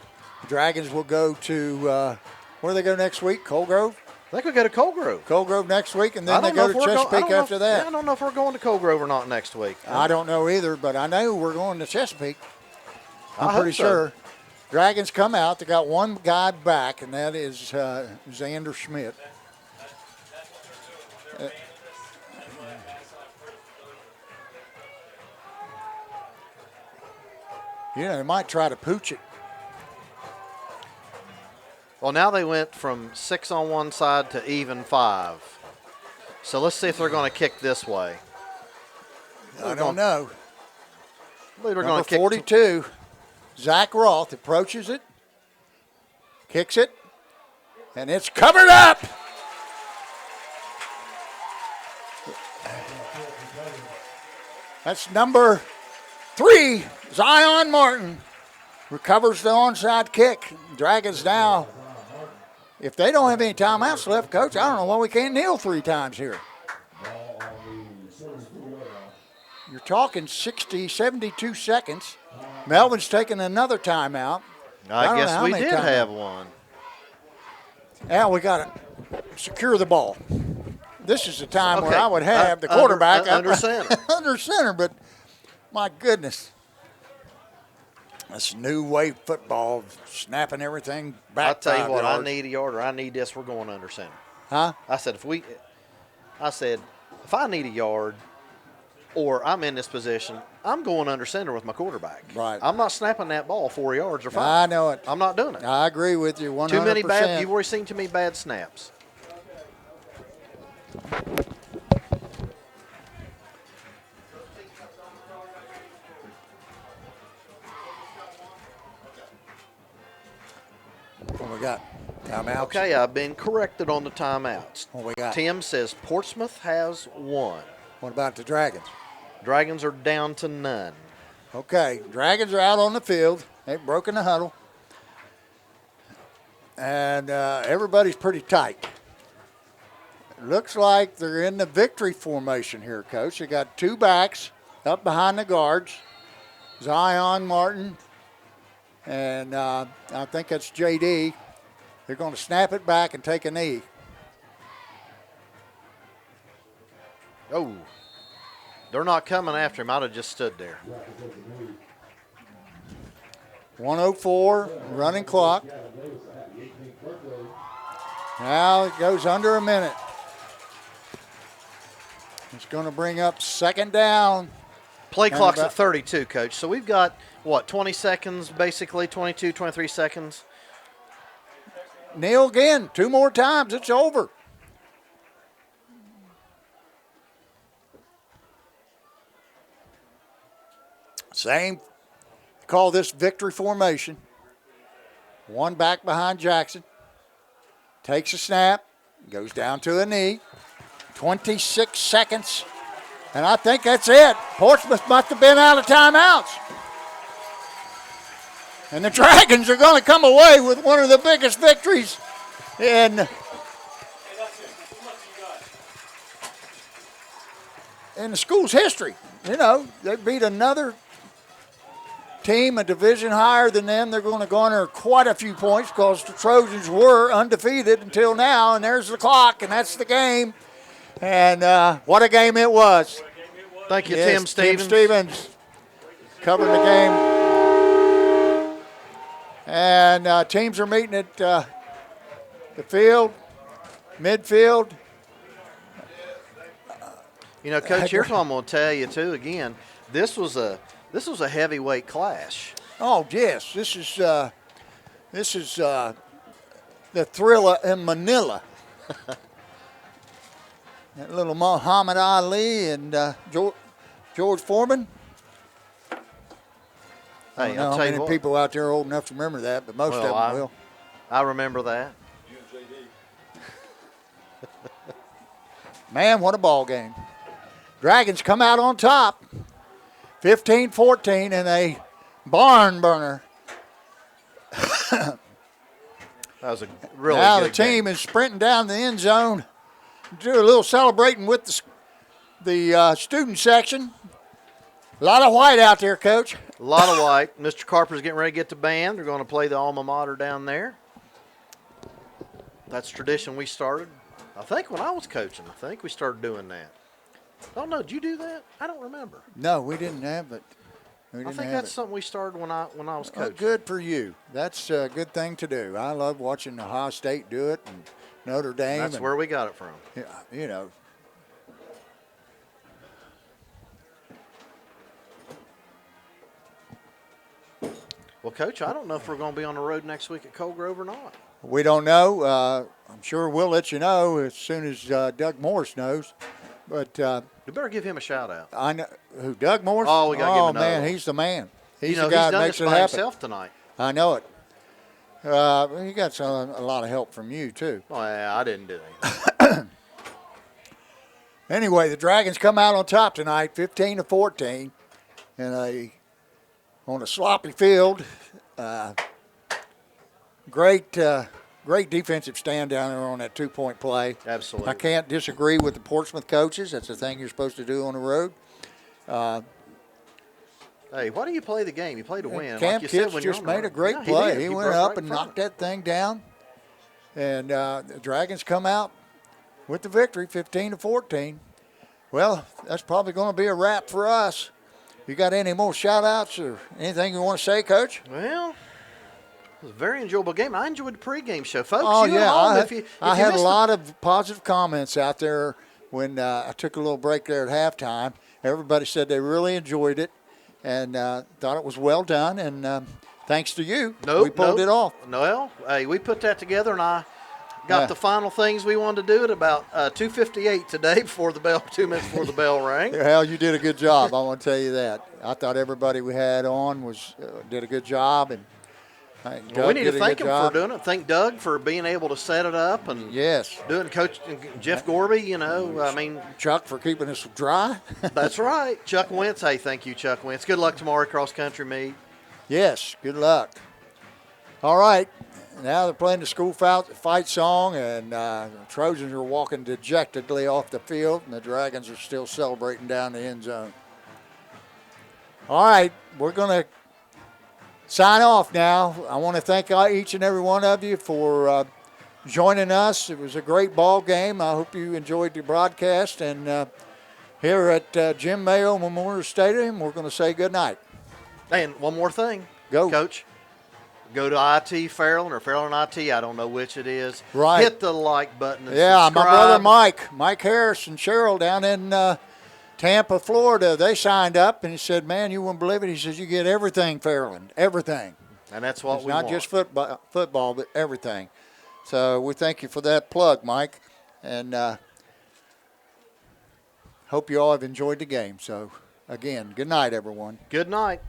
The Dragons will go to, where do they go next week? Coal Grove? I think we go to Coal Grove. Coal Grove next week, and then they go to Chesapeake after that. Yeah, I don't know if we're going to Coal Grove or not next week. I don't know either, but I know we're going to Chesapeake. I I'm hope pretty so. sure. Dragons come out. They got one guy back, and that is Xander Schmidt. Yeah, they might try to pooch it. Well, now they went from 6 on one side to even 5. So let's see if they're going to kick this way. I don't know. I believe they're Number going to kick 42, Zach Roth approaches it, kicks it, and it's covered up. That's number 3, Zion Martin, recovers the onside kick. Dragons now, if they don't have any timeouts left, Coach, I don't know why we can't kneel 3 times here. You're talking 60, 72 seconds. Melvin's taking another timeout. I don't know guess how we many did timeouts. have one. Now we got to secure the ball. This is the time where Okay. I would have the quarterback under center. under center, but my goodness. This new wave football, snapping everything back. I'll tell you 5 what, yards. I need a yard or I need this, we're going under center. Huh? I said, if I need a yard or I'm in this position, I'm going under center with my quarterback. Right. I'm not snapping that ball 4 yards or 5. I know it. I'm not doing it. I agree with you 100%. Too many bad. You've already seen too many bad snaps. What we got? Timeouts? Okay, I've been corrected on the timeouts. What we got? Tim says Portsmouth has 1. What about the Dragons? Dragons are down to none. Okay, Dragons are out on the field. They've broken the huddle. and everybody's pretty tight. Looks like they're in the victory formation here, Coach. They got two backs up behind the guards, Zion Martin, and I think that's JD. They're going to snap it back and take a knee. Oh, they're not coming after him. I'd have just stood there. 1:04 running clock. Now it goes under a minute. It's going to bring up second down. Play clock's at 32, Coach. So we've got, 20 seconds, basically, 22, 23 seconds. Kneel again, 2 more times, it's over. Same, call this victory formation. One back behind Jackson. Takes a snap, goes down to a knee. 26 seconds, and I think that's it. Portsmouth must have been out of timeouts. And the Dragons are going to come away with one of the biggest victories in the school's history. You know, they beat another team a division higher than them. They're going to garner quite a few points because the Trojans were undefeated until now, and there's the clock, and that's the game. And what a game it was. Thank you, yes, Tim Stevens. Tim Stevens covered the game. And teams are meeting at the field, midfield. You know, Coach, here's what I'm going to tell you, too, again. This was a heavyweight clash. Oh, yes. This is the Thriller in Manila. That little Muhammad Ali and George Foreman. I don't know how many people out there old enough to remember that, but most of them will. I remember that. Man, what a ball game. Dragons come out on top, 15-14 in a barn burner. That was a really now good the team game. is sprinting down the end zone. Do a little celebrating with the student section. A lot of white out there, Coach. A lot of white. Mr. Carper's getting ready to get the band. They're going to play the alma mater down there. That's tradition we started. I think when I was coaching, I think we started doing that. I don't know. Did you do that? I don't remember. No, we didn't have it. I think that's something we started when I was coaching. Oh, good for you. That's a good thing to do. I love watching Ohio State do it and Notre Dame. That's where we got it from. Yeah, you know. Well, Coach, I don't know if we're going to be on the road next week at Cold Grove or not. We don't know. I'm sure we'll let you know as soon as Doug Morris knows. But you better give him a shout out. I know who Doug Morris. Oh, we got to give him another man, one. he's the man. He's the the guy he's that done makes this it by happen. himself tonight. I know it. He got a lot of help from you too. Oh, yeah, I didn't do anything. Anyway, the Dragons come out on top tonight, 15-14, on a sloppy field. Great defensive stand down there on that 2-point play. Absolutely. I can't disagree with the Portsmouth coaches. That's the thing you're supposed to do on the road. Hey, why do you play the game? You play to win. Cam like you said, Kitts when you're just on the made a road. great Yeah, play. did. He broke went up right and in front knocked that thing down. And the Dragons come out with the victory, 15-14. Well, that's probably going to be a wrap for us. You got any more shout-outs or anything you want to say, Coach? Well, it was a very enjoyable game. I enjoyed the pregame show. Folks, Oh, you yeah. at home, if you I had a missed lot of positive comments out there when I took a little break there at halftime. Everybody said they really enjoyed it and thought it was well done. And thanks to you, we pulled it off. Well, hey, we put that together, and I got the final things we wanted to do at about 2:58 today before the bell, 2 minutes before the bell rang. Hell, you did a good job. I want to tell you that. I thought everybody we had on did a good job, and Well, we need to thank him for doing it. Thank Doug for being able to set it up and doing Coach Jeff Gorby. You know, I mean Chuck for keeping us dry. That's right, Chuck Wentz. Hey, thank you, Chuck Wentz. Good luck tomorrow cross country meet. Yes, good luck. All right, now they're playing the school fight song, and the Trojans are walking dejectedly off the field, and the Dragons are still celebrating down the end zone. All right, we're going to sign off now. I want to thank each and every one of you for joining us. It was a great ball game. I hope you enjoyed the broadcast. And here at Jim Mayo Memorial Stadium, we're going to say good night. And one more thing. Go. Coach. Go to IT Fairland or Fairland IT. I don't know which it is. Right. Hit the like button and Yeah, subscribe. my brother Mike Harris and Cheryl down in Tampa, Florida, they signed up, and he said, man, you wouldn't believe it. He says, you get everything, Fairland, everything. And that's what It's we not want. just football, but everything. So we thank you for that plug, Mike, and hope you all have enjoyed the game. So, again, good night, everyone. Good night.